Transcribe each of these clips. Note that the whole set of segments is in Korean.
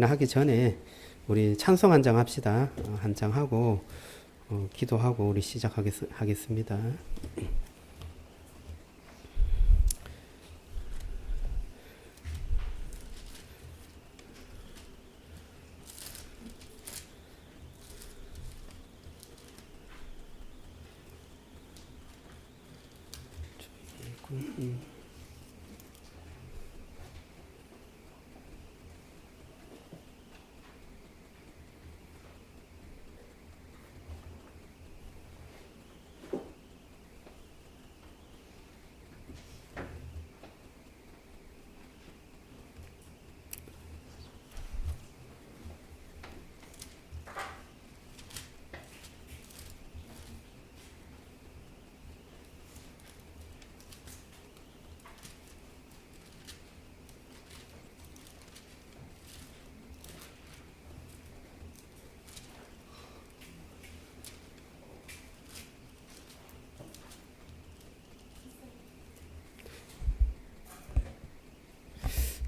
하기 전에 우리 찬송 한 장 합시다. 한 장 하고 기도하고 우리 시작하겠습니다.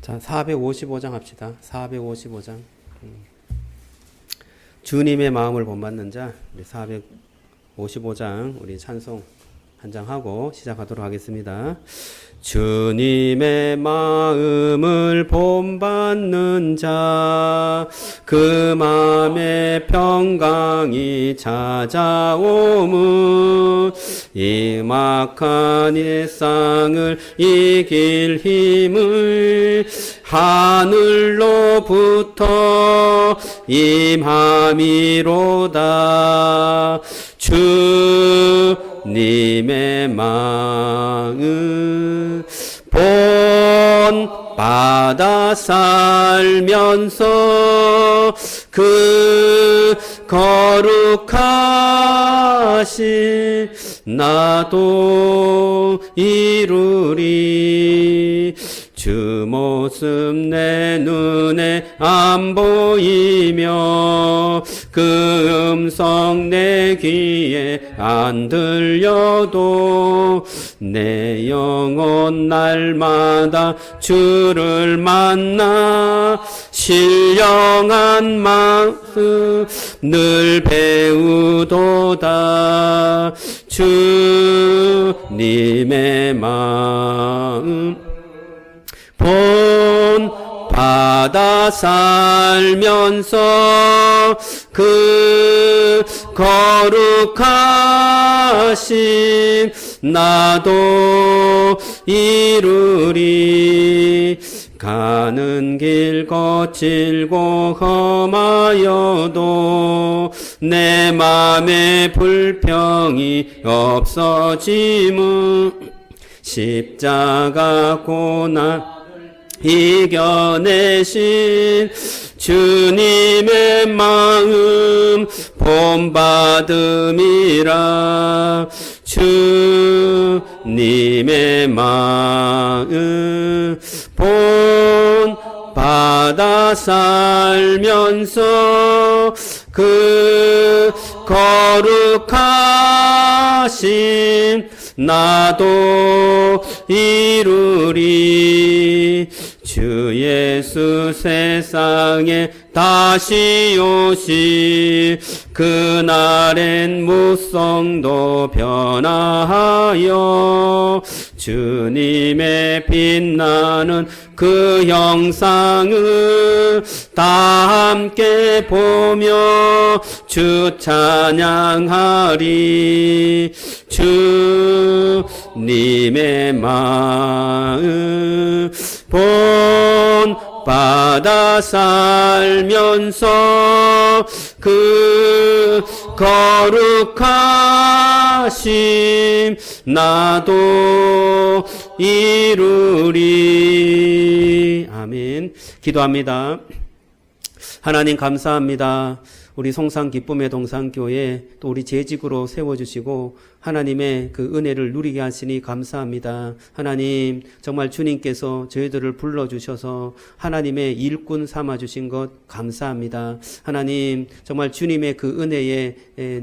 자, 455장 합시다. 455장. 주님의 마음을 본받는 자, 우리 455장 우리 찬송 한 장 하고 시작하도록 하겠습니다. 주님의 마음을 본받는 자, 그 마음에 평강이 찾아오문, 이 막한 일상을 이길 힘을 하늘로부터 임함이로다. 주님의 마음 본받아 살면서 그 거룩하신 나도 이루리. 주 모습 내 눈에 안 보이며 그 음성 내 귀에 안 들려도 내 영혼 날마다 주를 만나 신령한 마음 늘 배우도다. 주님의 마음 본받아 살면서 그 거룩하신 나도 이루리. 가는 길 거칠고 험하여도 내 맘에 불평이 없어짐은 십자가 고난 이겨내신 주님의 마음 본받음이라. 주님의 마음 본받아 살면서 그 거룩하신 나도 이루리. 주 예수 세상에 다시 오시 그날엔 무성도 변화하여 주님의 빛나는 그 형상을 다 함께 보며 주 찬양하리. 주님의 마음 본받아 살면서 그 거룩하심 나도 이루리. 아멘. 기도합니다. 하나님 감사합니다. 우리 송산 기쁨의 동산교회 또 우리 재직으로 세워주시고 하나님의 그 은혜를 누리게 하시니 감사합니다. 하나님 정말 주님께서 저희들을 불러주셔서 하나님의 일꾼 삼아주신 것 감사합니다. 하나님 정말 주님의 그 은혜에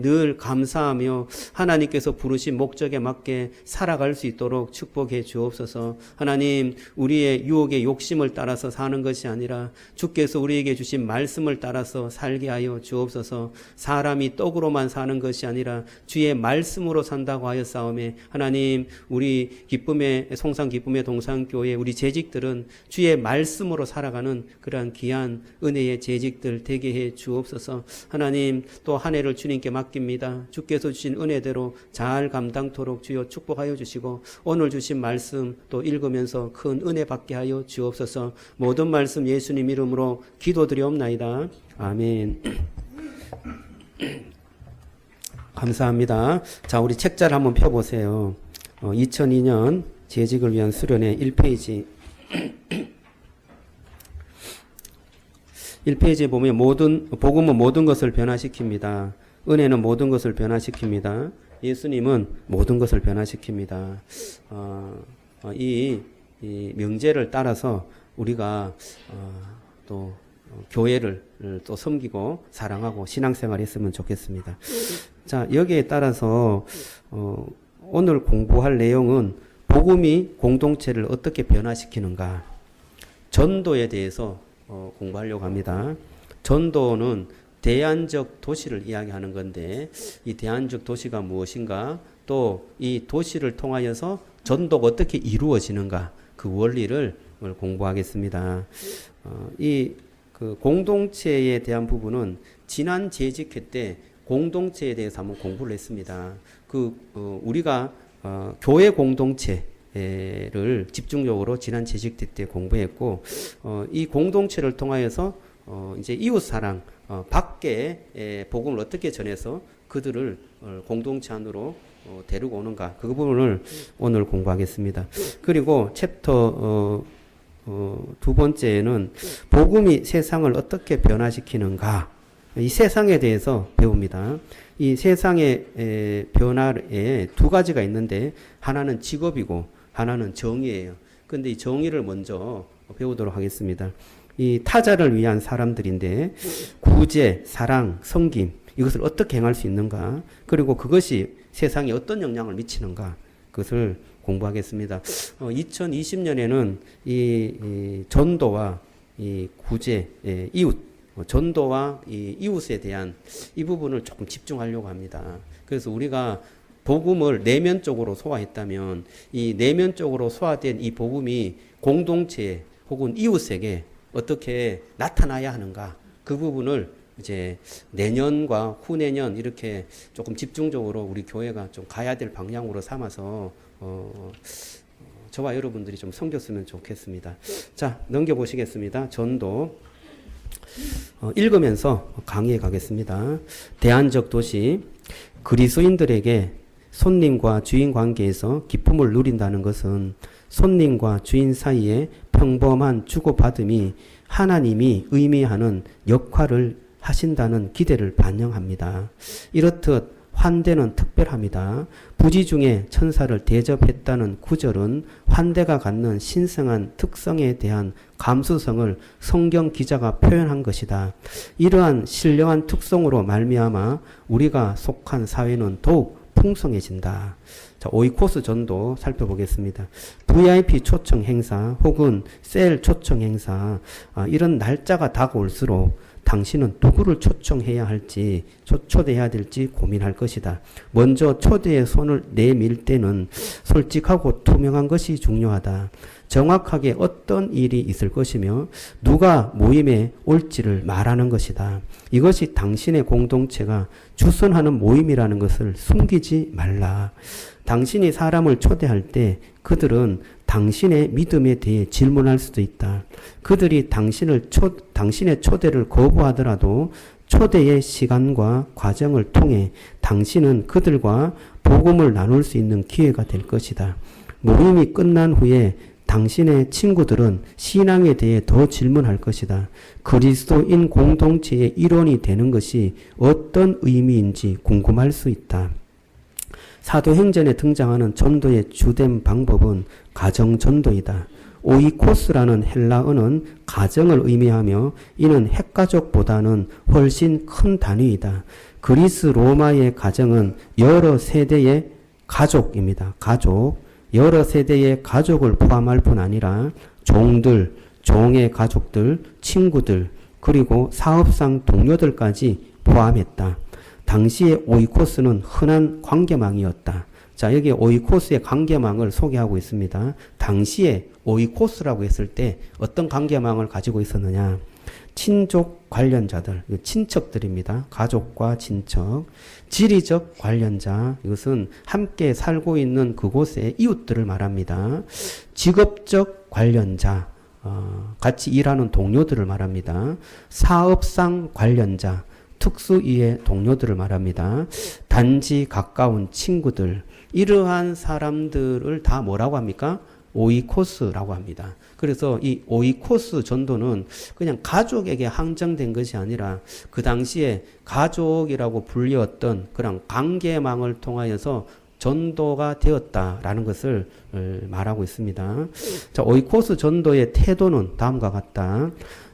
늘 감사하며 하나님께서 부르신 목적에 맞게 살아갈 수 있도록 축복해 주옵소서. 하나님 우리의 유혹의 욕심을 따라서 사는 것이 아니라 주께서 우리에게 주신 말씀을 따라서 살게 하여 주옵소서. 사람이 떡으로만 사는 것이 아니라 주의 말씀으로 산다고 하였사오매 하나님 우리 기쁨의 송산 기쁨의 동산교회 우리 재직들은 주의 말씀으로 살아가는 그러한 귀한 은혜의 재직들 되게 해 주옵소서. 하나님 또 한 해를 주님께 맡깁니다. 주께서 주신 은혜대로 잘 감당토록 주여 축복하여 주시고 오늘 주신 말씀 또 읽으면서 큰 은혜 받게 하여 주옵소서. 모든 말씀 예수님 이름으로 기도드리옵나이다. 아멘. 감사합니다. 자, 우리 책자를 한번 펴보세요. 2002년 재직을 위한 수련회 1페이지. 1페이지에 보면 복음은 모든 것을 변화시킵니다. 은혜는 모든 것을 변화시킵니다. 예수님은 모든 것을 변화시킵니다. 이 명제를 따라서 우리가 또 교회를 또 섬기고 사랑하고 신앙생활 했으면 좋겠습니다. 자, 여기에 따라서 오늘 공부할 내용은 복음이 공동체를 어떻게 변화시키는가, 전도에 대해서 공부하려고 합니다. 전도는 대안적 도시를 이야기하는 건데 이 대안적 도시가 무엇인가, 또 이 도시를 통하여서 전도가 어떻게 이루어지는가, 그 원리를 오늘 공부하겠습니다. 그 공동체에 대한 부분은 지난 재직회 때 공동체에 대해서 한번 공부를 했습니다. 우리가 교회 공동체를 집중적으로 지난 재직회 때 공부했고, 이 공동체를 통하여서 이제 이웃 사랑, 밖에 복음을 어떻게 전해서 그들을 공동체 안으로 데리고 오는가, 그 부분을 오늘 공부하겠습니다. 그리고 챕터 두 번째는 복음이 세상을 어떻게 변화시키는가, 이 세상에 대해서 배웁니다. 이 세상의 변화에 두 가지가 있는데 하나는 직업이고 하나는 정의예요. 그런데 이 정의를 먼저 배우도록 하겠습니다. 이 타자를 위한 사람들인데 구제, 사랑, 섬김, 이것을 어떻게 행할 수 있는가, 그리고 그것이 세상에 어떤 영향을 미치는가, 그것을 공부하겠습니다. 2020년에는 이 전도와 이 구제, 이웃, 전도와 이 이웃에 대한 이 부분을 조금 집중하려고 합니다. 그래서 우리가 복음을 내면적으로 소화했다면 이 내면적으로 소화된 이 복음이 공동체 혹은 이웃에게 어떻게 나타나야 하는가, 그 부분을 이제 내년과 후내년 이렇게 조금 집중적으로 우리 교회가 좀 가야 될 방향으로 삼아서 저와 여러분들이 좀 섬겼으면 좋겠습니다. 자, 넘겨보시겠습니다. 전도 읽으면서 강의해 가겠습니다. 대안적 도시, 그리스도인들에게 손님과 주인 관계에서 기쁨을 누린다는 것은 손님과 주인 사이에 평범한 주고받음이 하나님이 의미하는 역할을 하신다는 기대를 반영합니다. 이렇듯 환대는 특별합니다. 부지 중에 천사를 대접했다는 구절은 환대가 갖는 신성한 특성에 대한 감수성을 성경 기자가 표현한 것이다. 이러한 신령한 특성으로 말미암아 우리가 속한 사회는 더욱 풍성해진다. 자, 오이코스 전도 살펴보겠습니다. VIP 초청 행사 혹은 셀 초청 행사, 이런 날짜가 다가올수록 당신은 누구를 초청해야 할지, 초대해야 될지 고민할 것이다. 먼저 초대의 손을 내밀 때는 솔직하고 투명한 것이 중요하다. 정확하게 어떤 일이 있을 것이며 누가 모임에 올지를 말하는 것이다. 이것이 당신의 공동체가 주선하는 모임이라는 것을 숨기지 말라. 당신이 사람을 초대할 때 그들은 당신의 믿음에 대해 질문할 수도 있다. 그들이 당신의 초대를 거부하더라도 초대의 시간과 과정을 통해 당신은 그들과 복음을 나눌 수 있는 기회가 될 것이다. 모임이 끝난 후에 당신의 친구들은 신앙에 대해 더 질문할 것이다. 그리스도인 공동체의 일원이 되는 것이 어떤 의미인지 궁금할 수 있다. 사도행전에 등장하는 전도의 주된 방법은 가정전도이다. 오이코스라는 헬라어는 가정을 의미하며 이는 핵가족보다는 훨씬 큰 단위이다. 그리스 로마의 가정은 여러 세대의 가족입니다. 가족. 여러 세대의 가족을 포함할 뿐 아니라 종들, 종의 가족들, 친구들, 그리고 사업상 동료들까지 포함했다. 당시의 오이코스는 흔한 관계망이었다. 자, 여기 오이코스의 관계망을 소개하고 있습니다. 당시에 오이코스라고 했을 때 어떤 관계망을 가지고 있었느냐. 친족 관련자들, 친척들입니다. 가족과 친척. 지리적 관련자, 이것은 함께 살고 있는 그곳의 이웃들을 말합니다. 직업적 관련자, 같이 일하는 동료들을 말합니다. 사업상 관련자, 특수이의 동료들을 말합니다. 단지 가까운 친구들, 이러한 사람들을 다 뭐라고 합니까? 오이코스라고 합니다. 그래서 이 오이코스 전도는 그냥 가족에게 한정된 것이 아니라 그 당시에 가족이라고 불렸던 그런 관계망을 통하여서 전도가 되었다라는 것을 말하고 있습니다. 자, 오이코스 전도의 태도는 다음과 같다.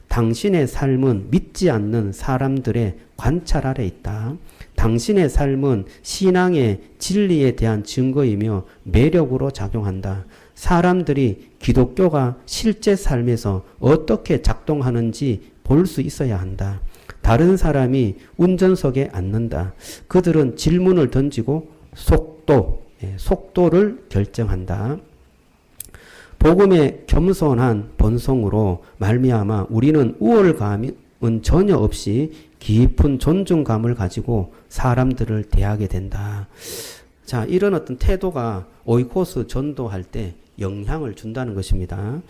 당신의 삶은 믿지 않는 사람들의 관찰 아래 있다. 당신의 삶은 신앙의 진리에 대한 증거이며 매력으로 작용한다. 사람들이 기독교가 실제 삶에서 어떻게 작동하는지 볼 수 있어야 한다. 다른 사람이 운전석에 앉는다. 그들은 질문을 던지고 속도를 결정한다. 복음의 겸손한 본성으로 말미암아 우리는 우월감은 전혀 없이 깊은 존중감을 가지고 사람들을 대하게 된다. 자, 이런 어떤 태도가 오이코스 전도할 때 영향을 준다는 것입니다.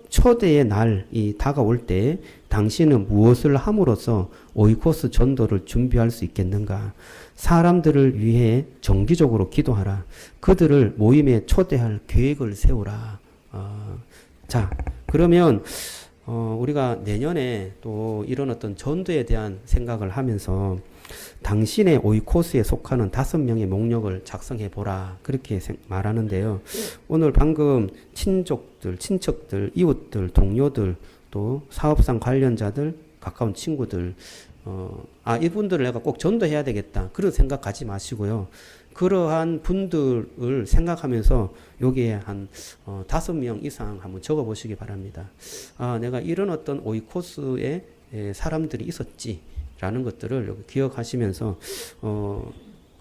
초대의 날이 다가올 때 당신은 무엇을 함으로써 오이코스 전도를 준비할 수 있겠는가? 사람들을 위해 정기적으로 기도하라. 그들을 모임에 초대할 계획을 세우라. 자, 그러면 우리가 내년에 또 이런 어떤 전도에 대한 생각을 하면서 당신의 오이코스에 속하는 5명의 목록을 작성해 보라. 그렇게 말하는데요. 오늘 방금 친족들, 친척들, 이웃들, 동료들, 또 사업상 관련자들, 가까운 친구들, 이분들을 내가 꼭 전도해야 되겠다. 그런 생각 가지 마시고요. 그러한 분들을 생각하면서 여기에 한 5명 이상 한번 적어 보시기 바랍니다. 내가 이런 어떤 오이코스에 사람들이 있었지. 라는 것들을 여기 기억하시면서,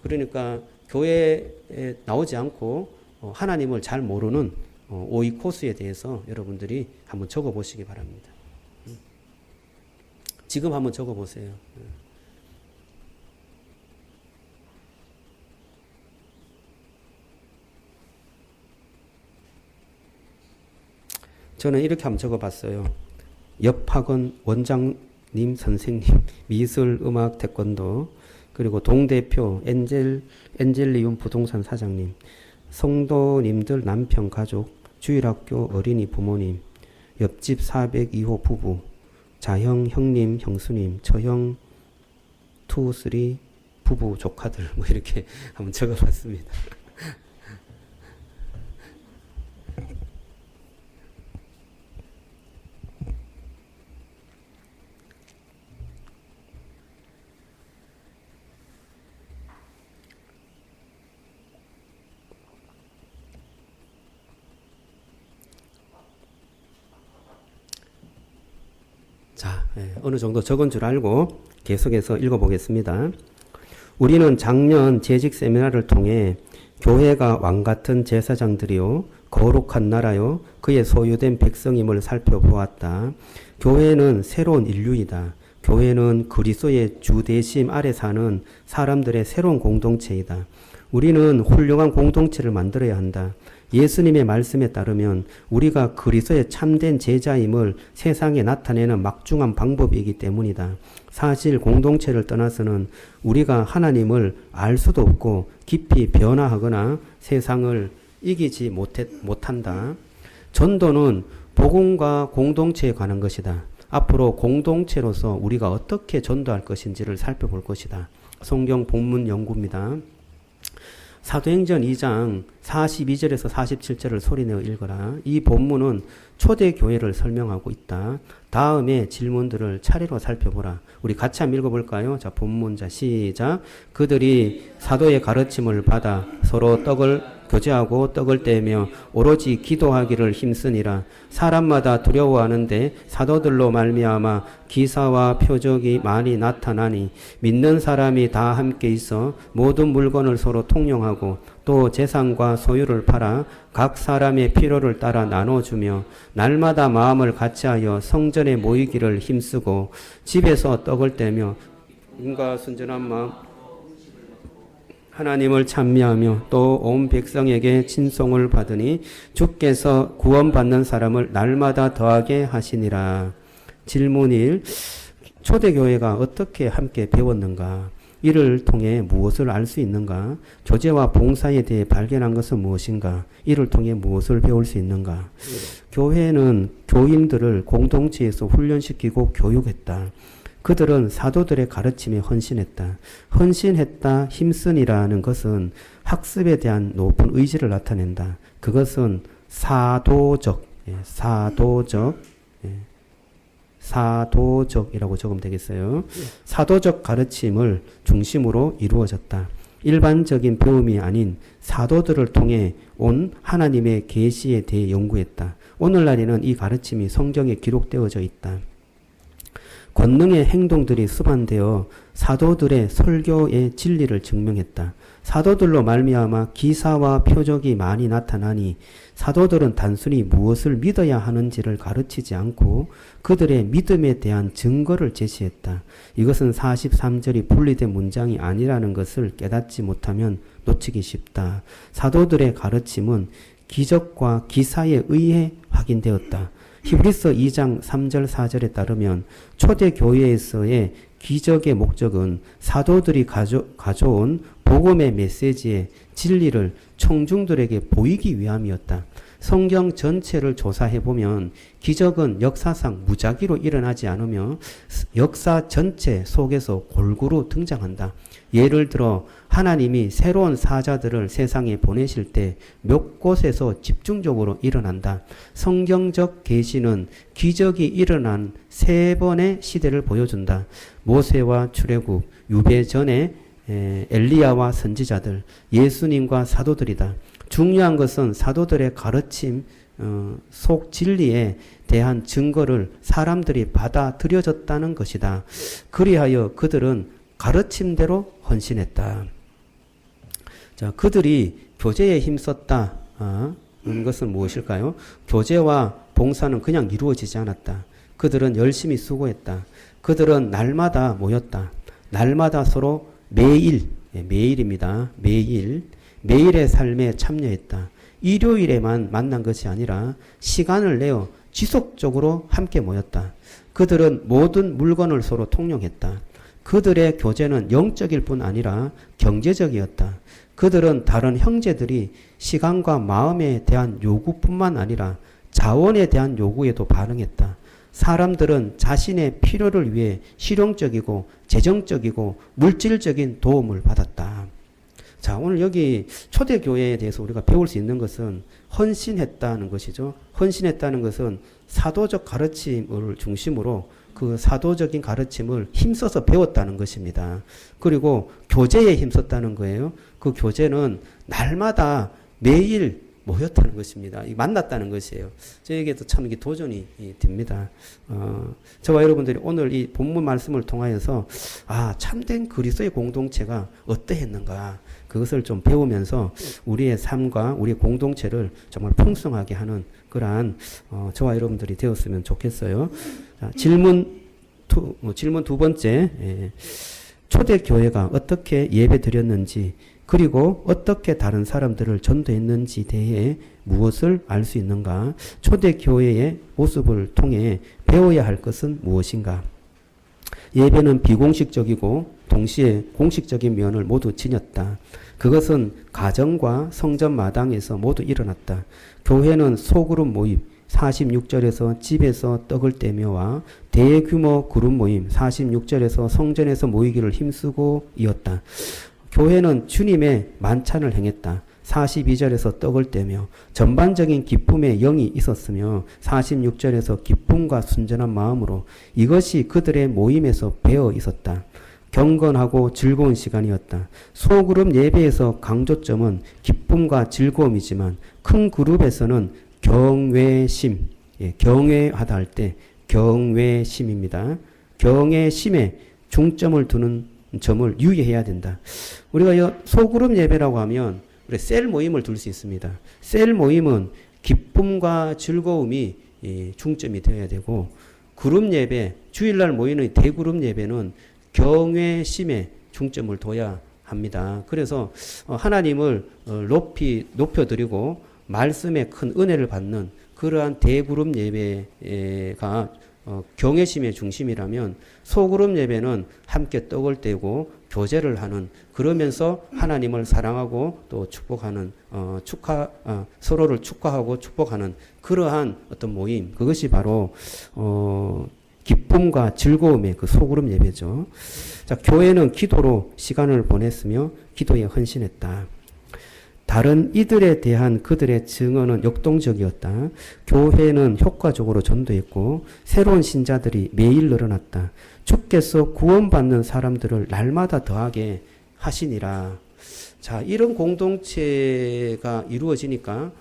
그러니까 교회에 나오지 않고 하나님을 잘 모르는 오이코스에 대해서 여러분들이 한번 적어 보시기 바랍니다. 지금 한번 적어 보세요. 저는 이렇게 한번 적어 봤어요. 옆 학원 원장님, 선생님, 미술, 음악, 태권도, 그리고 동대표, 엔젤리움 부동산 사장님, 성도님들 남편, 가족, 주일학교 어린이 부모님, 옆집 402호 부부, 자형, 형님, 형수님, 처형, 2, 3 부부, 조카들, 뭐 이렇게 한번 적어 봤습니다. 자, 어느 정도 적은 줄 알고 계속해서 읽어보겠습니다. 우리는 작년 재직 세미나를 통해 교회가 왕같은 제사장들이요 거룩한 나라요 그의 소유된 백성임을 살펴보았다. 교회는 새로운 인류이다. 교회는 그리스도의 주대심 아래 사는 사람들의 새로운 공동체이다. 우리는 훌륭한 공동체를 만들어야 한다. 예수님의 말씀에 따르면 우리가 그리스도의 참된 제자임을 세상에 나타내는 막중한 방법이기 때문이다. 사실 공동체를 떠나서는 우리가 하나님을 알 수도 없고 깊이 변화하거나 세상을 이기지 못한다. 전도는 복음과 공동체에 관한 것이다. 앞으로 공동체로서 우리가 어떻게 전도할 것인지를 살펴볼 것이다. 성경 본문 연구입니다. 사도행전 2장 42절에서 47절을 소리내어 읽어라. 이 본문은 초대교회를 설명하고 있다. 다음에 질문들을 차례로 살펴보라. 우리 같이 한번 읽어볼까요? 자, 본문 시작. 그들이 사도의 가르침을 받아 서로 떡을 교제하고 떡을 떼며 오로지 기도하기를 힘쓰니라. 사람마다 두려워하는데 사도들로 말미암아 기사와 표적이 많이 나타나니 믿는 사람이 다 함께 있어 모든 물건을 서로 통용하고 또 재산과 소유를 팔아 각 사람의 필요를 따라 나눠주며 날마다 마음을 같이하여 성전에 모이기를 힘쓰고 집에서 떡을 떼며 인과 순전한 마음 하나님을 찬미하며 또 온 백성에게 친송을 받으니 주께서 구원받는 사람을 날마다 더하게 하시니라. 질문 1. 초대교회가 어떻게 함께 배웠는가? 이를 통해 무엇을 알 수 있는가? 교제와 봉사에 대해 발견한 것은 무엇인가? 이를 통해 무엇을 배울 수 있는가? 교회는 교인들을 공동체에서 훈련시키고 교육했다. 그들은 사도들의 가르침에 헌신했다. 헌신했다, 힘쓴이라는 것은 학습에 대한 높은 의지를 나타낸다. 그것은 사도적이라고 적으면 되겠어요. 사도적 가르침을 중심으로 이루어졌다. 일반적인 배움이 아닌 사도들을 통해 온 하나님의 계시에 대해 연구했다. 오늘날에는 이 가르침이 성경에 기록되어져 있다. 권능의 행동들이 수반되어 사도들의 설교의 진리를 증명했다. 사도들로 말미암아 기사와 표적이 많이 나타나니 사도들은 단순히 무엇을 믿어야 하는지를 가르치지 않고 그들의 믿음에 대한 증거를 제시했다. 이것은 43절이 분리된 문장이 아니라는 것을 깨닫지 못하면 놓치기 쉽다. 사도들의 가르침은 기적과 기사에 의해 확인되었다. 히브리서 2장 3절 4절에 따르면 초대교회에서의 기적의 목적은 사도들이 가져온 복음의 메시지의 진리를 청중들에게 보이기 위함이었다. 성경 전체를 조사해보면 기적은 역사상 무작위로 일어나지 않으며 역사 전체 속에서 골고루 등장한다. 예를 들어 하나님이 새로운 사자들을 세상에 보내실 때 몇 곳에서 집중적으로 일어난다. 성경적 계시는 기적이 일어난 3번의 시대를 보여준다. 모세와 출애굽, 유배 전에 엘리야와 선지자들, 예수님과 사도들이다. 중요한 것은 사도들의 가르침 속 진리에 대한 증거를 사람들이 받아들여졌다는 것이다. 그리하여 그들은 가르침대로 헌신했다. 자, 그들이 교제에 힘썼다. 것은 무엇일까요? 교제와 봉사는 그냥 이루어지지 않았다. 그들은 열심히 수고했다. 그들은 날마다 모였다. 날마다 서로 매일입니다. 매일의 삶에 참여했다. 일요일에만 만난 것이 아니라 시간을 내어 지속적으로 함께 모였다. 그들은 모든 물건을 서로 통용했다. 그들의 교제는 영적일 뿐 아니라 경제적이었다. 그들은 다른 형제들이 시간과 마음에 대한 요구뿐만 아니라 자원에 대한 요구에도 반응했다. 사람들은 자신의 필요를 위해 실용적이고 재정적이고 물질적인 도움을 받았다. 자, 오늘 여기 초대교회에 대해서 우리가 배울 수 있는 것은 헌신했다는 것이죠. 헌신했다는 것은 사도적 가르침을 중심으로 그 사도적인 가르침을 힘써서 배웠다는 것입니다. 그리고 교제에 힘썼다는 거예요. 그 교제는 날마다 매일 모였다는 것입니다. 만났다는 것이에요. 저에게도 참 이게 도전이 됩니다. 저와 여러분들이 오늘 이 본문 말씀을 통하여서 참된 그리스도의 공동체가 어떠했는가 그것을 좀 배우면서 우리의 삶과 우리의 공동체를 정말 풍성하게 하는 그러한 저와 여러분들이 되었으면 좋겠어요. 자, 질문 두 번째, 초대교회가 어떻게 예배 드렸는지 그리고 어떻게 다른 사람들을 전도했는지 대해 무엇을 알 수 있는가? 초대교회의 모습을 통해 배워야 할 것은 무엇인가? 예배는 비공식적이고 동시에 공식적인 면을 모두 지녔다. 그것은 가정과 성전 마당에서 모두 일어났다. 교회는 소그룹 모임 46절에서 집에서 떡을 떼며와 대규모 그룹 모임 46절에서 성전에서 모이기를 힘쓰고 이었다. 교회는 주님의 만찬을 행했다. 42절에서 떡을 떼며 전반적인 기쁨의 영이 있었으며 46절에서 기쁨과 순전한 마음으로 이것이 그들의 모임에서 배어 있었다. 경건하고 즐거운 시간이었다. 소그룹 예배에서 강조점은 기쁨과 즐거움이지만 큰 그룹에서는 경외심, 경외하다 할 때 경외심입니다. 경외심에 중점을 두는 점을 유의해야 된다. 우리가 소그룹 예배라고 하면 우리 셀 모임을 둘 수 있습니다. 셀 모임은 기쁨과 즐거움이 중점이 되어야 되고 그룹 예배, 주일날 모이는 대그룹 예배는 경외심에 중점을 둬야 합니다. 그래서 하나님을 높여드리고 말씀에 큰 은혜를 받는 그러한 대그룹 예배가 경외심의 중심이라면 소그룹 예배는 함께 떡을 떼고 교제를 하는 그러면서 하나님을 사랑하고 또 축복하는 서로를 축하하고 축복하는 그러한 어떤 모임 그것이 바로 기쁨과 즐거움의 그 소그룹 예배죠. 자, 교회는 기도로 시간을 보냈으며 기도에 헌신했다. 다른 이들에 대한 그들의 증언은 역동적이었다. 교회는 효과적으로 전도했고 새로운 신자들이 매일 늘어났다. 주께서 구원받는 사람들을 날마다 더하게 하시니라. 자, 이런 공동체가 이루어지니까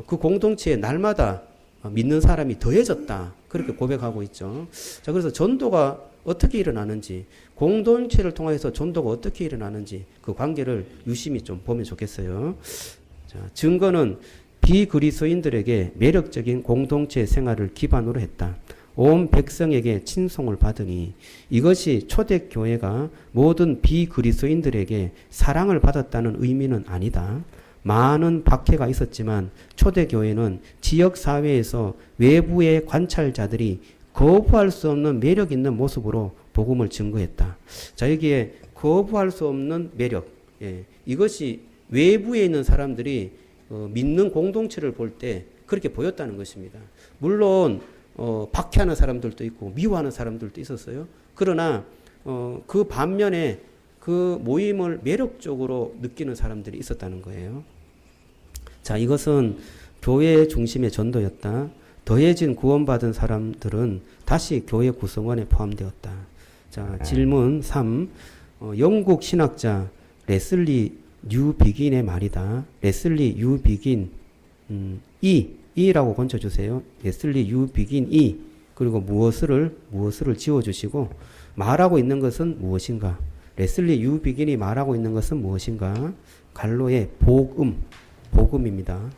그 공동체에 날마다 믿는 사람이 더해졌다. 그렇게 고백하고 있죠. 자, 그래서 전도가 어떻게 일어나는지, 공동체를 통해서 전도가 어떻게 일어나는지 그 관계를 유심히 좀 보면 좋겠어요. 자, 증거는 비그리스도인들에게 매력적인 공동체 생활을 기반으로 했다. 온 백성에게 친송을 받으니 이것이 초대교회가 모든 비그리스도인들에게 사랑을 받았다는 의미는 아니다. 많은 박해가 있었지만 초대교회는 지역사회에서 외부의 관찰자들이 거부할 수 없는 매력 있는 모습으로 복음을 증거했다. 자, 여기에 거부할 수 없는 매력. 이것이 외부에 있는 사람들이 믿는 공동체를 볼 때 그렇게 보였다는 것입니다. 물론 박해하는 사람들도 있고 미워하는 사람들도 있었어요. 그러나 그 반면에 그 모임을 매력적으로 느끼는 사람들이 있었다는 거예요. 자, 이것은 교회 중심의 전도였다. 더해진 구원받은 사람들은 다시 교회 구성원에 포함되었다. 자, 질문 3. 영국 신학자 레슬리 뉴비긴의 말이다. 레슬리 뉴비긴 E라고 건져주세요. 레슬리 뉴비긴 E. 그리고 무엇을 지워주시고 말하고 있는 것은 무엇인가? 레슬리 뉴비긴이 말하고 있는 것은 무엇인가? 갈로의 복음입니다.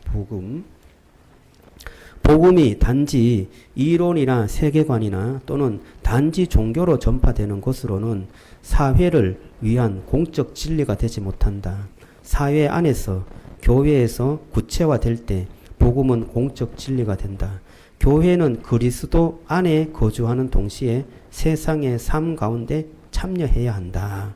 복음이 단지 이론이나 세계관이나 또는 단지 종교로 전파되는 것으로는 사회를 위한 공적 진리가 되지 못한다. 사회 안에서 교회에서 구체화될 때 복음은 공적 진리가 된다. 교회는 그리스도 안에 거주하는 동시에 세상의 삶 가운데 참여해야 한다.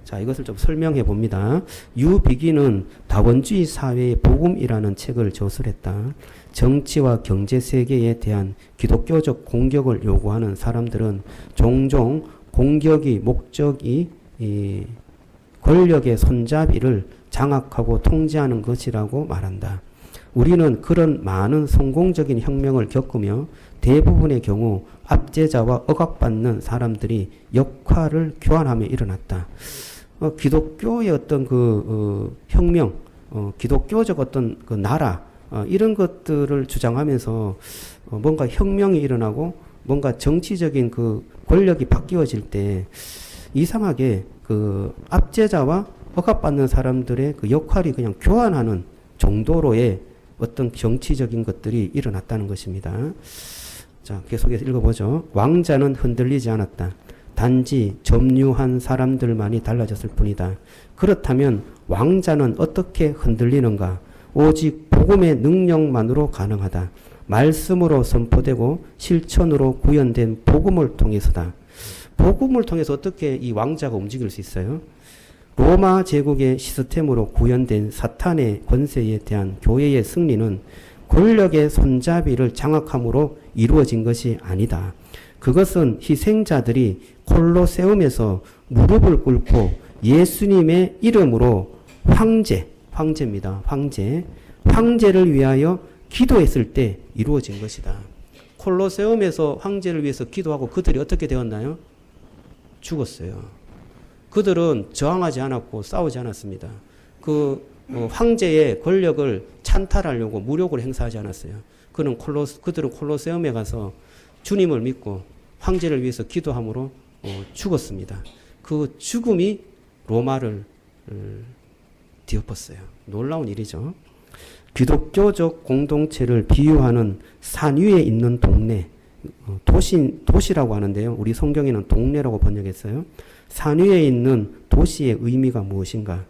자, 이것을 좀 설명해 봅니다. 유비기는 다원주의 사회의 복음이라는 책을 저술했다. 정치와 경제 세계에 대한 기독교적 공격을 요구하는 사람들은 종종 공격의 목적이 권력의 손잡이를 장악하고 통제하는 것이라고 말한다. 우리는 그런 많은 성공적인 혁명을 겪으며 대부분의 경우 압제자와 억압받는 사람들이 역할을 교환하며 일어났다. 기독교의 어떤 혁명, 기독교적 어떤 그 나라, 이런 것들을 주장하면서 뭔가 혁명이 일어나고 뭔가 정치적인 그 권력이 바뀌어질 때 이상하게 그 압제자와 억압받는 사람들의 그 역할이 그냥 교환하는 정도로의 어떤 정치적인 것들이 일어났다는 것입니다. 자, 계속해서 읽어보죠. 왕자는 흔들리지 않았다. 단지 점유한 사람들만이 달라졌을 뿐이다. 그렇다면 왕자는 어떻게 흔들리는가? 오직 복음의 능력만으로 가능하다. 말씀으로 선포되고 실천으로 구현된 복음을 통해서다. 복음을 통해서 어떻게 이 왕자가 움직일 수 있어요? 로마 제국의 시스템으로 구현된 사탄의 권세에 대한 교회의 승리는 권력의 손잡이를 장악함으로 이루어진 것이 아니다. 그것은 희생자들이 콜로세움에서 무릎을 꿇고 예수님의 이름으로 황제입니다. 황제를 위하여 기도했을 때 이루어진 것이다. 콜로세움에서 황제를 위해서 기도하고 그들이 어떻게 되었나요? 죽었어요. 그들은 저항하지 않았고 싸우지 않았습니다. 황제의 권력을 찬탈하려고 무력을 행사하지 않았어요. 그들은 콜로세움에 가서 주님을 믿고 황제를 위해서 기도함으로 죽었습니다. 그 죽음이 로마를 뒤엎었어요. 놀라운 일이죠. 기독교적 공동체를 비유하는 산 위에 있는 동네, 도시라고 하는데요. 우리 성경에는 동네라고 번역했어요. 산 위에 있는 도시의 의미가 무엇인가?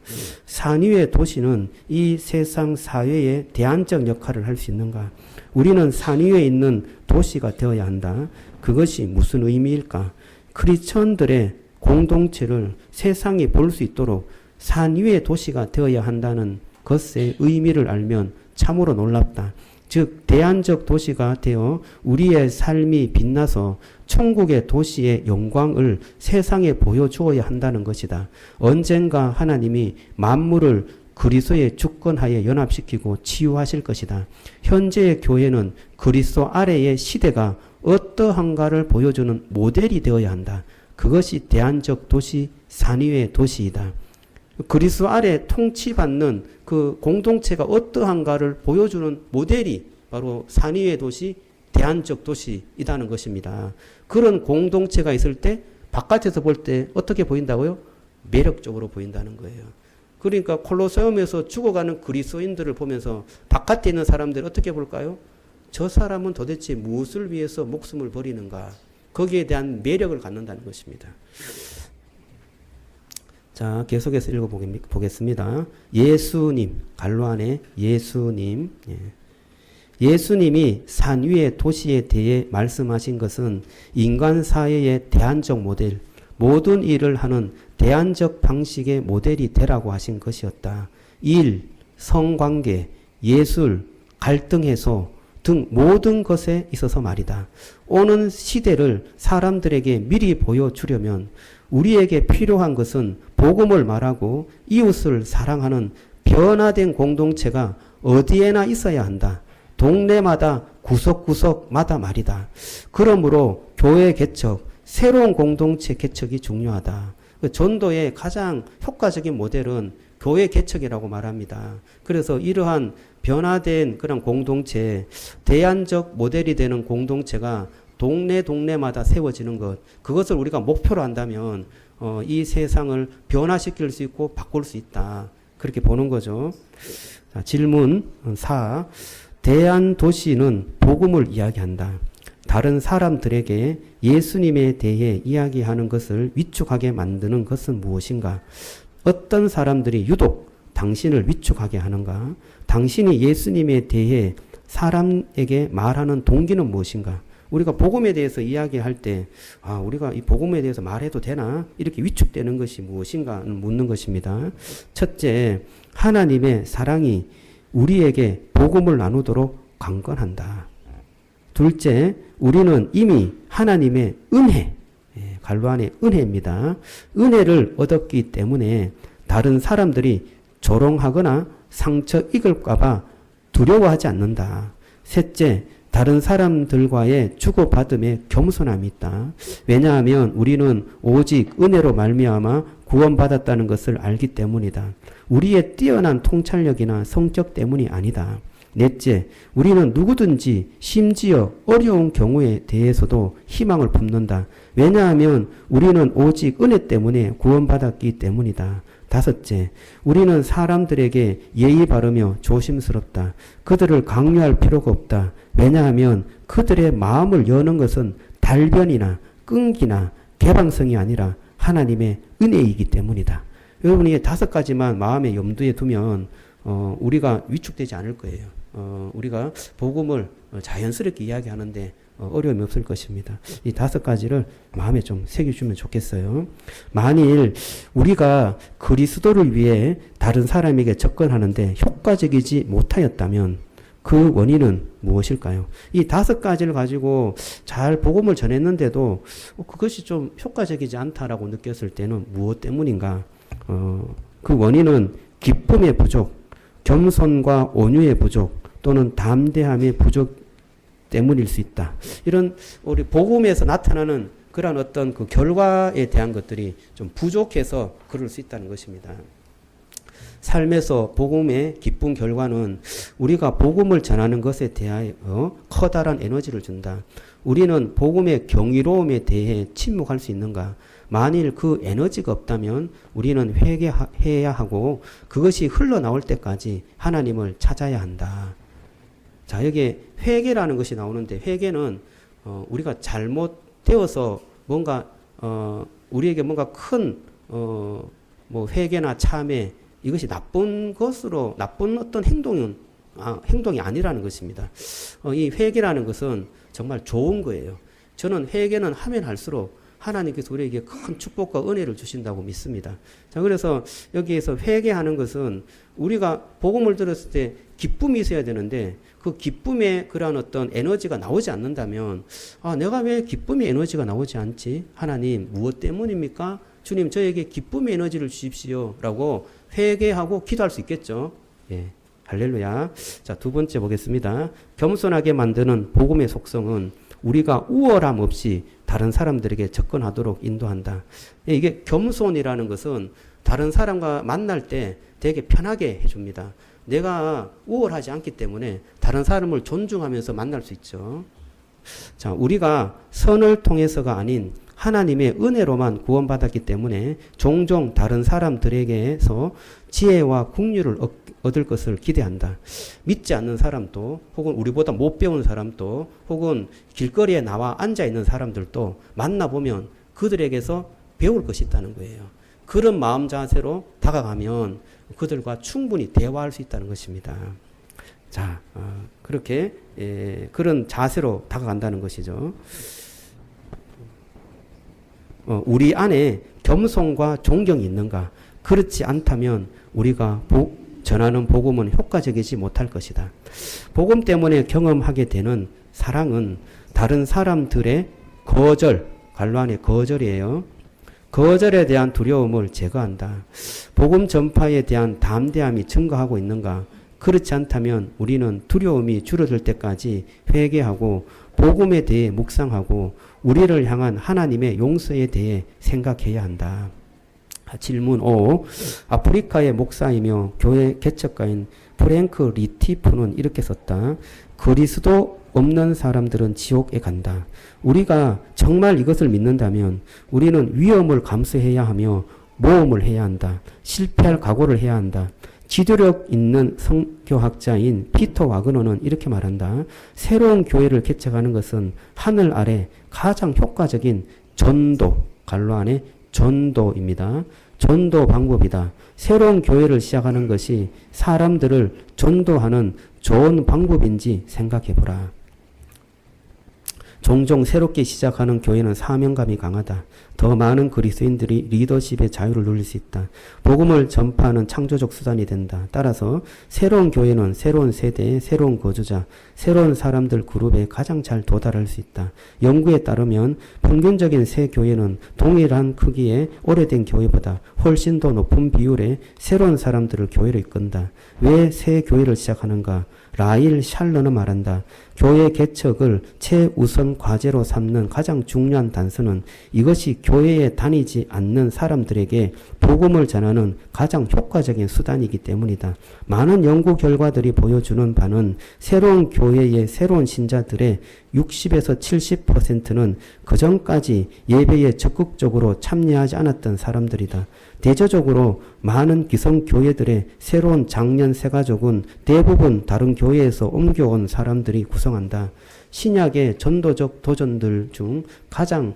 산 위의 도시는 이 세상 사회에 대안적 역할을 할 수 있는가? 우리는 산 위에 있는 도시가 되어야 한다. 그것이 무슨 의미일까? 크리스천들의 공동체를 세상이 볼 수 있도록 산 위의 도시가 되어야 한다는 것의 의미를 알면 참으로 놀랍다. 즉 대안적 도시가 되어 우리의 삶이 빛나서 천국의 도시의 영광을 세상에 보여주어야 한다는 것이다. 언젠가 하나님이 만물을 그리스도의 주권하에 연합시키고 치유하실 것이다. 현재의 교회는 그리스도 아래의 시대가 어떠한가를 보여주는 모델이 되어야 한다. 그것이 대안적 도시, 산 위의 도시이다. 그리스도 아래 통치받는 그 공동체가 어떠한가를 보여주는 모델이 바로 산 위의 도시, 대안적 도시이다는 것입니다. 그런 공동체가 있을 때 바깥에서 볼 때 어떻게 보인다고요? 매력적으로 보인다는 거예요. 그러니까 콜로세움에서 죽어가는 그리스도인들을 보면서 바깥에 있는 사람들이 어떻게 볼까요? 저 사람은 도대체 무엇을 위해서 목숨을 버리는가? 거기에 대한 매력을 갖는다는 것입니다. 자, 계속해서 읽어보겠습니다. 예수님, 갈로 안에 예수님. 예수님이 산 위의 도시에 대해 말씀하신 것은 인간 사회의 대안적 모델, 모든 일을 하는 대안적 방식의 모델이 되라고 하신 것이었다. 일, 성관계, 예술, 갈등 해소 등 모든 것에 있어서 말이다. 오는 시대를 사람들에게 미리 보여주려면 우리에게 필요한 것은 복음을 말하고 이웃을 사랑하는 변화된 공동체가 어디에나 있어야 한다. 동네마다 구석구석마다 말이다. 그러므로 교회 개척, 새로운 공동체 개척이 중요하다. 전도의 가장 효과적인 모델은 교회 개척이라고 말합니다. 그래서 이러한 변화된 그런 공동체, 대안적 모델이 되는 공동체가 동네마다 세워지는 것, 그것을 우리가 목표로 한다면 이 세상을 변화시킬 수 있고 바꿀 수 있다. 그렇게 보는 거죠. 자, 질문 4. 대안도시는 복음을 이야기한다. 다른 사람들에게 예수님에 대해 이야기하는 것을 위축하게 만드는 것은 무엇인가? 어떤 사람들이 유독 당신을 위축하게 하는가? 당신이 예수님에 대해 사람에게 말하는 동기는 무엇인가? 우리가 복음에 대해서 이야기할 때, 우리가 이 복음에 대해서 말해도 되나? 이렇게 위축되는 것이 무엇인가 묻는 것입니다. 첫째, 하나님의 사랑이 우리에게 복음을 나누도록 강권한다. 둘째, 우리는 이미 하나님의 은혜, 갈로 안에 은혜입니다. 은혜를 얻었기 때문에 다른 사람들이 조롱하거나 상처 입을까봐 두려워하지 않는다. 셋째, 다른 사람들과의 주고받음에 겸손함이 있다. 왜냐하면 우리는 오직 은혜로 말미암아 구원받았다는 것을 알기 때문이다. 우리의 뛰어난 통찰력이나 성격 때문이 아니다. 넷째, 우리는 누구든지 심지어 어려운 경우에 대해서도 희망을 품는다. 왜냐하면 우리는 오직 은혜 때문에 구원받았기 때문이다. 다섯째, 우리는 사람들에게 예의 바르며 조심스럽다. 그들을 강요할 필요가 없다. 왜냐하면 그들의 마음을 여는 것은 달변이나 끈기나 개방성이 아니라 하나님의 은혜이기 때문이다. 여러분이 5가지만 마음에 염두에 두면 우리가 위축되지 않을 거예요. 우리가 복음을 자연스럽게 이야기하는데 어려움이 없을 것입니다. 이 5가지를 마음에 좀 새겨주면 좋겠어요. 만일 우리가 그리스도를 위해 다른 사람에게 접근하는데 효과적이지 못하였다면 그 원인은 무엇일까요? 이 5가지를 가지고 잘 복음을 전했는데도 그것이 좀 효과적이지 않다라고 느꼈을 때는 무엇 때문인가? 그 원인은 기쁨의 부족, 겸손과 온유의 부족, 또는 담대함의 부족 때문일 수 있다. 이런 우리 복음에서 나타나는 그런 어떤 그 결과에 대한 것들이 좀 부족해서 그럴 수 있다는 것입니다. 삶에서 복음의 기쁜 결과는 우리가 복음을 전하는 것에 대하여 커다란 에너지를 준다. 우리는 복음의 경이로움에 대해 침묵할 수 있는가? 만일 그 에너지가 없다면 우리는 회개해야 하고 그것이 흘러나올 때까지 하나님을 찾아야 한다. 자, 여기에 회개라는 것이 나오는데 회개는 우리가 잘못되어서 뭔가 우리에게 뭔가 큰 뭐 회개나 참회 이것이 나쁜 것으로 나쁜 어떤 행동이 아니라는 것입니다. 이 회개라는 것은 정말 좋은 거예요. 저는 회개는 하면 할수록 하나님께서 우리에게 큰 축복과 은혜를 주신다고 믿습니다. 자, 그래서 여기에서 회개하는 것은 우리가 복음을 들었을 때 기쁨이 있어야 되는데 그 기쁨의 그러한 어떤 에너지가 나오지 않는다면 내가 왜 기쁨의 에너지가 나오지 않지? 하나님 무엇 때문입니까? 주님 저에게 기쁨의 에너지를 주십시오 라고 회개하고 기도할 수 있겠죠. 예, 할렐루야. 자, 2번째 보겠습니다. 겸손하게 만드는 복음의 속성은 우리가 우월함 없이 다른 사람들에게 접근하도록 인도한다. 이게 겸손이라는 것은 다른 사람과 만날 때 되게 편하게 해줍니다. 내가 우월하지 않기 때문에 다른 사람을 존중하면서 만날 수 있죠. 자, 우리가 선을 통해서가 아닌 하나님의 은혜로만 구원받았기 때문에 종종 다른 사람들에게서 지혜와 긍휼을 얻을 것을 기대한다. 믿지 않는 사람도 혹은 우리보다 못 배운 사람도 혹은 길거리에 나와 앉아있는 사람들도 만나보면 그들에게서 배울 것이 있다는 거예요. 그런 마음 자세로 다가가면 그들과 충분히 대화할 수 있다는 것입니다. 자, 그렇게 그런 자세로 다가간다는 것이죠. 우리 안에 겸손과 존경이 있는가? 그렇지 않다면 우리가 전하는 복음은 효과적이지 못할 것이다. 복음 때문에 경험하게 되는 사랑은 다른 사람들의 거절, 갈로 안에 거절이에요. 거절에 대한 두려움을 제거한다. 복음 전파에 대한 담대함이 증가하고 있는가? 그렇지 않다면 우리는 두려움이 줄어들 때까지 회개하고 복음에 대해 묵상하고 우리를 향한 하나님의 용서에 대해 생각해야 한다. 질문 5. 아프리카의 목사이며 교회 개척가인 프랭크 리티프는 이렇게 썼다. 그리스도 없는 사람들은 지옥에 간다. 우리가 정말 이것을 믿는다면 우리는 위험을 감수해야 하며 모험을 해야 한다. 실패할 각오를 해야 한다. 지도력 있는 성교학자인 피터 와그너는 이렇게 말한다. 새로운 교회를 개척하는 것은 하늘 아래 가장 효과적인 전도, 갈로 안에 전도입니다. 전도 방법이다. 새로운 교회를 시작하는 것이 사람들을 전도하는 좋은 방법인지 생각해보라. 종종 새롭게 시작하는 교회는 사명감이 강하다. 더 많은 그리스도인들이 리더십의 자유를 누릴 수 있다. 복음을 전파하는 창조적 수단이 된다. 따라서 새로운 교회는 새로운 세대의 새로운 거주자, 새로운 사람들 그룹에 가장 잘 도달할 수 있다. 연구에 따르면 평균적인 새 교회는 동일한 크기의 오래된 교회보다 훨씬 더 높은 비율의 새로운 사람들을 교회로 이끈다. 왜 새 교회를 시작하는가? 라일 샬러는 말한다. 교회 개척을 최우선 과제로 삼는 가장 중요한 단서는 이것이 교회에 다니지 않는 사람들에게 복음을 전하는 가장 효과적인 수단이기 때문이다. 많은 연구 결과들이 보여주는 바는 새로운 교회의 새로운 신자들의 60에서 70%는 그전까지 예배에 적극적으로 참여하지 않았던 사람들이다. 대조적으로 많은 기성교회들의 새로운 장년 세가족은 대부분 다른 교회에서 옮겨온 사람들이 구성한다. 신약의 전도적 도전들 중 가장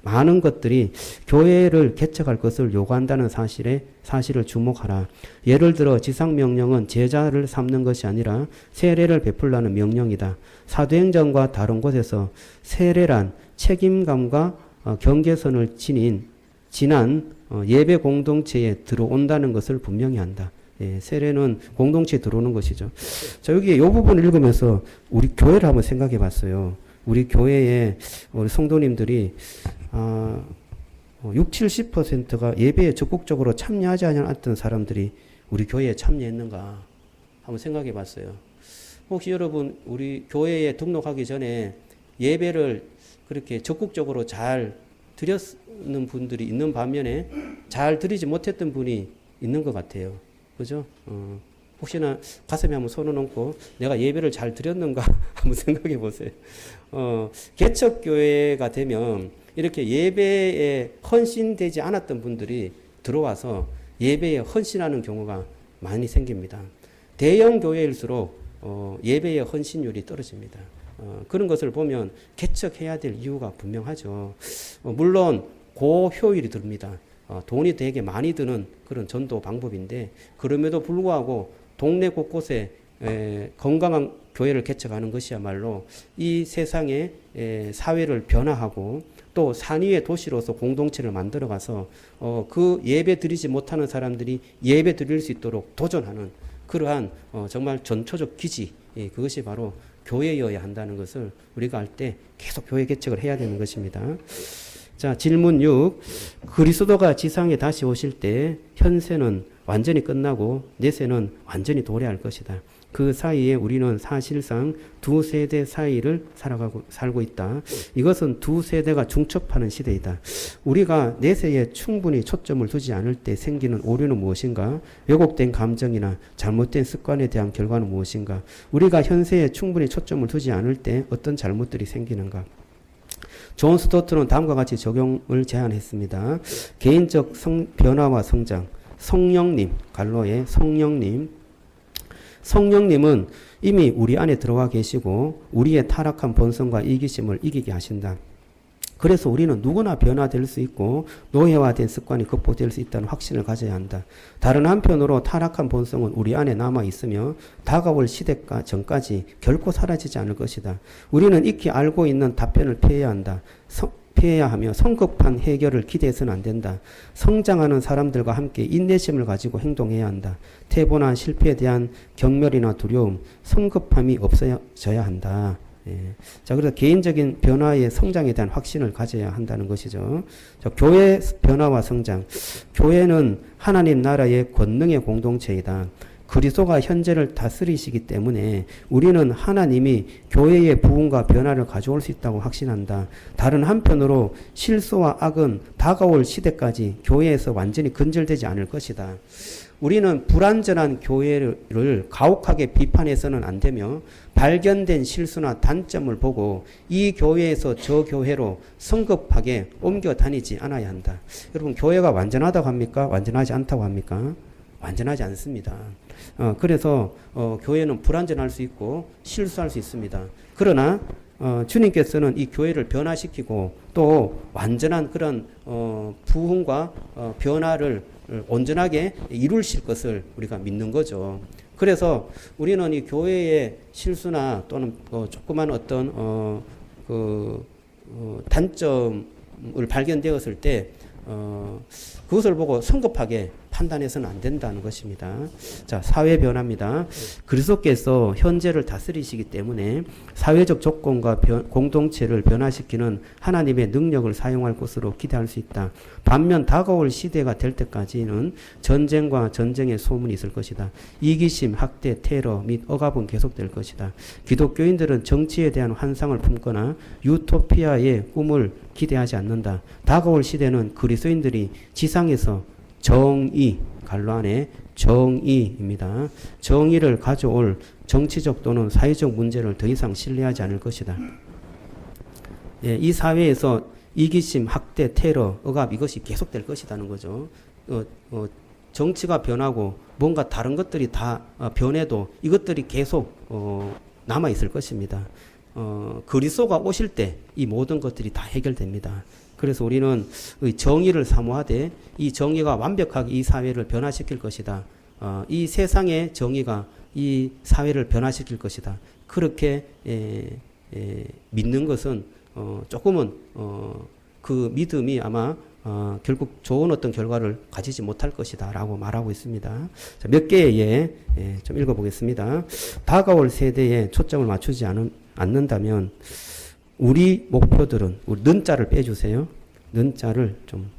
많은 것들이 교회를 개척할 것을 요구한다는 사실을 주목하라. 예를 들어 지상명령은 제자를 삼는 것이 아니라 세례를 베풀라는 명령이다. 사도행전과 다른 곳에서 세례란 책임감과 경계선을 지난 예배 공동체에 들어온다는 것을 분명히 한다. 예, 세례는 공동체에 들어오는 것이죠. 자, 여기 이 부분을 읽으면서 우리 교회를 한번 생각해 봤어요. 우리 교회에 우리 성도님들이 60~70%가 예배에 적극적으로 참여하지 않았던 사람들이 우리 교회에 참여했는가 한번 생각해 봤어요. 혹시 여러분 우리 교회에 등록하기 전에 예배를 그렇게 적극적으로 잘 드렸는 분들이 있는 반면에 잘 드리지 못했던 분이 있는 것 같아요. 그죠? 혹시나 가슴에 한번 손을 얹고 내가 예배를 잘 드렸는가 한번 생각해 보세요. 개척교회가 되면 이렇게 예배에 헌신되지 않았던 분들이 들어와서 예배에 헌신하는 경우가 많이 생깁니다. 대형 교회일수록 예배의 헌신율이 떨어집니다. 그런 것을 보면 개척해야 될 이유가 분명하죠. 물론 고효율이 듭니다. 돈이 되게 많이 드는 그런 전도 방법인데 그럼에도 불구하고 동네 곳곳에 건강한 교회를 개척하는 것이야말로 이 세상의 사회를 변화하고 또 산위의 도시로서 공동체를 만들어가서 그 예배 드리지 못하는 사람들이 예배 드릴 수 있도록 도전하는 그러한 정말 전초적 기지, 그것이 바로 교회여야 한다는 것을 우리가 알 때 계속 교회 개척을 해야 되는 것입니다. 자, 질문 6. 그리스도가 지상에 다시 오실 때 현세는 완전히 끝나고 내세는 완전히 도래할 것이다. 그 사이에 우리는 사실상 두 세대 사이를 살고 있다. 이것은 두 세대가 중첩하는 시대이다. 우리가 내세에 충분히 초점을 두지 않을 때 생기는 오류는 무엇인가? 왜곡된 감정이나 잘못된 습관에 대한 결과는 무엇인가? 우리가 현세에 충분히 초점을 두지 않을 때 어떤 잘못들이 생기는가? 존 스토트는 다음과 같이 적용을 제안했습니다. 개인적 변화와 성장. 성령님, 갈로의 성령님은 이미 우리 안에 들어와 계시고 우리의 타락한 본성과 이기심을 이기게 하신다. 그래서 우리는 누구나 변화될 수 있고 노예화된 습관이 극복될 수 있다는 확신을 가져야 한다. 다른 한편으로 타락한 본성은 우리 안에 남아 있으며 다가올 시대가 전까지 결코 사라지지 않을 것이다. 우리는 익히 알고 있는 답변을 피해야 하며 성급한 해결을 기대해서는 안 된다. 성장하는 사람들과 함께 인내심을 가지고 행동해야 한다. 태보나 실패에 대한 경멸이나 두려움, 성급함이 없어져야 한다. 자, 그래서 개인적인 변화의 성장에 대한 확신을 가져야 한다는 것이죠. 자, 교회 변화와 성장. 교회는 하나님 나라의 권능의 공동체이다. 그리스도가 현재를 다스리시기 때문에 우리는 하나님이 교회의 부흥과 변화를 가져올 수 있다고 확신한다. 다른 한편으로 실수와 악은 다가올 시대까지 교회에서 완전히 근절되지 않을 것이다. 우리는 불완전한 교회를 가혹하게 비판해서는 안 되며 발견된 실수나 단점을 보고 이 교회에서 저 교회로 성급하게 옮겨 다니지 않아야 한다. 여러분, 교회가 완전하다고 합니까? 완전하지 않다고 합니까? 완전하지 않습니다. 그래서 교회는 불완전할 수 있고 실수할 수 있습니다. 그러나 주님께서는 이 교회를 변화시키고 또 완전한 그런 부흥과 변화를 온전하게 이루실 것을 우리가 믿는 거죠. 그래서 우리는 이 교회의 실수나 또는 조그만 어떤 단점을 발견되었을 때 그것을 보고 성급하게 판단해서는 안 된다는 것입니다. 자, 사회 변화입니다. 그리스도께서 현재를 다스리시기 때문에 사회적 조건과 공동체를 변화시키는 하나님의 능력을 사용할 것으로 기대할 수 있다. 반면 다가올 시대가 될 때까지는 전쟁과 전쟁의 소문이 있을 것이다. 이기심, 학대, 테러 및 억압은 계속될 것이다. 기독교인들은 정치에 대한 환상을 품거나 유토피아의 꿈을 기대하지 않는다. 다가올 시대는 그리스도인들이 지상에서 정의, 갈로 안에 정의입니다. 정의를 가져올 정치적 또는 사회적 문제를 더 이상 신뢰하지 않을 것이다. 예, 이 사회에서 이기심, 학대, 테러, 억압 이것이 계속될 것이라는 거죠. 정치가 변하고 뭔가 다른 것들이 다 변해도 이것들이 계속 남아 있을 것입니다. 그리스도가 오실 때 이 모든 것들이 다 해결됩니다. 그래서 우리는 정의를 사모하되 이 정의가 완벽하게 이 사회를 변화시킬 것이다. 이 세상의 정의가 이 사회를 변화시킬 것이다. 그렇게 믿는 것은 조금은 그 믿음이 아마 결국 좋은 어떤 결과를 가지지 못할 것이다 라고 말하고 있습니다. 자, 몇 개의 예 좀 읽어보겠습니다. 다가올 세대에 초점을 맞추지 않는다면 우리 목표들은 우리 는자를 빼주세요. 는자를 좀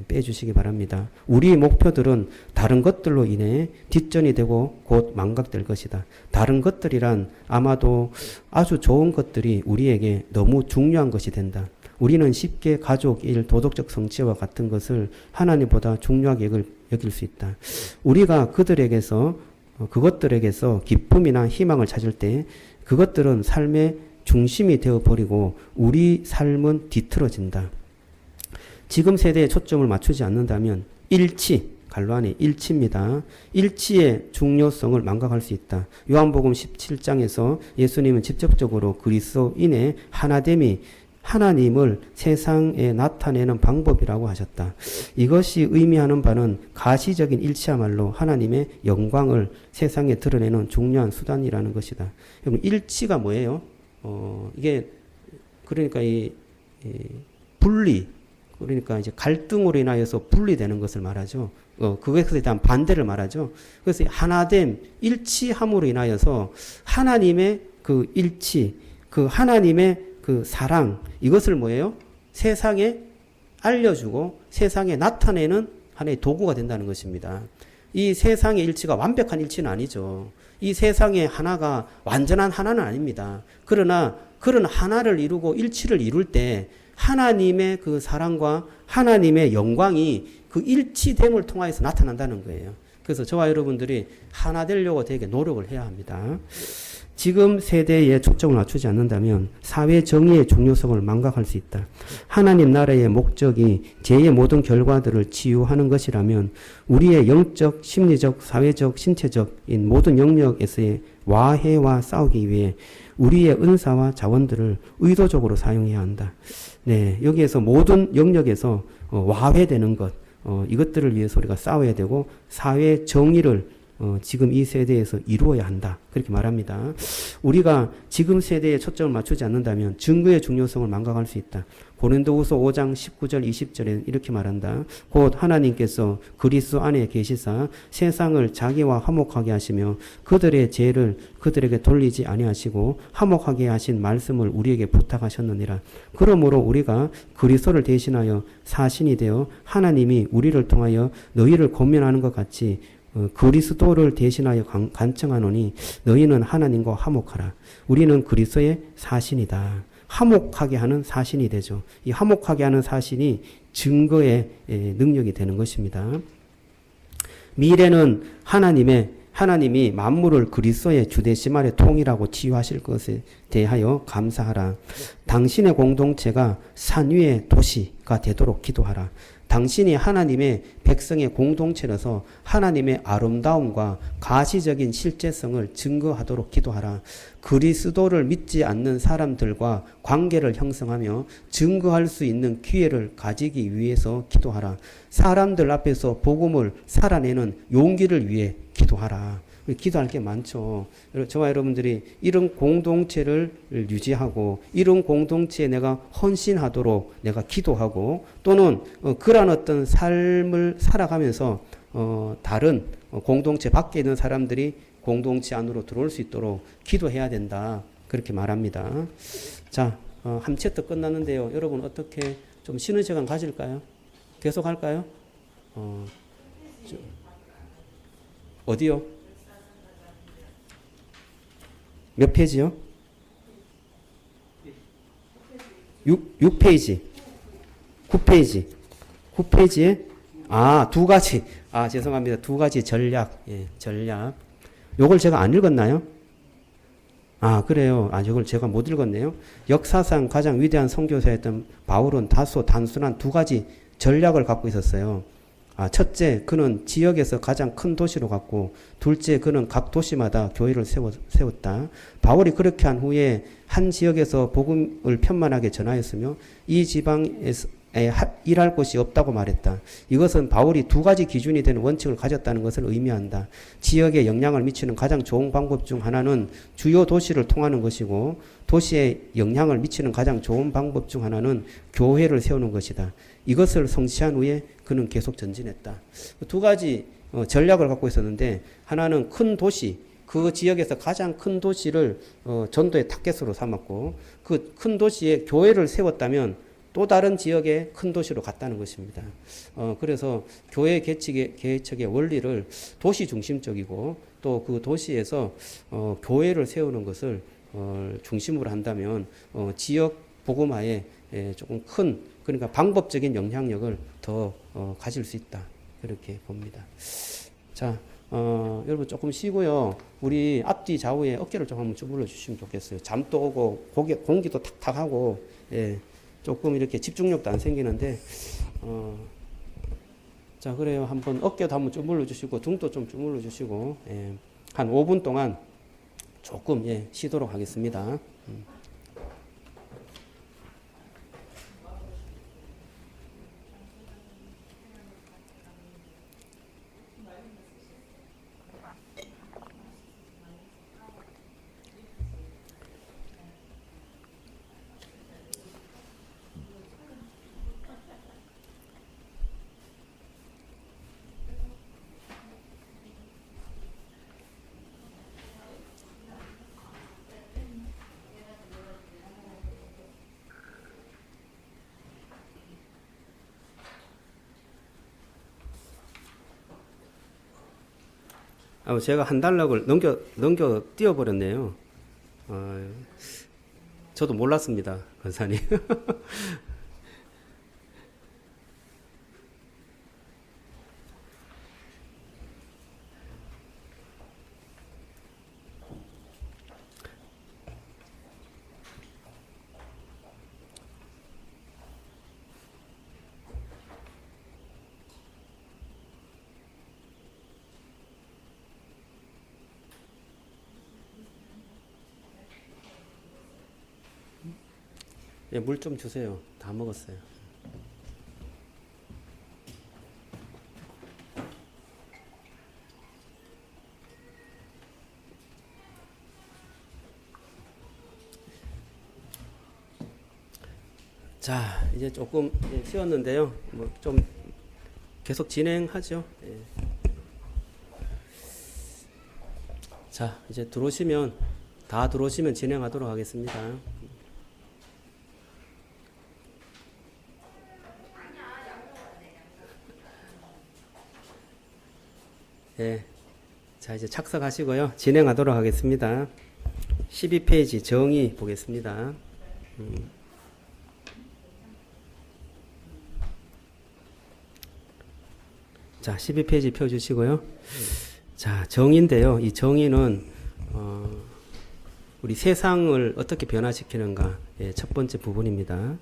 빼주시기 바랍니다. 우리 목표들은 다른 것들로 인해 뒷전이 되고 곧 망각될 것이다. 다른 것들이란 아마도 아주 좋은 것들이 우리에게 너무 중요한 것이 된다. 우리는 쉽게 가족, 일, 도덕적 성취와 같은 것을 하나님보다 중요하게 여길 수 있다. 우리가 그것들에게서 기쁨이나 희망을 찾을 때 그것들은 삶의 중심이 되어버리고 우리 삶은 뒤틀어진다. 지금 세대에 초점을 맞추지 않는다면 일치, 갈로 안에 일치입니다. 일치의 중요성을 망각할 수 있다. 요한복음 17장에서 예수님은 직접적으로 그리스도인의 하나됨이 하나님을 세상에 나타내는 방법이라고 하셨다. 이것이 의미하는 바는 가시적인 일치야말로 하나님의 영광을 세상에 드러내는 중요한 수단이라는 것이다. 여러분, 일치가 뭐예요? 이게 그러니까 이 분리, 그러니까 이제 갈등으로 인하여서 분리되는 것을 말하죠. 그것에 대한 반대를 말하죠. 그래서 하나됨, 일치함으로 인하여서 하나님의 그 일치, 그 하나님의 그 사랑, 이것을 뭐예요? 세상에 알려주고 세상에 나타내는 하나의 도구가 된다는 것입니다. 이 세상의 일치가 완벽한 일치는 아니죠. 이 세상의 하나가 완전한 하나는 아닙니다. 그러나 그런 하나를 이루고 일치를 이룰 때 하나님의 그 사랑과 하나님의 영광이 그 일치됨을 통하여서 나타난다는 거예요. 그래서 저와 여러분들이 하나 되려고 되게 노력을 해야 합니다. 지금 세대에 초점을 맞추지 않는다면 사회 정의의 중요성을 망각할 수 있다. 하나님 나라의 목적이 죄의 모든 결과들을 치유하는 것이라면 우리의 영적, 심리적, 사회적, 신체적인 모든 영역에서의 와해와 싸우기 위해 우리의 은사와 자원들을 의도적으로 사용해야 한다. 네, 여기에서 모든 영역에서 와해되는 것, 이것들을 위해서 우리가 싸워야 되고 사회 정의를 지금 이 세대에서 이루어야 한다. 그렇게 말합니다. 우리가 지금 세대에 초점을 맞추지 않는다면 증거의 중요성을 망각할 수 있다. 고린도후서 5장 19절 20절에 이렇게 말한다. 곧 하나님께서 그리스도 안에 계시사 세상을 자기와 화목하게 하시며 그들의 죄를 그들에게 돌리지 아니하시고 화목하게 하신 말씀을 우리에게 부탁하셨느니라. 그러므로 우리가 그리스도를 대신하여 사신이 되어 하나님이 우리를 통하여 너희를 권면하는 것 같이 그리스도를 대신하여 간청하노니 너희는 하나님과 화목하라. 우리는 그리스도의 사신이다. 화목하게 하는 사신이 되죠. 이 화목하게 하는 사신이 증거의 능력이 되는 것입니다. 미래는 하나님이 만물을 그리스도의 주되심 아래 통일하고 치유하실 것에 대하여 감사하라. 당신의 공동체가 산 위의 도시가 되도록 기도하라. 당신이 하나님의 백성의 공동체로서 하나님의 아름다움과 가시적인 실제성을 증거하도록 기도하라. 그리스도를 믿지 않는 사람들과 관계를 형성하며 증거할 수 있는 기회를 가지기 위해서 기도하라. 사람들 앞에서 복음을 살아내는 용기를 위해 기도하라. 기도할 게 많죠. 저와 여러분들이 이런 공동체를 유지하고 이런 공동체에 내가 헌신하도록 내가 기도하고 또는 그러한 어떤 삶을 살아가면서 다른 공동체 밖에 있는 사람들이 공동체 안으로 들어올 수 있도록 기도해야 된다. 그렇게 말합니다. 자, 한 챕터 끝났는데요. 여러분 어떻게 좀 쉬는 시간 가질까요? 계속 할까요? 어디요? 몇 페이지요? 6페이지. 9페이지. 9페이지에, 두 가지. 죄송합니다. 두 가지 전략. 예, 전략. 요걸 제가 안 읽었나요? 그래요. 이걸 제가 못 읽었네요. 역사상 가장 위대한 선교사였던 바울은 다소 단순한 두 가지 전략을 갖고 있었어요. 첫째, 그는 지역에서 가장 큰 도시로 갔고, 둘째, 그는 각 도시마다 교회를 세웠다. 바울이 그렇게 한 후에 한 지역에서 복음을 편만하게 전하였으며, 이 지방에서 일할 곳이 없다고 말했다. 이것은 바울이 두 가지 기준이 되는 원칙을 가졌다는 것을 의미한다. 지역에 영향을 미치는 가장 좋은 방법 중 하나는 주요 도시를 통하는 것이고, 도시에 영향을 미치는 가장 좋은 방법 중 하나는 교회를 세우는 것이다. 이것을 성취한 후에 그는 계속 전진했다. 두 가지 전략을 갖고 있었는데, 하나는 큰 도시, 그 지역에서 가장 큰 도시를 전도의 타겟으로 삼았고, 그 큰 도시에 교회를 세웠다면 또 다른 지역의 큰 도시로 갔다는 것입니다. 그래서 교회 개척의 원리를 도시 중심적이고, 또 그 도시에서 교회를 세우는 것을 중심으로 한다면 지역 복음화에 조금 큰, 그러니까 방법적인 영향력을 더 가질 수 있다, 그렇게 봅니다. 자, 여러분 조금 쉬고요. 우리 앞뒤 좌우에 어깨를 좀 한번 주물러 주시면 좋겠어요. 잠도 오고 공기도 탁탁하고, 조금 이렇게 집중력도 안 생기는데, 자, 그래요. 한번 어깨도 한번 주물러 주시고, 등도 좀 주물러 주시고, 한 5분 동안 조금, 쉬도록 하겠습니다. 제가 한 달락을 넘겨 띄워버렸네요. 저도 몰랐습니다, 권사님. 물 좀 주세요. 다 먹었어요. 자, 이제 조금 쉬었는데요. 뭐 좀 계속 진행하죠. 자, 이제 다 들어오시면 진행하도록 하겠습니다. 자, 이제 착석하시고요. 진행하도록 하겠습니다. 12페이지 정의 보겠습니다. 자, 12페이지 펴주시고요. 자, 정의인데요. 이 정의는 우리 세상을 어떻게 변화시키는가, 첫 번째 부분입니다.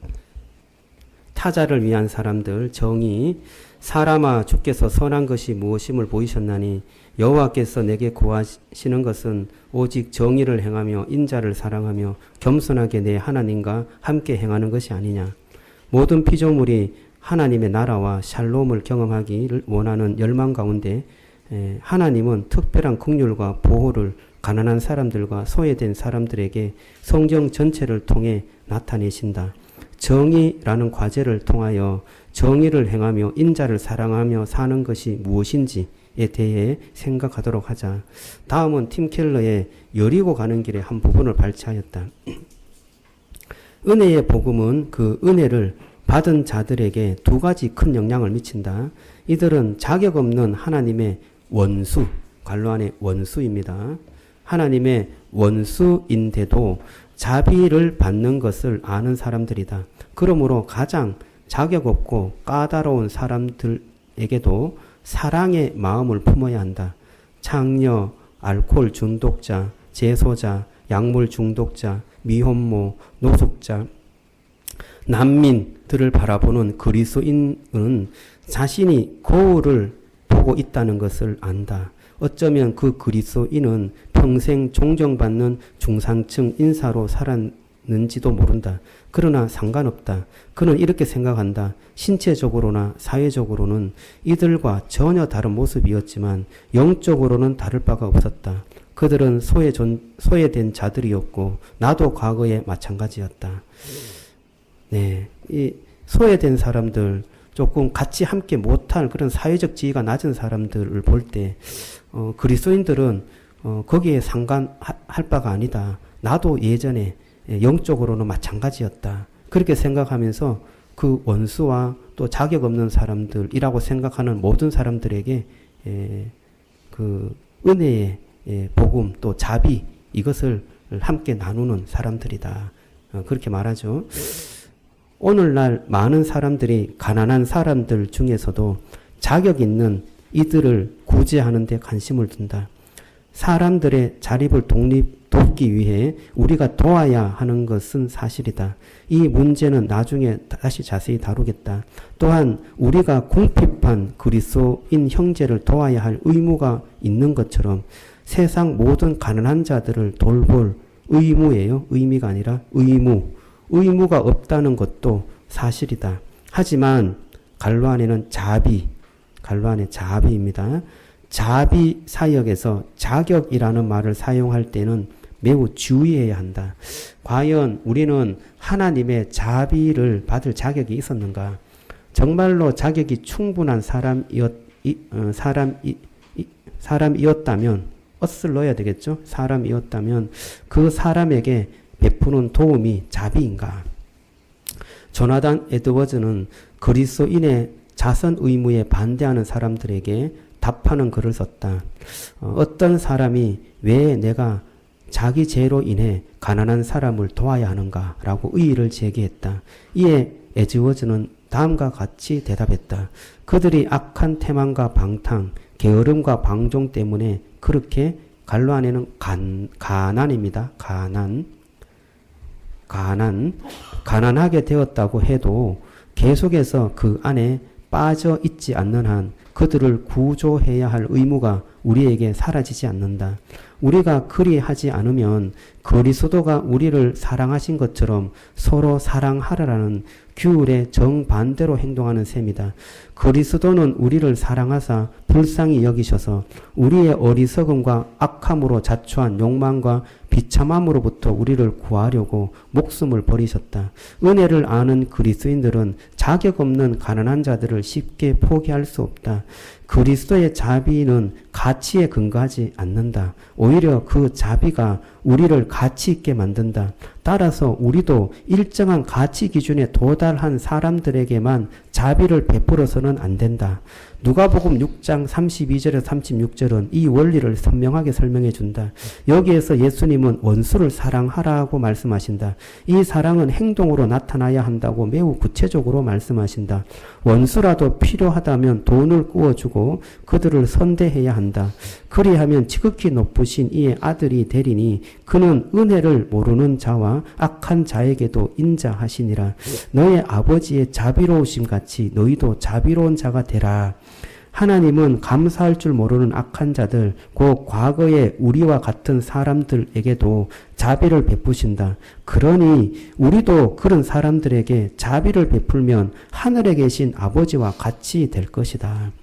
타자를 위한 사람들, 정의. 사람아, 주께서 선한 것이 무엇임을 보이셨나니 여호와께서 내게 구하시는 것은 오직 정의를 행하며 인자를 사랑하며 겸손하게 내 하나님과 함께 행하는 것이 아니냐. 모든 피조물이 하나님의 나라와 샬롬을 경험하기를 원하는 열망 가운데 하나님은 특별한 긍휼과 보호를 가난한 사람들과 소외된 사람들에게 성경 전체를 통해 나타내신다. 정의라는 과제를 통하여 정의를 행하며 인자를 사랑하며 사는 것이 무엇인지에 대해 생각하도록 하자. 다음은 팀 켈러의 여리고 가는 길의 한 부분을 발췌하였다. 은혜의 복음은 그 은혜를 받은 자들에게 두 가지 큰 영향을 미친다. 이들은 자격 없는 하나님의 원수, 관로 안에 원수입니다. 하나님의 원수인데도 자비를 받는 것을 아는 사람들이다. 그러므로 가장 자격 없고 까다로운 사람들에게도 사랑의 마음을 품어야 한다. 창녀, 알코올 중독자, 재소자, 약물 중독자, 미혼모, 노숙자, 난민들을 바라보는 그리스도인은 자신이 거울을 보고 있다는 것을 안다. 어쩌면 그 그리스도인은 평생 존경받는 중산층 인사로 살았는지도 모른다. 그러나 상관없다. 그는 이렇게 생각한다. 신체적으로나 사회적으로는 이들과 전혀 다른 모습이었지만 영적으로는 다를 바가 없었다. 그들은 소외된 자들이었고 나도 과거에 마찬가지였다. 네, 이 소외된 사람들, 조금 같이 함께 못할 그런 사회적 지위가 낮은 사람들을 볼 때 그리스도인들은 거기에 상관할 바가 아니다. 나도 예전에 영적으로는 마찬가지였다. 그렇게 생각하면서 그 원수와 또 자격 없는 사람들이라고 생각하는 모든 사람들에게 그 은혜의 복음 또 자비 이것을 함께 나누는 사람들이다. 그렇게 말하죠. 오늘날 많은 사람들이 가난한 사람들 중에서도 자격 있는 이들을 구제하는 데 관심을 둔다. 사람들의 자립을 돕기 위해 우리가 도와야 하는 것은 사실이다. 이 문제는 나중에 다시 자세히 다루겠다. 또한 우리가 궁핍한 그리스도인 형제를 도와야 할 의무가 있는 것처럼 세상 모든 가난한 자들을 돌볼 의무예요. 의미가 아니라 의무가 없다는 것도 사실이다. 하지만 갈로 안에는 자비입니다. 자비 사역에서 자격이라는 말을 사용할 때는 매우 주의해야 한다. 과연 우리는 하나님의 자비를 받을 자격이 있었는가? 정말로 자격이 충분한 사람이었다면 엇을 넣어야 되겠죠? 사람이었다면 그 사람에게 베푸는 도움이 자비인가? 조나단 에드워즈는 그리스도인의 자선 의무에 반대하는 사람들에게 답하는 글을 썼다. 어떤 사람이 왜 내가 자기 죄로 인해 가난한 사람을 도와야 하는가? 라고 의의를 제기했다. 이에 에드워즈는 다음과 같이 대답했다. 그들이 악한 태만과 방탕, 게으름과 방종 때문에 그렇게 갈로 안에는 가난입니다. 가난하게 되었다고 해도 계속해서 그 안에 빠져 있지 않는 한 그들을 구조해야 할 의무가 우리에게 사라지지 않는다. 우리가 그리하지 않으면 그리스도가 우리를 사랑하신 것처럼 서로 사랑하라라는 규율에 정반대로 행동하는 셈이다. 그리스도는 우리를 사랑하사 불쌍히 여기셔서 우리의 어리석음과 악함으로 자초한 욕망과 비참함으로부터 우리를 구하려고 목숨을 버리셨다. 은혜를 아는 그리스도인들은 자격 없는 가난한 자들을 쉽게 포기할 수 없다. 그리스도의 자비는 가치에 근거하지 않는다. 오히려 그 자비가 우리를 가치 있게 만든다. 따라서 우리도 일정한 가치 기준에 도달한 사람들에게만 자비를 베풀어서는 안 된다. 누가복음 6장 32절에서 36절은 이 원리를 선명하게 설명해 준다. 여기에서 예수님은 원수를 사랑하라고 말씀하신다. 이 사랑은 행동으로 나타나야 한다고 매우 구체적으로 말씀하신다. 원수라도 필요하다면 돈을 구워주고 그들을 선대해야 한다. 그리하면 지극히 높으신 이의 아들이 되리니 그는 은혜를 모르는 자와 악한 자에게도 인자하시니라. 너의 아버지의 자비로우심 같이 너희도 자비로운 자가 되라. 하나님은 감사할 줄 모르는 악한 자들, 곧 과거의 우리와 같은 사람들에게도 자비를 베푸신다. 그러니 우리도 그런 사람들에게 자비를 베풀면 하늘에 계신 아버지와 같이 될 것이다.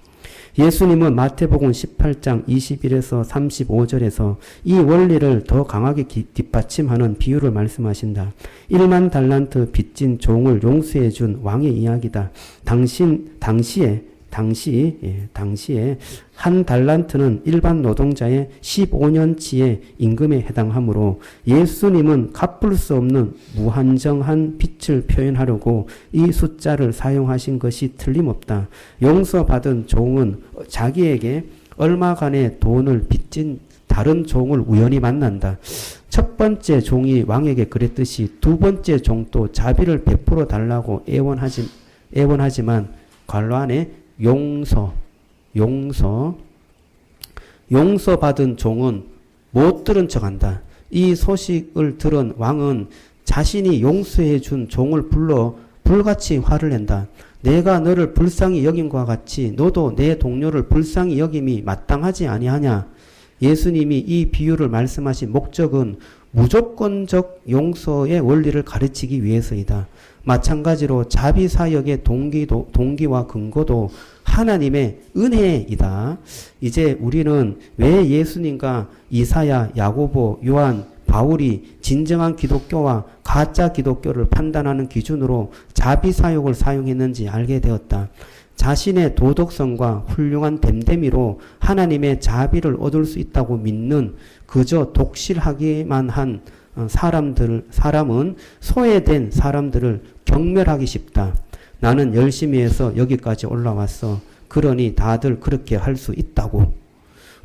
예수님은 마태복음 18장 21에서 35절에서 이 원리를 더 강하게 뒷받침하는 비유를 말씀하신다. 1만 달란트 빚진 종을 용서해 준 왕의 이야기다. 당시에 한 달란트는 일반 노동자의 15년치의 임금에 해당하므로 예수님은 갚을 수 없는 무한정한 빚을 표현하려고 이 숫자를 사용하신 것이 틀림없다. 용서받은 종은 자기에게 얼마간의 돈을 빚진 다른 종을 우연히 만난다. 첫 번째 종이 왕에게 그랬듯이 두 번째 종도 자비를 베풀어 달라고 애원하지만 괄호 안에 용서받은 종은 못 들은 척한다. 이 소식을 들은 왕은 자신이 용서해 준 종을 불러 불같이 화를 낸다. 내가 너를 불쌍히 여김과 같이 너도 내 동료를 불쌍히 여김이 마땅하지 아니하냐. 예수님이 이 비유를 말씀하신 목적은 무조건적 용서의 원리를 가르치기 위해서이다. 마찬가지로 자비사역의 동기와 근거도 하나님의 은혜이다. 이제 우리는 왜 예수님과 이사야, 야고보, 요한, 바울이 진정한 기독교와 가짜 기독교를 판단하는 기준으로 자비사역을 사용했는지 알게 되었다. 자신의 도덕성과 훌륭한 됨됨이로 하나님의 자비를 얻을 수 있다고 믿는 그저 독실하기만 한 사람은 소외된 사람들을 경멸하기 쉽다. 나는 열심히 해서 여기까지 올라왔어. 그러니 다들 그렇게 할 수 있다고.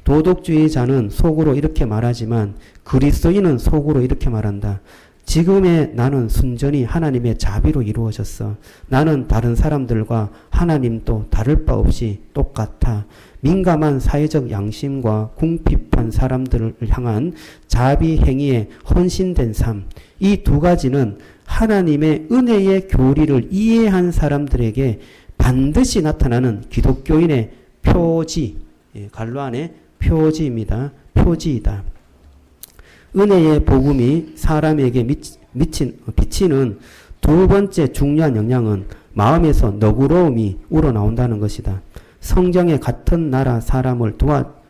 도덕주의자는 속으로 이렇게 말하지만 그리스도인은 속으로 이렇게 말한다. 지금의 나는 순전히 하나님의 자비로 이루어졌어. 나는 다른 사람들과 하나님도 다를 바 없이 똑같아. 민감한 사회적 양심과 궁핍한 사람들을 향한 자비 행위에 헌신된 삶. 이 두 가지는 하나님의 은혜의 교리를 이해한 사람들에게 반드시 나타나는 기독교인의 표지, 갈로 안에 표지입니다. 표지이다. 은혜의 복음이 사람에게 비치는 두 번째 중요한 영향은 마음에서 너그러움이 우러나온다는 것이다. 성경에 같은 나라 사람을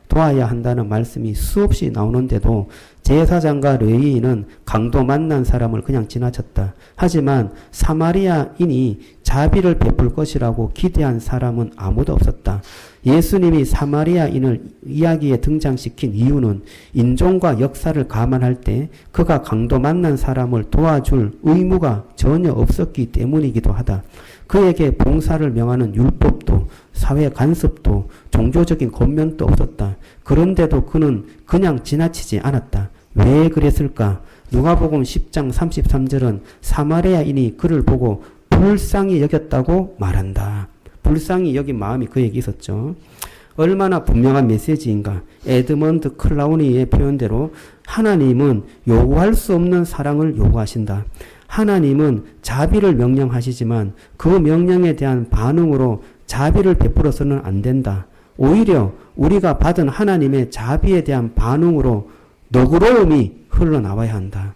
도와야 한다는 말씀이 수없이 나오는데도 제사장과 레위인은 강도 만난 사람을 그냥 지나쳤다. 하지만 사마리아인이 자비를 베풀 것이라고 기대한 사람은 아무도 없었다. 예수님이 사마리아인을 이야기에 등장시킨 이유는 인종과 역사를 감안할 때 그가 강도 만난 사람을 도와줄 의무가 전혀 없었기 때문이기도 하다. 그에게 봉사를 명하는 율법도 사회 간섭도 종교적인 권면도 없었다. 그런데도 그는 그냥 지나치지 않았다. 왜 그랬을까? 누가복음 10장 33절은 사마리아인이 그를 보고 불쌍히 여겼다고 말한다. 불쌍히 여긴 마음이 그에게 있었죠. 얼마나 분명한 메시지인가. 에드먼드 클라우니의 표현대로 하나님은 요구할 수 없는 사랑을 요구하신다. 하나님은 자비를 명령하시지만 그 명령에 대한 반응으로 자비를 베풀어서는 안 된다. 오히려 우리가 받은 하나님의 자비에 대한 반응으로 너그러움이 흘러나와야 한다.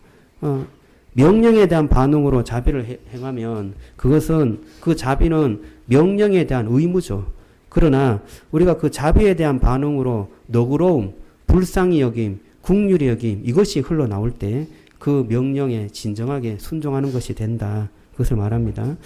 명령에 대한 반응으로 자비를 행하면 그것은 그 자비는 명령에 대한 의무죠. 그러나 우리가 그 자비에 대한 반응으로 너그러움, 불쌍히 여김, 긍휼히 여김 이것이 흘러나올 때 그 명령에 진정하게 순종하는 것이 된다. 그것을 말합니다.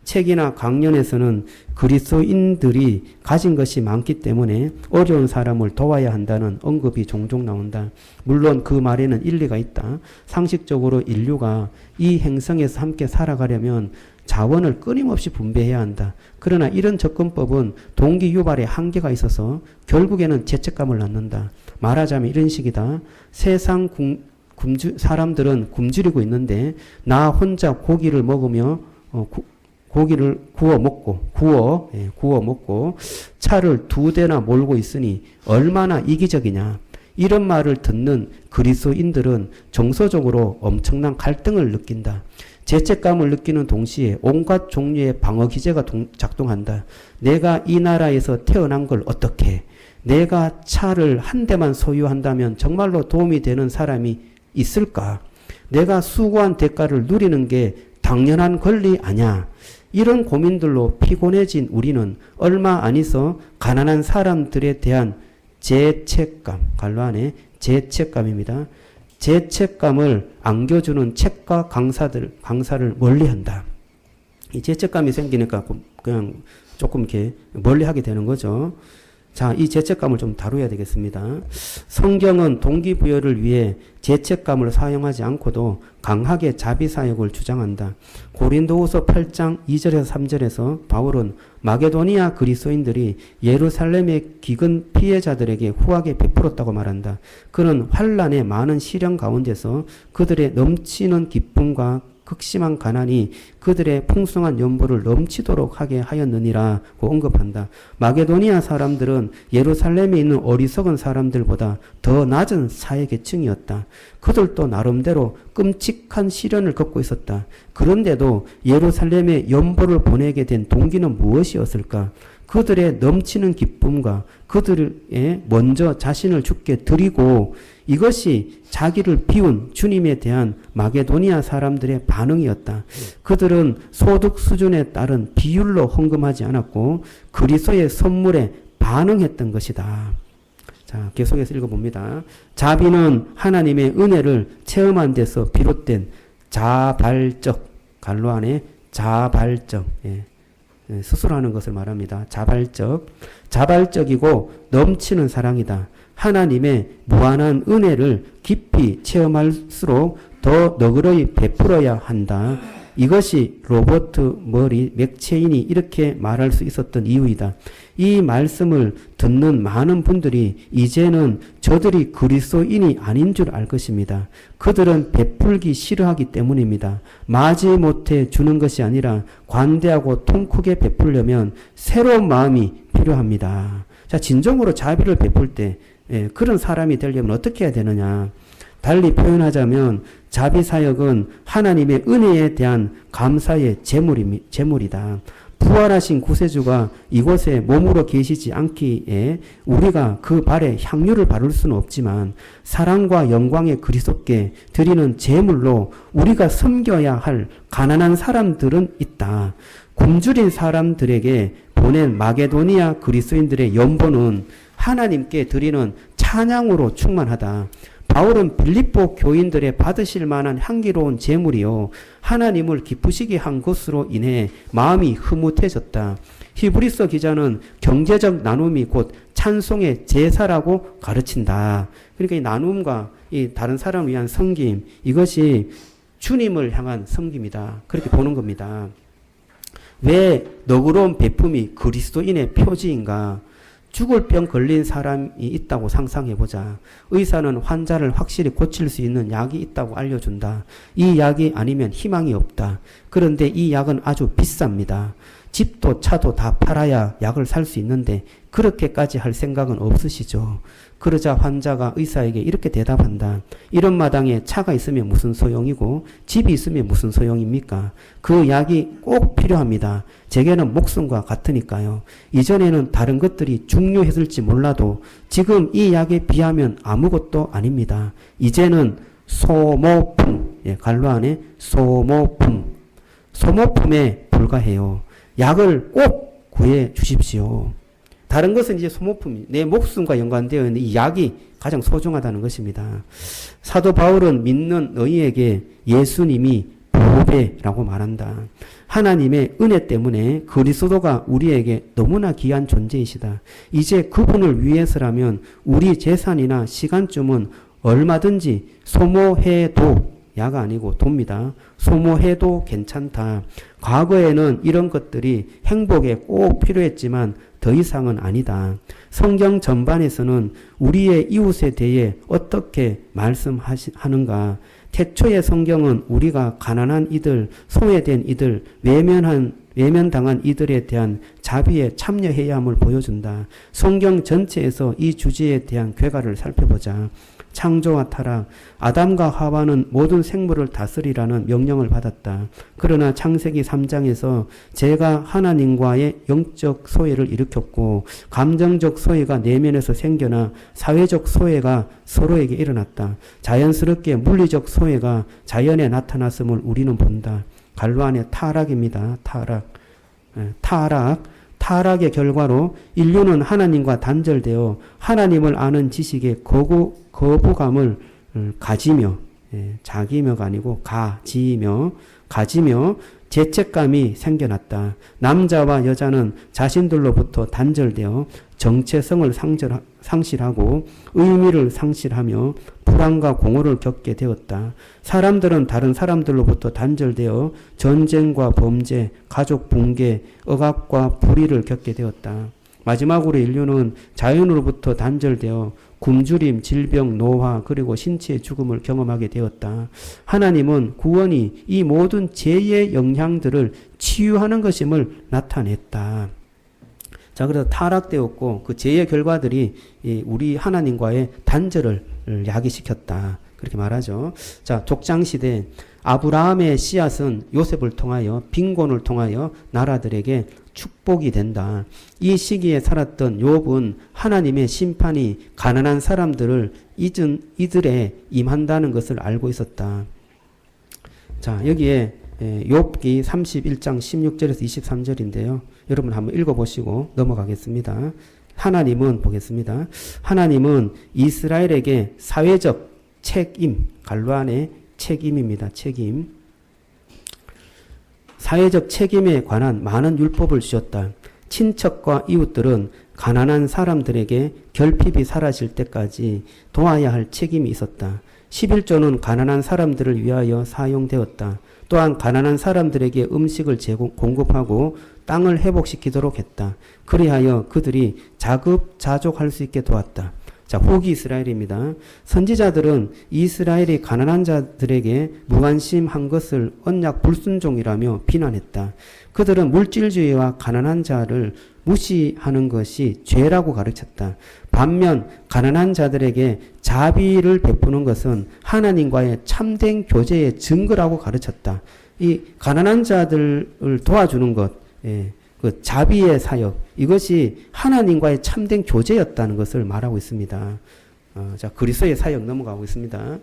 책이나 강연에서는 그리스도인들이 가진 것이 많기 때문에 어려운 사람을 도와야 한다는 언급이 종종 나온다. 물론 그 말에는 일리가 있다. 상식적으로 인류가 이 행성에서 함께 살아가려면 자원을 끊임없이 분배해야 한다. 그러나 이런 접근법은 동기 유발에 한계가 있어서 결국에는 죄책감을 낳는다. 말하자면 이런 식이다. 세상 사람들은 굶주리고 있는데 나 혼자 고기를 먹으며 고기를 구워 먹고 차를 2대나 몰고 있으니 얼마나 이기적이냐. 이런 말을 듣는 그리스도인들은 정서적으로 엄청난 갈등을 느낀다. 죄책감을 느끼는 동시에 온갖 종류의 방어 기제가 작동한다. 내가 이 나라에서 태어난 걸 어떻게? 내가 차를 한 대만 소유한다면 정말로 도움이 되는 사람이 있을까? 내가 수고한 대가를 누리는 게 당연한 권리 아냐? 이런 고민들로 피곤해진 우리는 얼마 안 있어 가난한 사람들에 대한 죄책감, 갈로 안에 죄책감입니다. 죄책감을 안겨주는 책과 강사를 멀리한다. 이 죄책감이 생기니까 그냥 조금 이렇게 멀리하게 되는 거죠. 자, 이 죄책감을 좀 다루어야 되겠습니다. 성경은 동기부여를 위해 죄책감을 사용하지 않고도 강하게 자비사역을 주장한다. 고린도후서 8장 2절에서 3절에서 바울은 마게도니아 그리스도인들이 예루살렘의 기근 피해자들에게 후하게 베풀었다고 말한다. 그는 환난의 많은 시련 가운데서 그들의 넘치는 기쁨과 극심한 가난이 그들의 풍성한 연보를 넘치도록 하게 하였느니라고 언급한다. 마게도니아 사람들은 예루살렘에 있는 어리석은 사람들보다 더 낮은 사회계층이었다. 그들도 나름대로 끔찍한 시련을 겪고 있었다. 그런데도 예루살렘에 연보를 보내게 된 동기는 무엇이었을까? 그들의 넘치는 기쁨과 그들의 먼저 자신을 주께 드리고 이것이 자기를 비운 주님에 대한 마게도니아 사람들의 반응이었다. 그들은 소득 수준에 따른 비율로 헌금하지 않았고 그리스도의 선물에 반응했던 것이다. 자, 계속해서 읽어봅니다. 자비는 하나님의 은혜를 체험한 데서 비롯된 자발적, 갈로 안에 자발적, 스스로 하는 것을 말합니다. 자발적이고 넘치는 사랑이다. 하나님의 무한한 은혜를 깊이 체험할수록 더 너그러이 베풀어야 한다. 이것이 로버트 머리 맥체인이 이렇게 말할 수 있었던 이유이다. 이 말씀을 듣는 많은 분들이 이제는 저들이 그리스도인이 아닌 줄 알 것입니다. 그들은 베풀기 싫어하기 때문입니다. 마지못해 주는 것이 아니라 관대하고 통 크게 베풀려면 새로운 마음이 필요합니다. 자, 진정으로 자비를 베풀 때 그런 사람이 되려면 어떻게 해야 되느냐? 달리 표현하자면 자비사역은 하나님의 은혜에 대한 감사의 제물이다. 부활하신 구세주가 이곳에 몸으로 계시지 않기에 우리가 그 발에 향유를 바를 수는 없지만 사랑과 영광의 그리스도께 드리는 제물로 우리가 섬겨야 할 가난한 사람들은 있다. 굶주린 사람들에게 보낸 마게도니아 그리스도인들의 연보는 하나님께 드리는 찬양으로 충만하다. 바울은 빌립보 교인들의 받으실 만한 향기로운 제물이요 하나님을 기쁘시게 한 것으로 인해 마음이 흐뭇해졌다. 히브리서 기자는 경제적 나눔이 곧 찬송의 제사라고 가르친다. 그러니까 이 나눔과 이 다른 사람을 위한 섬김, 이것이 주님을 향한 섬김이다. 그렇게 보는 겁니다. 왜 너그러운 베품이 그리스도인의 표지인가? 죽을 병 걸린 사람이 있다고 상상해보자. 의사는 환자를 확실히 고칠 수 있는 약이 있다고 알려준다. 이 약이 아니면 희망이 없다. 그런데 이 약은 아주 비쌉니다. 집도 차도 다 팔아야 약을 살 수 있는데 그렇게까지 할 생각은 없으시죠? 그러자 환자가 의사에게 이렇게 대답한다. 이런 마당에 차가 있으면 무슨 소용이고 집이 있으면 무슨 소용입니까? 그 약이 꼭 필요합니다. 제게는 목숨과 같으니까요. 이전에는 다른 것들이 중요했을지 몰라도 지금 이 약에 비하면 아무것도 아닙니다. 이제는 소모품, 갈로 안에 소모품에 불과해요. 약을 꼭 구해 주십시오. 다른 것은 이제 소모품이 내 목숨과 연관되어 있는 이 약이 가장 소중하다는 것입니다. 사도 바울은 믿는 너희에게 예수님이 보배라고 말한다. 하나님의 은혜 때문에 그리스도가 우리에게 너무나 귀한 존재이시다. 이제 그분을 위해서라면 우리 재산이나 시간쯤은 얼마든지 소모해도, 야가 아니고 돕니다. 소모해도 괜찮다. 과거에는 이런 것들이 행복에 꼭 필요했지만 더 이상은 아니다. 성경 전반에서는 우리의 이웃에 대해 어떻게 말씀하는가? 태초의 성경은 우리가 가난한 이들, 소외된 이들, 외면당한 이들에 대한 자비에 참여해야 함을 보여준다. 성경 전체에서 이 주제에 대한 괴가를 살펴보자. 창조와 타락, 아담과 하와는 모든 생물을 다스리라는 명령을 받았다. 그러나 창세기 3장에서 죄가 하나님과의 영적 소외를 일으켰고 감정적 소외가 내면에서 생겨나 사회적 소외가 서로에게 일어났다. 자연스럽게 물리적 소외가 자연에 나타났음을 우리는 본다. 갈로 안에 타락입니다. 타락의 결과로 인류는 하나님과 단절되어 하나님을 아는 지식에 거부감을 가지며, 자기며가 아니고 가지며 죄책감이 생겨났다. 남자와 여자는 자신들로부터 단절되어 정체성을 상실하고 의미를 상실하며 불안과 공허를 겪게 되었다. 사람들은 다른 사람들로부터 단절되어 전쟁과 범죄, 가족 붕괴, 억압과 불의를 겪게 되었다. 마지막으로 인류는 자연으로부터 단절되어 굶주림, 질병, 노화, 그리고 신체의 죽음을 경험하게 되었다. 하나님은 구원이 이 모든 죄의 영향들을 치유하는 것임을 나타냈다. 자, 그래서 타락되었고 그 죄의 결과들이 우리 하나님과의 단절을 야기시켰다. 그렇게 말하죠. 자, 족장시대 아브라함의 씨앗은 요셉을 통하여 빈곤을 통하여 나라들에게 축복이 된다. 이 시기에 살았던 욥은 하나님의 심판이 가난한 사람들을 잊은 이들에 임한다는 것을 알고 있었다. 자, 여기에 욥기 31장 16절에서 23절인데요. 여러분 한번 읽어보시고 넘어가겠습니다. 하나님은 보겠습니다. 하나님은 이스라엘에게 사회적 책임, 갈로 안에 책임입니다. 책임. 사회적 책임에 관한 많은 율법을 주셨다. 친척과 이웃들은 가난한 사람들에게 결핍이 사라질 때까지 도와야 할 책임이 있었다. 11조는 가난한 사람들을 위하여 사용되었다. 또한 가난한 사람들에게 음식을 공급하고 땅을 회복시키도록 했다. 그리하여 그들이 자급자족할 수 있게 도왔다. 자, 후기 이스라엘입니다. 선지자들은 이스라엘이 가난한 자들에게 무관심한 것을 언약 불순종이라며 비난했다. 그들은 물질주의와 가난한 자를 무시하는 것이 죄라고 가르쳤다. 반면 가난한 자들에게 자비를 베푸는 것은 하나님과의 참된 교제의 증거라고 가르쳤다. 이 가난한 자들을 도와주는 것, 그 자비의 사역, 이것이 하나님과의 참된 교제였다는 것을 말하고 있습니다. 자, 그리스도의 사역 넘어가고 있습니다.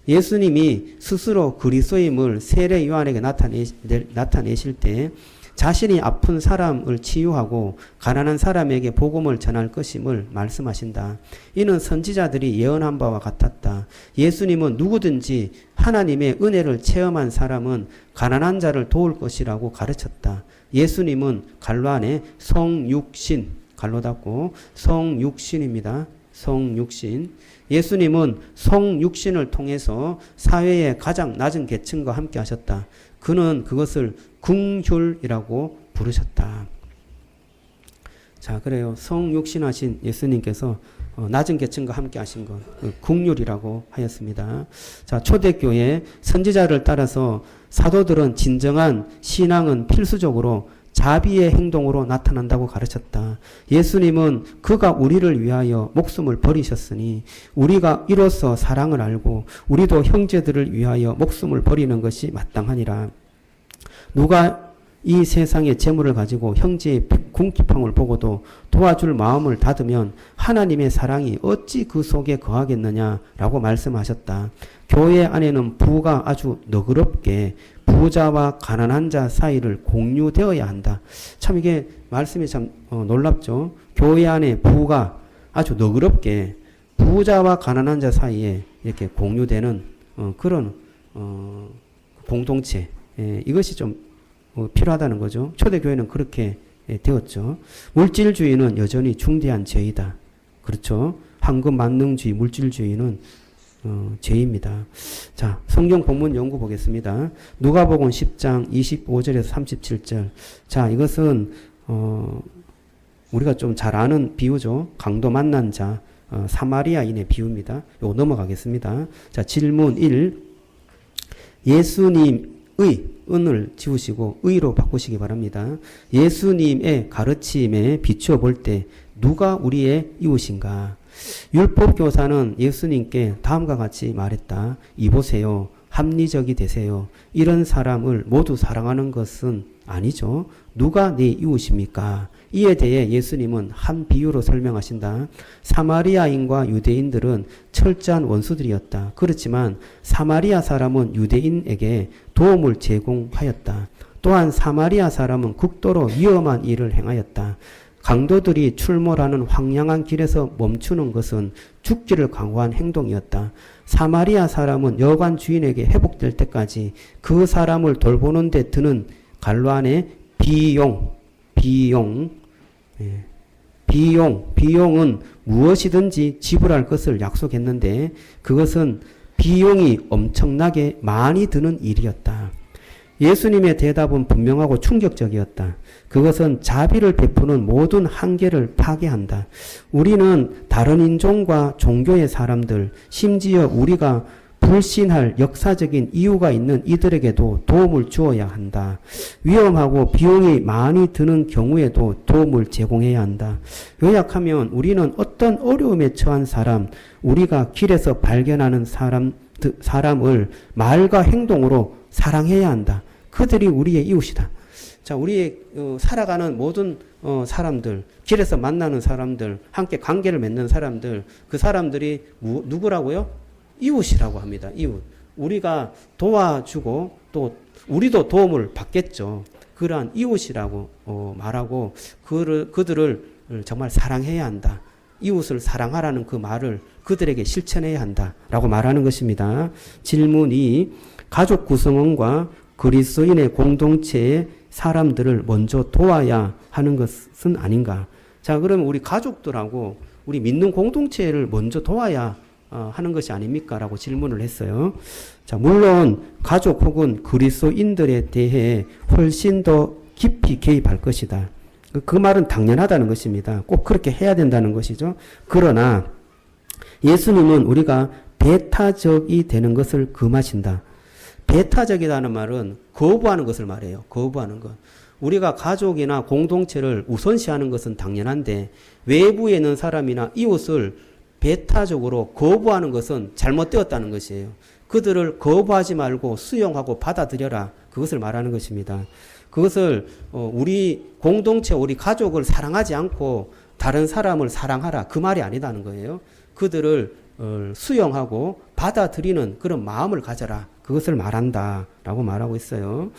예수님이 스스로 그리스도임을 세례 요한에게 나타내실 때 자신이 아픈 사람을 치유하고 가난한 사람에게 복음을 전할 것임을 말씀하신다. 이는 선지자들이 예언한 바와 같았다. 예수님은 누구든지 하나님의 은혜를 체험한 사람은 가난한 자를 도울 것이라고 가르쳤다. 예수님은 갈로 안에 성육신, 갈로 닫고 성육신입니다. 성육신. 예수님은 성육신을 통해서 사회의 가장 낮은 계층과 함께 하셨다. 그는 그것을 긍휼이라고 부르셨다. 자, 그래요. 성육신하신 예수님께서 낮은 계층과 함께 하신 것, 긍휼이라고 하였습니다. 자, 초대교회 선지자를 따라서 사도들은 진정한 신앙은 필수적으로 자비의 행동으로 나타난다고 가르쳤다. 예수님은 그가 우리를 위하여 목숨을 버리셨으니 우리가 이로써 사랑을 알고 우리도 형제들을 위하여 목숨을 버리는 것이 마땅하니라. 누가 이 세상의 재물을 가지고 형제의 궁핍함을 보고도 도와줄 마음을 닫으면 하나님의 사랑이 어찌 그 속에 거하겠느냐라고 말씀하셨다. 교회 안에는 부가 아주 너그럽게 부자와 가난한 자 사이를 공유되어야 한다. 참 이게 말씀이 참 놀랍죠. 교회 안에 부가 아주 너그럽게 부자와 가난한 자 사이에 이렇게 공유되는 그런 공동체, 이것이 좀 필요하다는 거죠. 초대교회는 그렇게 되었죠. 물질주의는 여전히 중대한 죄이다. 그렇죠. 황금 만능주의, 물질주의는 죄입니다. 자, 성경 본문 연구 보겠습니다. 누가복음 10장 25절에서 37절. 자, 이것은 우리가 좀 잘 아는 비유죠. 강도 만난 자, 사마리아인의 비유입니다. 요거 넘어가겠습니다. 자, 질문 1. 예수님의 은을 지우시고 의로 바꾸시기 바랍니다. 예수님의 가르침에 비추어 볼 때 누가 우리의 이웃인가? 율법교사는 예수님께 다음과 같이 말했다. 이보세요. 합리적이 되세요. 이런 사람을 모두 사랑하는 것은 아니죠. 누가 네 이웃입니까? 이에 대해 예수님은 한 비유로 설명하신다. 사마리아인과 유대인들은 철저한 원수들이었다. 그렇지만 사마리아 사람은 유대인에게 도움을 제공하였다. 또한 사마리아 사람은 극도로 위험한 일을 행하였다. 강도들이 출몰하는 황량한 길에서 멈추는 것은 죽기를 강요한 행동이었다. 사마리아 사람은 여관 주인에게 회복될 때까지 그 사람을 돌보는 데 드는 갈로 안에 비용은 무엇이든지 지불할 것을 약속했는데 그것은 비용이 엄청나게 많이 드는 일이었다. 예수님의 대답은 분명하고 충격적이었다. 그것은 자비를 베푸는 모든 한계를 파괴한다. 우리는 다른 인종과 종교의 사람들, 심지어 우리가 불신할 역사적인 이유가 있는 이들에게도 도움을 주어야 한다. 위험하고 비용이 많이 드는 경우에도 도움을 제공해야 한다. 요약하면 우리는 어떤 어려움에 처한 사람, 우리가 길에서 발견하는 사람을 말과 행동으로 사랑해야 한다. 그들이 우리의 이웃이다. 자, 우리의 살아가는 모든 사람들, 길에서 만나는 사람들, 함께 관계를 맺는 사람들, 그 사람들이 누구라고요? 이웃이라고 합니다. 이웃. 우리가 도와주고 또 우리도 도움을 받겠죠. 그러한 이웃이라고 말하고 그들을 정말 사랑해야 한다. 이웃을 사랑하라는 그 말을 그들에게 실천해야 한다라고 말하는 것입니다. 질문 2. 가족 구성원과 그리스도인의 공동체의 사람들을 먼저 도와야 하는 것은 아닌가? 자, 그러면 우리 가족들하고 우리 믿는 공동체를 먼저 도와야 하는 것이 아닙니까? 라고 질문을 했어요. 자, 물론 가족 혹은 그리스도인들에 대해 훨씬 더 깊이 개입할 것이다. 그 말은 당연하다는 것입니다. 꼭 그렇게 해야 된다는 것이죠. 그러나 예수님은 우리가 배타적이 되는 것을 금하신다. 배타적이라는 말은 거부하는 것을 말해요. 거부하는 것. 우리가 가족이나 공동체를 우선시하는 것은 당연한데 외부에 있는 사람이나 이웃을 배타적으로 거부하는 것은 잘못되었다는 것이에요. 그들을 거부하지 말고 수용하고 받아들여라. 그것을 말하는 것입니다. 그것을 우리 공동체, 우리 가족을 사랑하지 않고 다른 사람을 사랑하라. 그 말이 아니다는 거예요. 그들을 수용하고 받아들이는 그런 마음을 가져라. 그것을 말한다라고 말하고 있어요.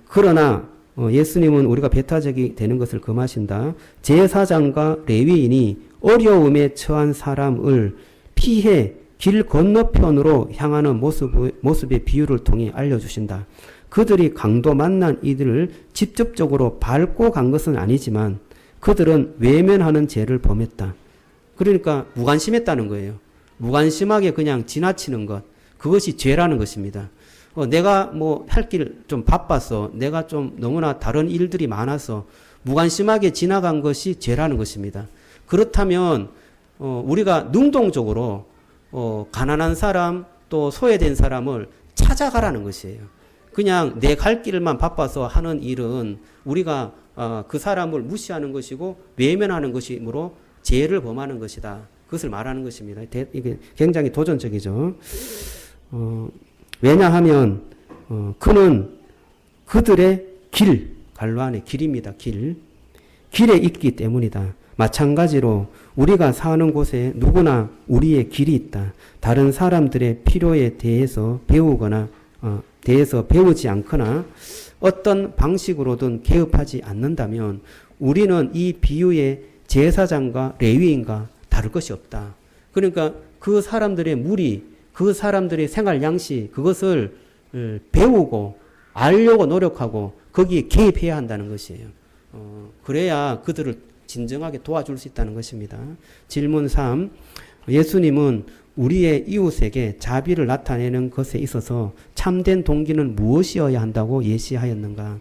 그러나 예수님은 우리가 배타적이 되는 것을 금하신다. 제사장과 레위인이 어려움에 처한 사람을 피해 길 건너편으로 향하는 모습의 비유를 통해 알려주신다. 그들이 강도 만난 이들을 직접적으로 밟고 간 것은 아니지만 그들은 외면하는 죄를 범했다. 그러니까 무관심했다는 거예요. 무관심하게 그냥 지나치는 것. 그것이 죄라는 것입니다. 내가 뭐 할 길 좀 바빠서 내가 좀 너무나 다른 일들이 많아서 무관심하게 지나간 것이 죄라는 것입니다. 그렇다면 우리가 능동적으로 가난한 사람 또 소외된 사람을 찾아가라는 것이에요. 그냥 내 갈 길만 바빠서 하는 일은 우리가 그 사람을 무시하는 것이고 외면하는 것이므로 죄를 범하는 것이다. 그것을 말하는 것입니다. 이게 굉장히 도전적이죠. 왜냐하면 그는 그들의 길, 갈로 안에 길입니다. 길에 있기 때문이다. 마찬가지로 우리가 사는 곳에 누구나 우리의 길이 있다. 다른 사람들의 필요에 대해서 배우지 않거나 어떤 방식으로든 개입하지 않는다면 우리는 이 비유의 제사장과 레위인과 다를 것이 없다. 그러니까 그 사람들의 무리, 그 사람들의 생활 양식, 그것을 배우고 알려고 노력하고 거기에 개입해야 한다는 것이에요. 그래야 그들을 진정하게 도와줄 수 있다는 것입니다. 질문 3. 예수님은 우리의 이웃에게 자비를 나타내는 것에 있어서 참된 동기는 무엇이어야 한다고 예시하였는가?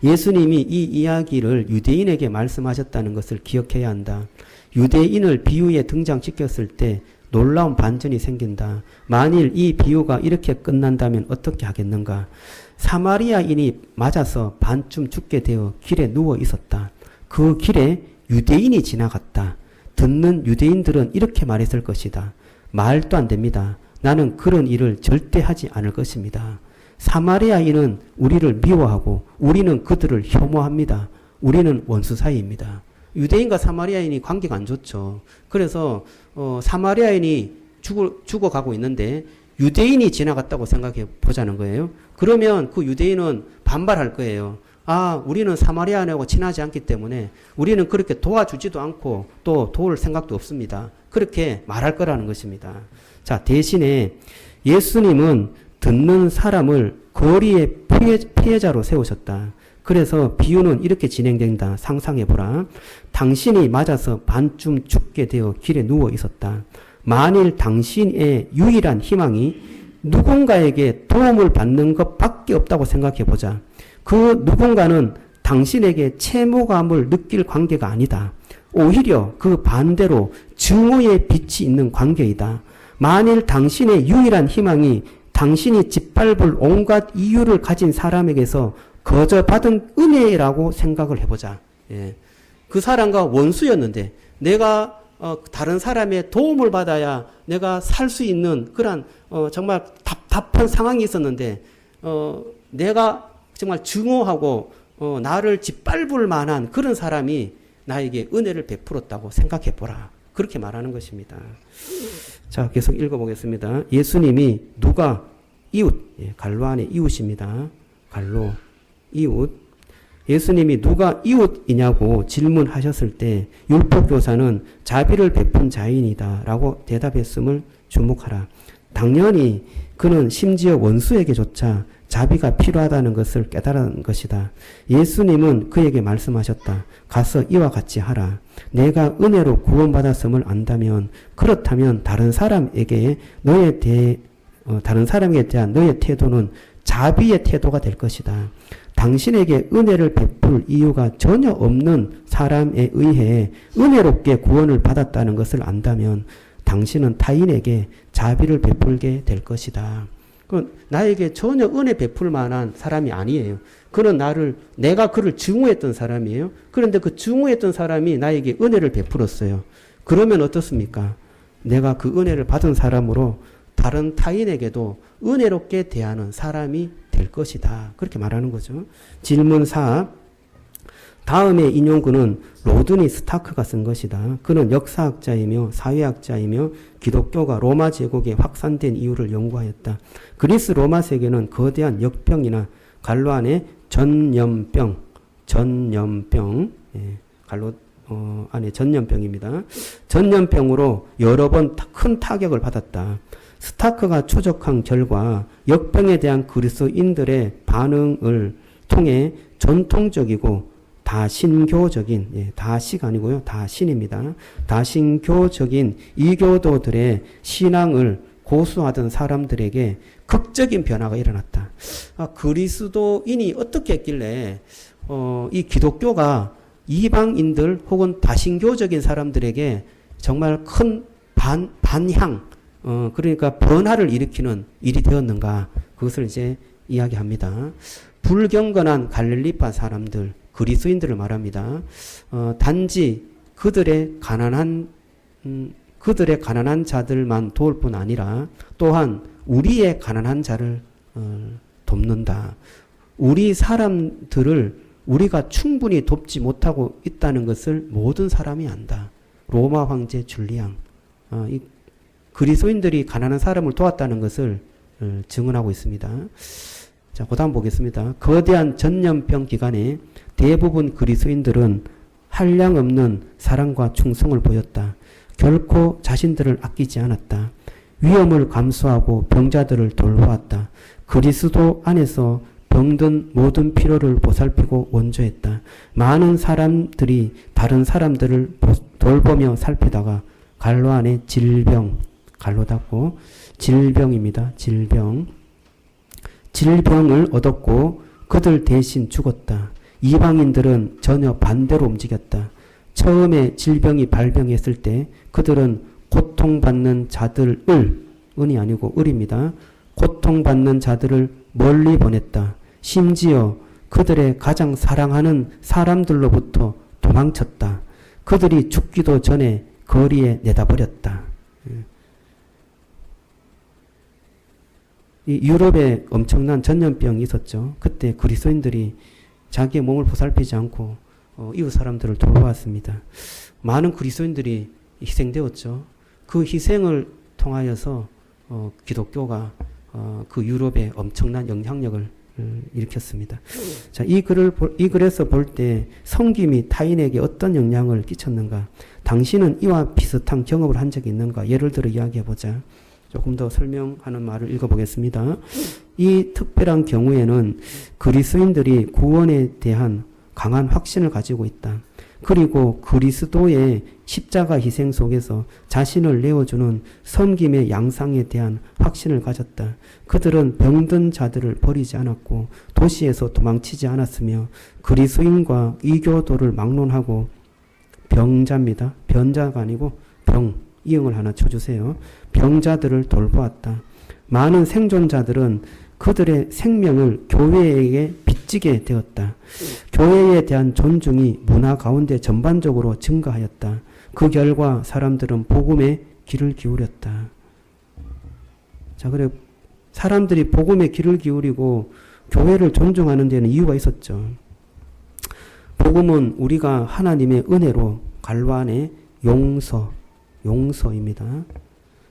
예수님이 이 이야기를 유대인에게 말씀하셨다는 것을 기억해야 한다. 유대인을 비유에 등장시켰을 때 놀라운 반전이 생긴다. 만일 이 비유가 이렇게 끝난다면 어떻게 하겠는가? 사마리아인이 맞아서 반쯤 죽게 되어 길에 누워 있었다. 그 길에 유대인이 지나갔다. 듣는 유대인들은 이렇게 말했을 것이다. 말도 안 됩니다. 나는 그런 일을 절대 하지 않을 것입니다. 사마리아인은 우리를 미워하고 우리는 그들을 혐오합니다. 우리는 원수 사이입니다. 유대인과 사마리아인이 관계가 안 좋죠. 그래서 사마리아인이 죽어가고 있는데 유대인이 지나갔다고 생각해 보자는 거예요. 그러면 그 유대인은 반발할 거예요. 우리는 사마리아인하고 친하지 않기 때문에 우리는 그렇게 도와주지도 않고 또 도울 생각도 없습니다. 그렇게 말할 거라는 것입니다. 자, 대신에 예수님은 듣는 사람을 거리의 피해자로 세우셨다. 그래서 비유는 이렇게 진행된다. 상상해보라. 당신이 맞아서 반쯤 죽게 되어 길에 누워 있었다. 만일 당신의 유일한 희망이 누군가에게 도움을 받는 것밖에 없다고 생각해 보자. 그 누군가는 당신에게 채무감을 느낄 관계가 아니다. 오히려 그 반대로 증오의 빛이 있는 관계이다. 만일 당신의 유일한 희망이 당신이 짓밟을 온갖 이유를 가진 사람에게서 거저 받은 은혜라고 생각을 해보자. 예. 그 사람과 원수였는데 내가 다른 사람의 도움을 받아야 내가 살 수 있는 그런 정말 답답한 상황이 있었는데 내가 정말 증오하고 나를 짓밟을 만한 그런 사람이 나에게 은혜를 베풀었다고 생각해 보라. 그렇게 말하는 것입니다. 자, 계속 읽어보겠습니다. 예수님이 누가 이웃, 갈로 안에 이웃입니다. 갈로, 이웃. 예수님이 누가 이웃이냐고 질문하셨을 때 율법교사는 자비를 베푼 자인이다 라고 대답했음을 주목하라. 당연히 그는 심지어 원수에게조차 자비가 필요하다는 것을 깨달은 것이다. 예수님은 그에게 말씀하셨다. 가서 이와 같이 하라. 내가 은혜로 구원받았음을 안다면 그렇다면 다른 사람에게 대한 너의 태도는 자비의 태도가 될 것이다. 당신에게 은혜를 베풀 이유가 전혀 없는 사람에 의해 은혜롭게 구원을 받았다는 것을 안다면 당신은 타인에게 자비를 베풀게 될 것이다. 나에게 전혀 은혜 베풀 만한 사람이 아니에요. 그는 내가 그를 증오했던 사람이에요. 그런데 그 증오했던 사람이 나에게 은혜를 베풀었어요. 그러면 어떻습니까? 내가 그 은혜를 받은 사람으로 다른 타인에게도 은혜롭게 대하는 사람이 될 것이다. 그렇게 말하는 거죠. 질문 4. 다음의 인용구는 로드니 스타크가 쓴 것이다. 그는 역사학자이며 사회학자이며 기독교가 로마 제국에 확산된 이유를 연구하였다. 그리스 로마 세계는 거대한 역병이나 갈로 안에 전염병, 갈로 안에 전염병입니다. 전염병으로 여러 번 큰 타격을 받았다. 스타크가 추적한 결과 역병에 대한 그리스도인들의 반응을 통해 전통적이고 다신교적인, 다시가 아니고요, 다신입니다. 다신교적인 이교도들의 신앙을 고수하던 사람들에게 극적인 변화가 일어났다. 그리스도인이 어떻게 했길래 이 기독교가 이방인들 혹은 다신교적인 사람들에게 정말 큰 반향, 그러니까 변화를 일으키는 일이 되었는가? 그것을 이제 이야기합니다. 불경건한 갈릴리파 사람들, 그리스도인들을 말합니다. 단지 그들의 가난한 자들만 도울 뿐 아니라 또한 우리의 가난한 자를 돕는다. 우리 사람들을 우리가 충분히 돕지 못하고 있다는 것을 모든 사람이 안다. 로마 황제 줄리앙. 이 그리스도인들이 가난한 사람을 도왔다는 것을 증언하고 있습니다. 자, 그 다음 보겠습니다. 거대한 전염병 기간에 대부분 그리스도인들은 한량없는 사랑과 충성을 보였다. 결코 자신들을 아끼지 않았다. 위험을 감수하고 병자들을 돌보았다. 그리스도 안에서 병든 모든 필요를 보살피고 원조했다. 많은 사람들이 다른 사람들을 돌보며 살피다가 갈로 안에 갈로 닫고 질병입니다. 질병을 얻었고 그들 대신 죽었다. 이방인들은 전혀 반대로 움직였다. 처음에 질병이 발병했을 때 그들은 고통받는 자들을, 은이 아니고 을입니다. 고통받는 자들을 멀리 보냈다. 심지어 그들의 가장 사랑하는 사람들로부터 도망쳤다. 그들이 죽기도 전에 거리에 내다버렸다. 이 유럽에 엄청난 전염병이 있었죠. 그때 그리스도인들이 자기의 몸을 보살피지 않고 이웃 사람들을 돌보았습니다. 많은 그리스도인들이 희생되었죠. 그 희생을 통하여서 기독교가 그 유럽에 엄청난 영향력을 일으켰습니다. 자, 이 글에서 볼 때 섬김이 타인에게 어떤 영향을 끼쳤는가? 당신은 이와 비슷한 경험을 한 적이 있는가? 예를 들어 이야기해보자. 조금 더 설명하는 말을 읽어보겠습니다. 이 특별한 경우에는 그리스도인들이 구원에 대한 강한 확신을 가지고 있다. 그리고 그리스도의 십자가 희생 속에서 자신을 내어주는 섬김의 양상에 대한 확신을 가졌다. 그들은 병든 자들을 버리지 않았고 도시에서 도망치지 않았으며 그리스도인과 이교도를 막론하고 병자입니다. 변자가 아니고 병, 이응을 하나 쳐주세요. 병자들을 돌보았다. 많은 생존자들은 그들의 생명을 교회에게 빚지게 되었다. 교회에 대한 존중이 문화 가운데 전반적으로 증가하였다. 그 결과 사람들은 복음에 귀를 기울였다. 자, 그래 사람들이 복음에 귀를 기울이고 교회를 존중하는 데는 이유가 있었죠. 복음은 우리가 하나님의 은혜로 갈반의 용서입니다.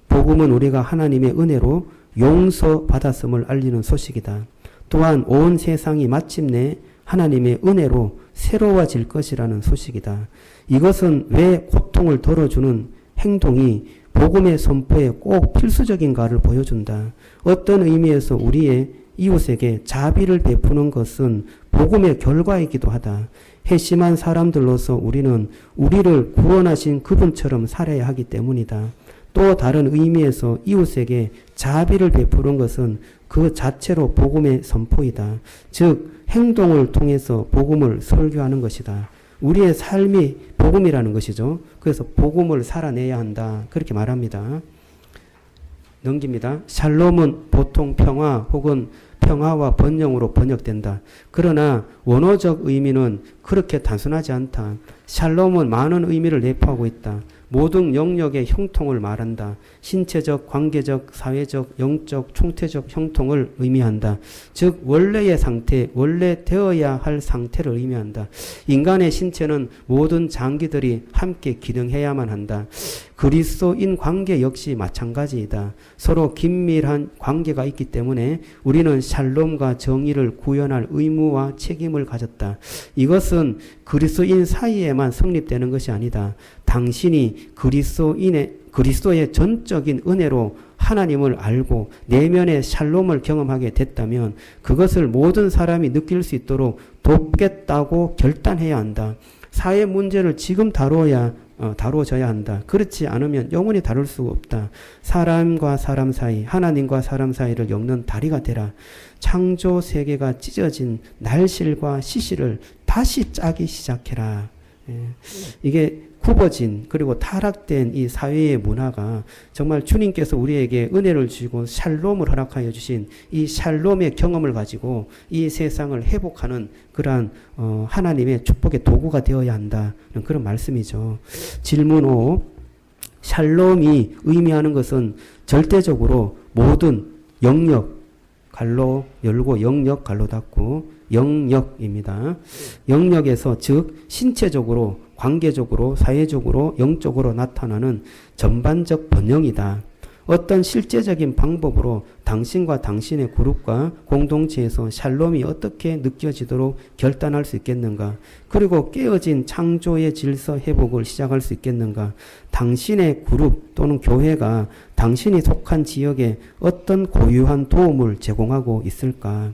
복음은 우리가 하나님의 은혜로 용서받았음을 알리는 소식이다. 또한 온 세상이 마침내 하나님의 은혜로 새로워질 것이라는 소식이다. 이것은 왜 고통을 덜어주는 행동이 복음의 선포에 꼭 필수적인가를 보여준다. 어떤 의미에서 우리의 이웃에게 자비를 베푸는 것은 복음의 결과이기도 하다. 회심한 사람들로서 우리는 우리를 구원하신 그분처럼 살아야 하기 때문이다. 또 다른 의미에서 이웃에게 자비를 베푸는 것은 그 자체로 복음의 선포이다. 즉 행동을 통해서 복음을 설교하는 것이다. 우리의 삶이 복음이라는 것이죠. 그래서 복음을 살아내야 한다. 그렇게 말합니다. 넘깁니다. 샬롬은 보통 평화 혹은 평화와 번영으로 번역된다. 그러나 원어적 의미는 그렇게 단순하지 않다. 샬롬은 많은 의미를 내포하고 있다. 모든 영역의 형통을 말한다. 신체적, 관계적, 사회적, 영적, 총체적 형통을 의미한다. 즉 원래의 상태, 원래 되어야 할 상태를 의미한다. 인간의 신체는 모든 장기들이 함께 기능해야만 한다. 그리스도인 관계 역시 마찬가지이다. 서로 긴밀한 관계가 있기 때문에 우리는 샬롬과 정의를 구현할 의무와 책임을 가졌다. 이것은 그리스도인 사이에만 성립되는 것이 아니다. 당신이 그리스도의 전적인 은혜로 하나님을 알고 내면의 샬롬을 경험하게 됐다면 그것을 모든 사람이 느낄 수 있도록 돕겠다고 결단해야 한다. 사회 문제를 지금 다루어져야 한다. 그렇지 않으면 영원히 다룰 수가 없다. 사람과 사람 사이, 하나님과 사람 사이를 엮는 다리가 되라. 창조 세계가 찢어진 날실과 시실을 다시 짜기 시작해라. 이게 굽어진 그리고 타락된 이 사회의 문화가 정말 주님께서 우리에게 은혜를 주시고 샬롬을 허락하여 주신 이 샬롬의 경험을 가지고 이 세상을 회복하는 그러한 하나님의 축복의 도구가 되어야 한다는 그런 말씀이죠. 질문 5. 샬롬이 의미하는 것은 절대적으로 모든 영역, 갈로 열고 영역, 갈로 닫고 영역입니다. 영역에서 즉 신체적으로, 관계적으로, 사회적으로, 영적으로 나타나는 전반적 번영이다. 어떤 실제적인 방법으로 당신과 당신의 그룹과 공동체에서 샬롬이 어떻게 느껴지도록 결단할 수 있겠는가? 그리고 깨어진 창조의 질서 회복을 시작할 수 있겠는가? 당신의 그룹 또는 교회가 당신이 속한 지역에 어떤 고유한 도움을 제공하고 있을까?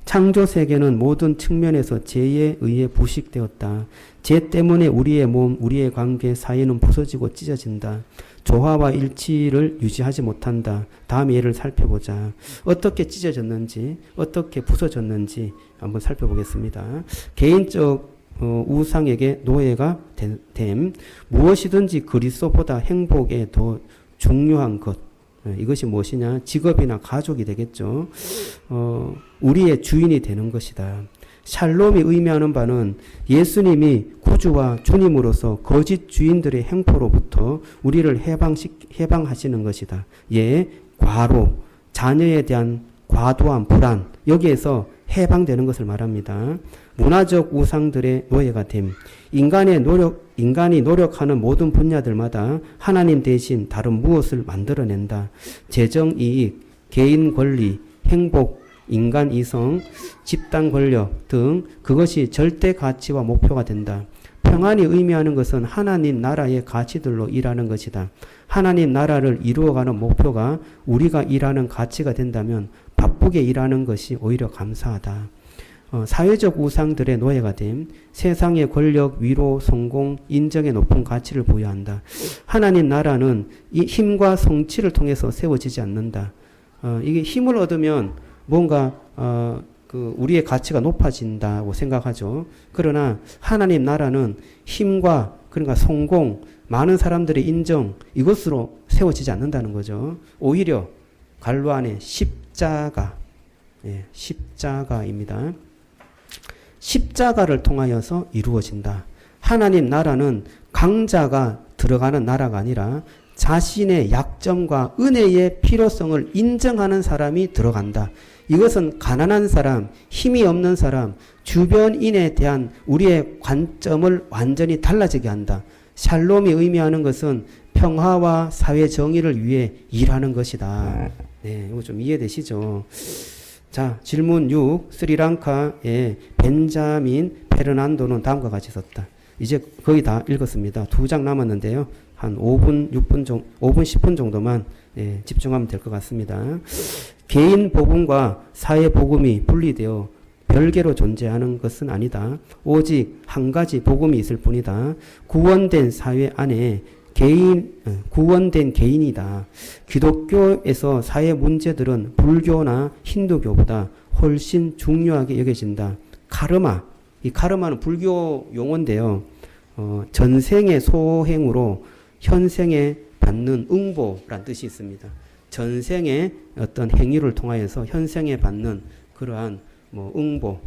창조 세계는 모든 측면에서 죄에 의해 부식되었다. 죄 때문에 우리의 몸, 우리의 관계, 사회는 부서지고 찢어진다. 조화와 일치를 유지하지 못한다. 다음 예를 살펴보자. 어떻게 찢어졌는지, 어떻게 부서졌는지 한번 살펴보겠습니다. 개인적 우상에게 노예가 됨. 무엇이든지 그리스도보다 행복에 더 중요한 것. 이것이 무엇이냐? 직업이나 가족이 되겠죠. 우리의 주인이 되는 것이다. 샬롬이 의미하는 바는 예수님이 구주와 주님으로서 거짓 주인들의 행포로부터 우리를 해방하시는 것이다. 예, 과로, 자녀에 대한 과도한 불안, 여기에서 해방되는 것을 말합니다. 문화적 우상들의 노예가 됨. 인간이 노력하는 모든 분야들마다 하나님 대신 다른 무엇을 만들어낸다. 재정 이익, 개인 권리, 행복, 인간 이성, 집단 권력 등 그것이 절대 가치와 목표가 된다. 평안이 의미하는 것은 하나님 나라의 가치들로 일하는 것이다. 하나님 나라를 이루어가는 목표가 우리가 일하는 가치가 된다면 바쁘게 일하는 것이 오히려 감사하다. 사회적 우상들의 노예가 됨, 세상의 권력, 위로, 성공, 인정의 높은 가치를 부여한다. 하나님 나라는 이 힘과 성취를 통해서 세워지지 않는다. 이게 힘을 얻으면 뭔가 우리의 가치가 높아진다고 생각하죠. 그러나 하나님 나라는 힘과 그러니까 성공, 많은 사람들의 인정 이것으로 세워지지 않는다는 거죠. 오히려 갈로 안에 십자가, 십자가입니다. 십자가를 통하여서 이루어진다. 하나님 나라는 강자가 들어가는 나라가 아니라 자신의 약점과 은혜의 필요성을 인정하는 사람이 들어간다. 이것은 가난한 사람, 힘이 없는 사람, 주변인에 대한 우리의 관점을 완전히 달라지게 한다. 샬롬이 의미하는 것은 평화와 사회 정의를 위해 일하는 것이다. 네, 이거 좀 이해되시죠? 자, 질문 6. 스리랑카의 벤자민 페르난도는 다음과 같이 썼다. 이제 거의 다 읽었습니다. 2장 남았는데요. 한 5분, 10분 정도만 집중하면 될 것 같습니다. 개인 복음과 사회 복음이 분리되어 별개로 존재하는 것은 아니다. 오직 한 가지 복음이 있을 뿐이다. 구원된 사회 안에 구원된 개인이다. 기독교에서 사회 문제들은 불교나 힌두교보다 훨씬 중요하게 여겨진다. 카르마. 이 카르마는 불교 용어인데요. 전생의 소행으로 현생에 받는 응보란 뜻이 있습니다. 전생의 어떤 행위를 통하여서 현생에 받는 그러한 응보,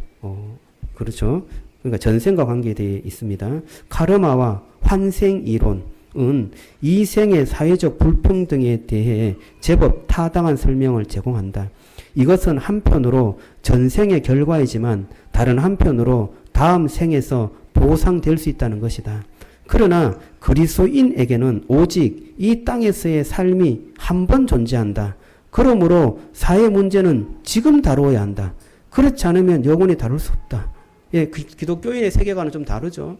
그렇죠. 그러니까 전생과 관계되어 있습니다. 카르마와 환생 이론은 이 생의 사회적 불평등에 대해 제법 타당한 설명을 제공한다. 이것은 한편으로 전생의 결과이지만 다른 한편으로 다음 생에서 보상될 수 있다는 것이다. 그러나 그리스도인에게는 오직 이 땅에서의 삶이 한 번 존재한다. 그러므로 사회 문제는 지금 다루어야 한다. 그렇지 않으면 영원히 다룰 수 없다. 기독교인의 세계관은 좀 다르죠.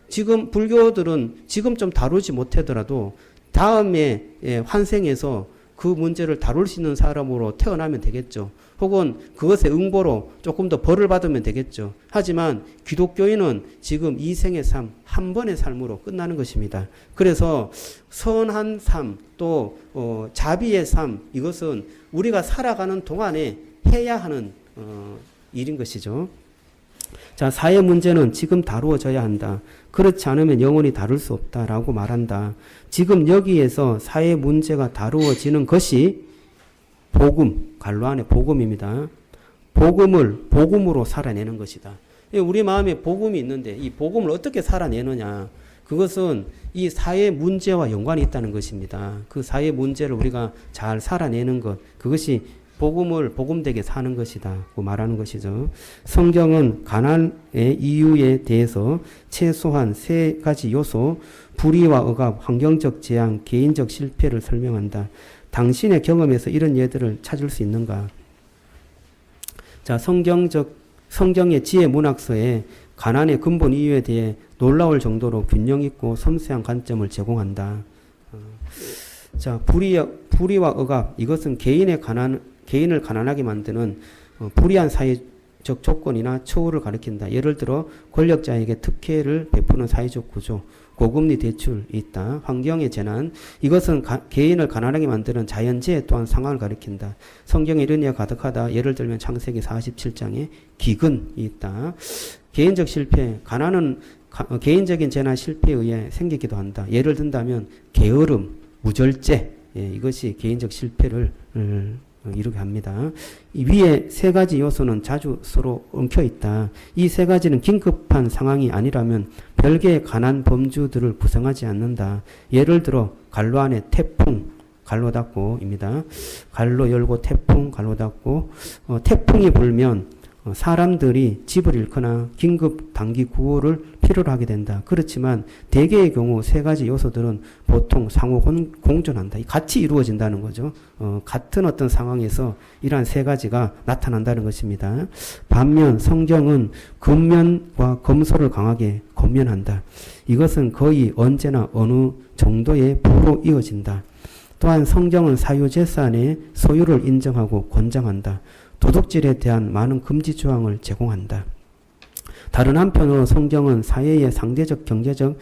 지금 불교들은 지금 좀 다루지 못하더라도 다음에 환생에서 그 문제를 다룰 수 있는 사람으로 태어나면 되겠죠. 혹은 그것의 응보로 조금 더 벌을 받으면 되겠죠. 하지만 기독교인은 지금 이 생의 삶, 한 번의 삶으로 끝나는 것입니다. 그래서 선한 삶, 또 자비의 삶, 이것은 우리가 살아가는 동안에 해야 하는 일인 것이죠. 자, 사회 문제는 지금 다루어져야 한다. 그렇지 않으면 영원히 다룰 수 없다라고 말한다. 지금 여기에서 사회 문제가 다루어지는 것이 복음, 갈로 안에 복음입니다. 복음을 복음으로 살아내는 것이다. 우리 마음에 복음이 있는데 이 복음을 어떻게 살아내느냐. 그것은 이 사회 문제와 연관이 있다는 것입니다. 그 사회 문제를 우리가 잘 살아내는 것, 그것이 복음을 복음되게 사는 것이다 고 말하는 것이죠. 성경은 가난의 이유에 대해서 최소한 3가지 요소, 불의와 억압, 환경적 재앙, 개인적 실패를 설명한다. 당신의 경험에서 이런 예들을 찾을 수 있는가? 자, 성경의 지혜 문학서에 가난의 근본 이유에 대해 놀라울 정도로 균형 있고 섬세한 관점을 제공한다. 자, 불의와 억압, 이것은 개인을 가난하게 만드는 불이한 사회적 조건이나 처우를 가리킨다. 예를 들어 권력자에게 특혜를 베푸는 사회적 구조, 고금리 대출이 있다. 환경의 재난, 이것은 개인을 가난하게 만드는 자연재해 또한 상황을 가리킨다. 성경에 이런 예가 가득하다. 예를 들면 창세기 47장에 기근이 있다. 개인적 실패, 가난은 개인적인 재난 실패에 의해 생기기도 한다. 예를 든다면 게으름, 무절제, 이것이 개인적 실패를 이루게 합니다. 이 위에 3가지 요소는 자주 서로 엉켜 있다. 이 3가지는 긴급한 상황이 아니라면 별개의 가난 범주들을 구성하지 않는다. 예를 들어 갈로 안에 태풍, 갈로 닫고입니다. 갈로 열고 태풍, 갈로 닫고. 태풍이 불면 사람들이 집을 잃거나 긴급 단기 구호를 필요로 하게 된다. 그렇지만 대개의 경우 3가지 요소들은 보통 상호 공존한다. 같이 이루어진다는 거죠. 같은 어떤 상황에서 이러한 3가지가 나타난다는 것입니다. 반면 성경은 근면과 검소를 강하게 권면한다. 이것은 거의 언제나 어느 정도의 부로 이어진다. 또한 성경은 사유재산의 소유를 인정하고 권장한다. 도둑질에 대한 많은 금지 조항을 제공한다. 다른 한편으로 성경은 사회의 상대적 경제적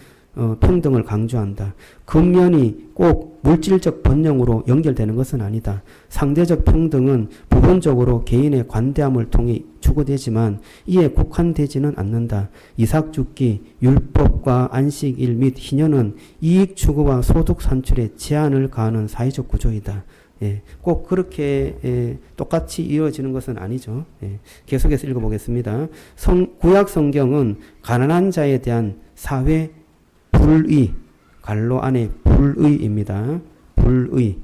평등을 강조한다. 근면이 꼭 물질적 번영으로 연결되는 것은 아니다. 상대적 평등은 부분적으로 개인의 관대함을 통해 추구되지만 이에 국한되지는 않는다. 이삭 죽기, 율법과 안식일 및 희년은 이익 추구와 소득 산출에 제한을 가하는 사회적 구조이다. 예, 꼭 그렇게 똑같이 이루어지는 것은 아니죠. 예, 계속해서 읽어보겠습니다. 구약 성경은 가난한 자에 대한 사회 불의, 갈로 안에 불의입니다. 불의.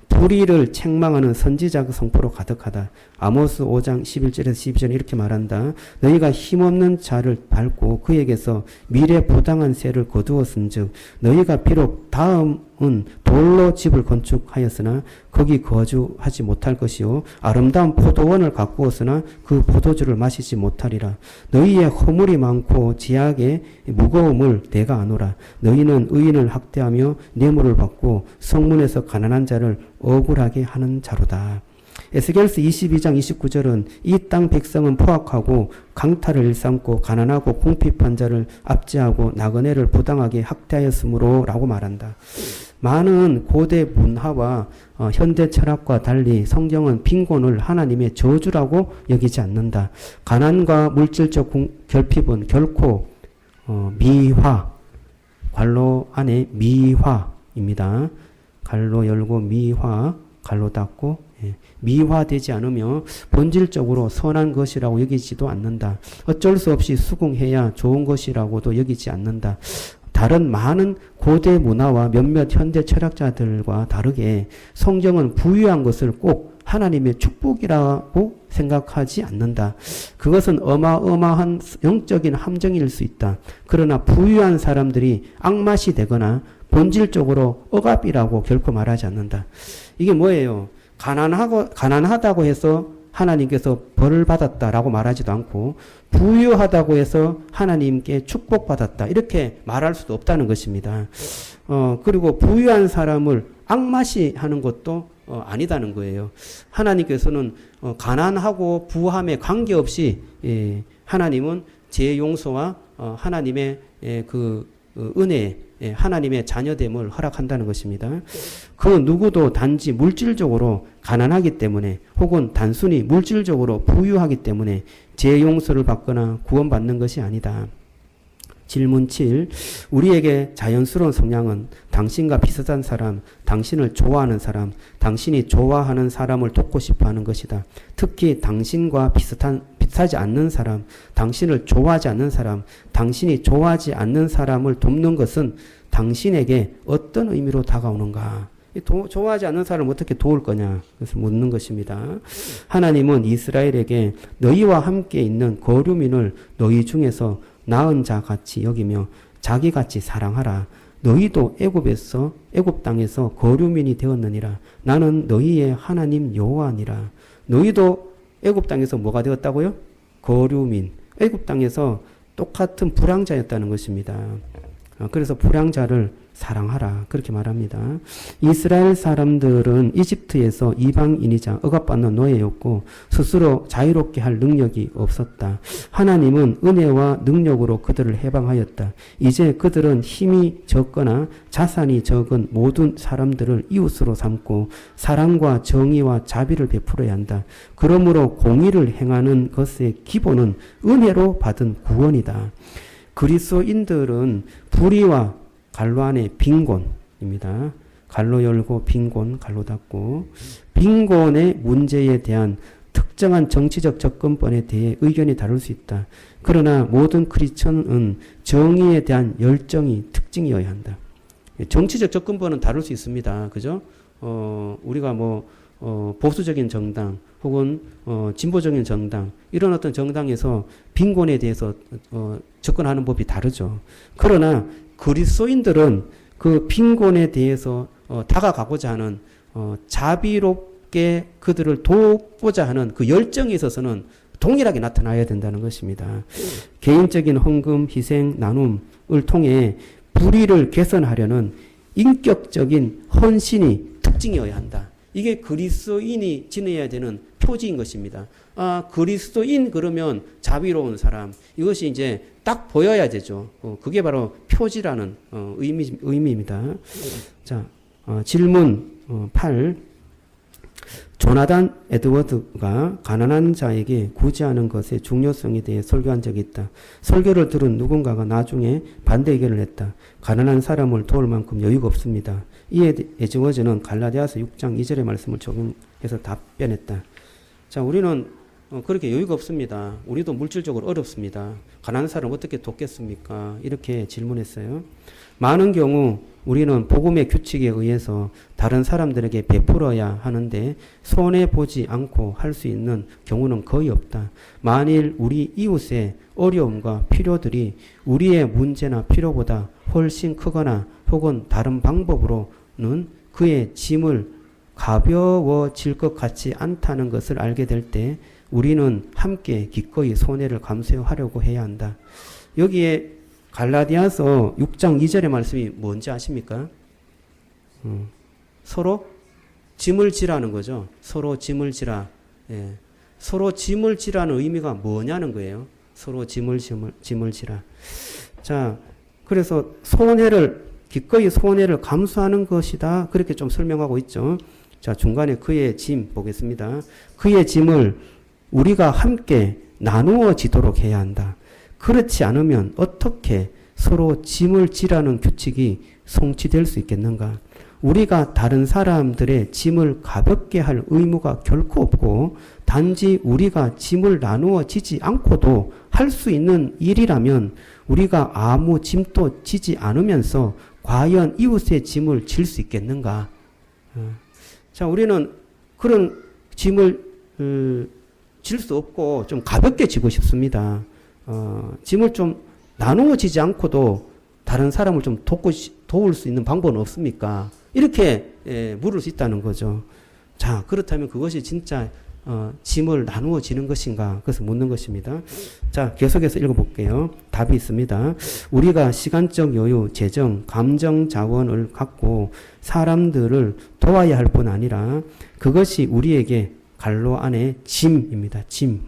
불의를 책망하는 선지자의 선포로 가득하다. 아모스 5장 11절에서 12절에 이렇게 말한다. 너희가 힘없는 자를 밟고 그에게서 미래 부당한 세를 거두었은즉 너희가 비록 다음은 돌로 집을 건축하였으나 거기 거주하지 못할 것이요 아름다운 포도원을 가꾸었으나 그 포도주를 마시지 못하리라. 너희의 허물이 많고 제약의 무거움을 내가 아노라. 너희는 의인을 학대하며 뇌물을 받고 성문에서 가난한 자를 억울하게 하는 자로다. 에스겔서 22장 29절은 이 땅 백성은 포악하고 강탈을 일삼고 가난하고 궁핍한 자를 압제하고 나그네를 부당하게 학대하였으므로 라고 말한다. 많은 고대 문화와 현대 철학과 달리 성경은 빈곤을 하나님의 저주라고 여기지 않는다. 가난과 물질적 결핍은 결코 미화, 괄호 안에 미화입니다. 갈로 열고 미화, 갈로 닫고 미화되지 않으며 본질적으로 선한 것이라고 여기지도 않는다. 어쩔 수 없이 수긍해야 좋은 것이라고도 여기지 않는다. 다른 많은 고대 문화와 몇몇 현대 철학자들과 다르게 성경은 부유한 것을 꼭 하나님의 축복이라고 생각하지 않는다. 그것은 어마어마한 영적인 함정일 수 있다. 그러나 부유한 사람들이 악맛이 되거나 본질적으로 억압이라고 결코 말하지 않는다. 이게 뭐예요? 가난하다고 해서 하나님께서 벌을 받았다라고 말하지도 않고 부유하다고 해서 하나님께 축복받았다 이렇게 말할 수도 없다는 것입니다. 그리고 부유한 사람을 악마시 하는 것도 아니다는 거예요. 하나님께서는 가난하고 부함에 관계없이 하나님은 제 용서와 하나님의 그 은혜, 하나님의 자녀됨을 허락한다는 것입니다. 그 누구도 단지 물질적으로 가난하기 때문에 혹은 단순히 물질적으로 부유하기 때문에 제 용서를 받거나 구원받는 것이 아니다. 질문 7. 우리에게 자연스러운 성향은 당신과 비슷한 사람, 당신을 좋아하는 사람, 당신이 좋아하는 사람을 돕고 싶어 하는 것이다. 특히 당신과 비슷하지 않는 사람, 당신을 좋아하지 않는 사람, 당신이 좋아하지 않는 사람을 돕는 것은 당신에게 어떤 의미로 다가오는가? 좋아하지 않는 사람을 어떻게 도울 거냐? 그래서 묻는 것입니다. 하나님은 이스라엘에게 너희와 함께 있는 거류민을 너희 중에서 나은 자 같이 여기며 자기같이 사랑하라. 너희도 애굽 땅에서 거류민이 되었느니라. 나는 너희의 하나님 여호와니라. 너희도 애굽 땅에서 뭐가 되었다고요? 거류민. 애굽 땅에서 똑같은 불량자였다는 것입니다. 그래서 불량자를 사랑하라 그렇게 말합니다. 이스라엘 사람들은 이집트에서 이방인이자 억압받는 노예였고 스스로 자유롭게 할 능력이 없었다. 하나님은 은혜와 능력으로 그들을 해방하였다. 이제 그들은 힘이 적거나 자산이 적은 모든 사람들을 이웃으로 삼고 사랑과 정의와 자비를 베풀어야 한다. 그러므로 공의를 행하는 것의 기본은 은혜로 받은 구원이다. 그리스도인들은 불의와 갈로 안에 빈곤입니다. 갈로 열고 빈곤, 갈로 닫고 빈곤의 문제에 대한 특정한 정치적 접근법에 대해 의견이 다를 수 있다. 그러나 모든 크리스천은 정의에 대한 열정이 특징이어야 한다. 정치적 접근법은 다를 수 있습니다. 그죠? 우리가 보수적인 정당 혹은 진보적인 정당 이런 어떤 정당에서 빈곤에 대해서 접근하는 법이 다르죠. 그러나 그리스도인들은 그 빈곤에 대해서 다가가고자 하는 자비롭게 그들을 돕고자 하는 그 열정에 있어서는 동일하게 나타나야 된다는 것입니다. 개인적인 헌금, 희생, 나눔을 통해 불의를 개선하려는 인격적인 헌신이 특징이어야 한다. 이게 그리스도인이 지내야 되는 표지인 것입니다. 아, 그리스도인 그러면 자비로운 사람. 이것이 이제 딱 보여야 되죠. 그게 바로 표지라는 의미입니다. 자, 질문 8. 조나단 에드워드가 가난한 자에게 구제하는 것의 중요성에 대해 설교한 적이 있다. 설교를 들은 누군가가 나중에 반대 의견을 했다. 가난한 사람을 도울 만큼 여유가 없습니다. 이에 에드워즈는 갈라디아서 6장 2절의 말씀을 적용해서 답변했다. 자, 우리는 그렇게 여유가 없습니다. 우리도 물질적으로 어렵습니다. 가난한 사람 어떻게 돕겠습니까? 이렇게 질문했어요. 많은 경우 우리는 복음의 규칙에 의해서 다른 사람들에게 베풀어야 하는데 손해보지 않고 할 수 있는 경우는 거의 없다. 만일 우리 이웃의 어려움과 필요들이 우리의 문제나 필요보다 훨씬 크거나 혹은 다른 방법으로는 그의 짐을 가벼워질 것 같지 않다는 것을 알게 될 때 우리는 함께 기꺼이 손해를 감수하려고 해야 한다. 여기에 갈라디아서 6장 2절의 말씀이 뭔지 아십니까? 서로 짐을 지라는 거죠. 서로 짐을 지라. 예. 서로 짐을 지라는 의미가 뭐냐는 거예요. 서로 짐을 지라. 자, 그래서 기꺼이 손해를 감수하는 것이다. 그렇게 좀 설명하고 있죠. 자, 중간에 그의 짐 보겠습니다. 그의 짐을 우리가 함께 나누어 지도록 해야 한다. 그렇지 않으면 어떻게 서로 짐을 지라는 규칙이 성취될 수 있겠는가? 우리가 다른 사람들의 짐을 가볍게 할 의무가 결코 없고 단지 우리가 짐을 나누어 지지 않고도 할 수 있는 일이라면 우리가 아무 짐도 지지 않으면서 과연 이웃의 짐을 질 수 있겠는가? 자, 우리는 그런 짐을 질 수 없고 좀 가볍게 지고 싶습니다. 짐을 좀 나누어 지지 않고도 다른 사람을 좀 도울 수 있는 방법은 없습니까? 이렇게 물을 수 있다는 거죠. 자, 그렇다면 그것이 진짜 짐을 나누어 지는 것인가? 그것을 묻는 것입니다. 자, 계속해서 읽어볼게요. 답이 있습니다. 우리가 시간적 여유, 재정, 감정 자원을 갖고 사람들을 도와야 할 뿐 아니라 그것이 우리에게 갈로 안에 짐입니다. 짐.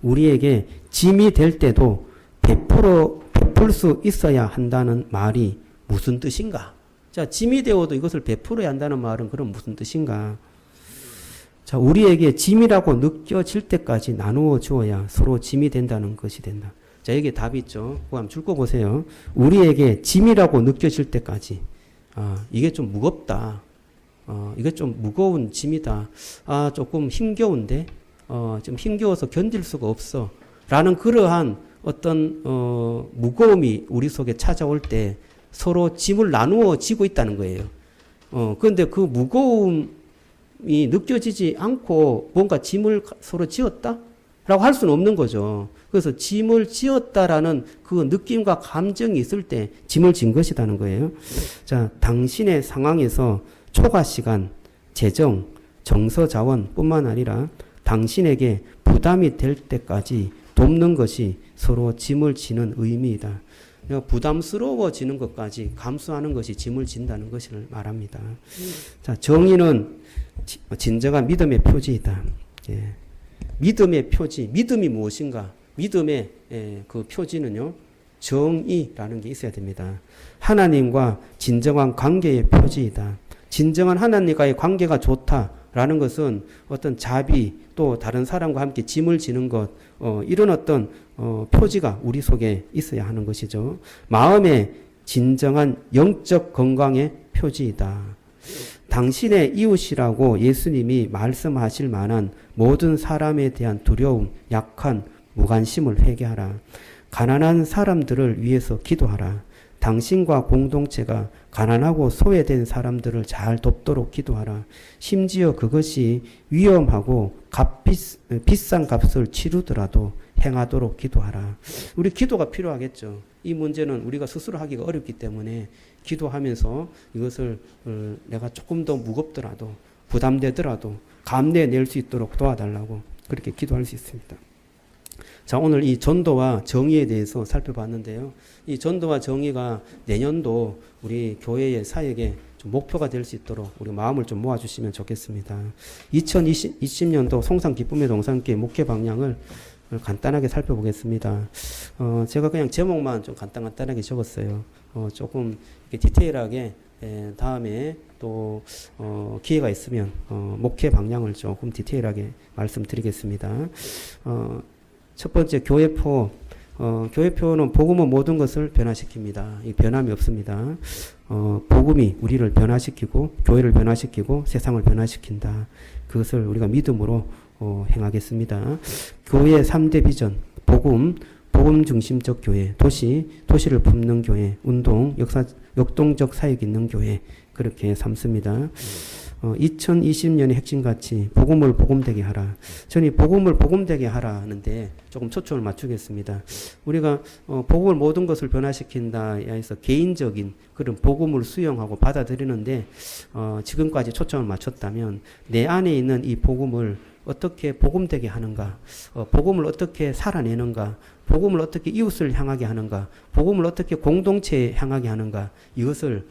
우리에게 짐이 될 때도 베풀 수 있어야 한다는 말이 무슨 뜻인가? 자, 짐이 되어도 이것을 베풀어야 한다는 말은 그럼 무슨 뜻인가? 자, 우리에게 짐이라고 느껴질 때까지 나누어 주어야 서로 짐이 된다는 것이 된다. 자, 여기에 답이 있죠. 그거 한번 줄 거 보세요. 우리에게 짐이라고 느껴질 때까지. 이게 좀 무겁다. 이게 좀 무거운 짐이다. 조금 힘겨운데, 좀 힘겨워서 견딜 수가 없어. 라는 그러한 어떤, 무거움이 우리 속에 찾아올 때 서로 짐을 나누어 지고 있다는 거예요. 그런데 그 무거움이 느껴지지 않고 뭔가 짐을 서로 지었다? 라고 할 수는 없는 거죠. 그래서 짐을 지었다라는 그 느낌과 감정이 있을 때 짐을 진 것이라는 거예요. 자, 당신의 상황에서 초과 시간, 재정, 정서 자원 뿐만 아니라 당신에게 부담이 될 때까지 돕는 것이 서로 짐을 지는 의미이다. 부담스러워지는 것까지 감수하는 것이 짐을 진다는 것을 말합니다. 자, 정의는 진정한 믿음의 표지이다. 예. 믿음의 표지, 믿음이 무엇인가? 믿음의 그 표지는요, 정의라는 게 있어야 됩니다. 하나님과 진정한 관계의 표지이다. 진정한 하나님과의 관계가 좋다라는 것은 어떤 자비, 또 다른 사람과 함께 짐을 지는 것, 이런 어떤 표지가 우리 속에 있어야 하는 것이죠. 마음의 진정한 영적 건강의 표지이다. 당신의 이웃이라고 예수님이 말씀하실 만한 모든 사람에 대한 두려움, 약한 무관심을 회개하라. 가난한 사람들을 위해서 기도하라. 당신과 공동체가 가난하고 소외된 사람들을 잘 돕도록 기도하라. 심지어 그것이 위험하고 비싼 값을 치르더라도 행하도록 기도하라. 우리 기도가 필요하겠죠. 이 문제는 우리가 스스로 하기가 어렵기 때문에 기도하면서 이것을 내가 조금 더 무겁더라도 부담되더라도 감내낼 수 있도록 도와달라고 그렇게 기도할 수 있습니다. 자, 오늘 이 전도와 정의에 대해서 살펴봤는데요. 이 전도와 정의가 내년도 우리 교회의 사역에 좀 목표가 될 수 있도록 우리 마음을 좀 모아주시면 좋겠습니다. 2020년도 송산 기쁨의 동산교회 목회 방향을 간단하게 살펴보겠습니다. 제가 그냥 제목만 좀 간단하게 적었어요. 조금 이렇게 디테일하게 다음에 또 기회가 있으면 목회 방향을 조금 디테일하게 말씀드리겠습니다. 첫 번째 교회표는 복음은 모든 것을 변화시킵니다. 이 변함이 없습니다. 복음이 우리를 변화시키고 교회를 변화시키고 세상을 변화시킨다. 그것을 우리가 믿음으로 행하겠습니다. 교회의 3대 비전, 복음 중심적 교회, 도시를 품는 교회, 운동, 역동적 사역 있는 교회, 그렇게 삼습니다. 2020년의 핵심 가치, 복음을 복음되게 하라. 저는 이 복음을 복음되게 하라는데 조금 초점을 맞추겠습니다. 우리가 복음을 모든 것을 변화시킨다 해서 개인적인 그런 복음을 수용하고 받아들이는데 지금까지 초점을 맞췄다면 내 안에 있는 이 복음을 어떻게 복음되게 하는가, 복음을 어떻게 살아내는가, 복음을 어떻게 이웃을 향하게 하는가, 복음을 어떻게 공동체에 향하게 하는가, 이것을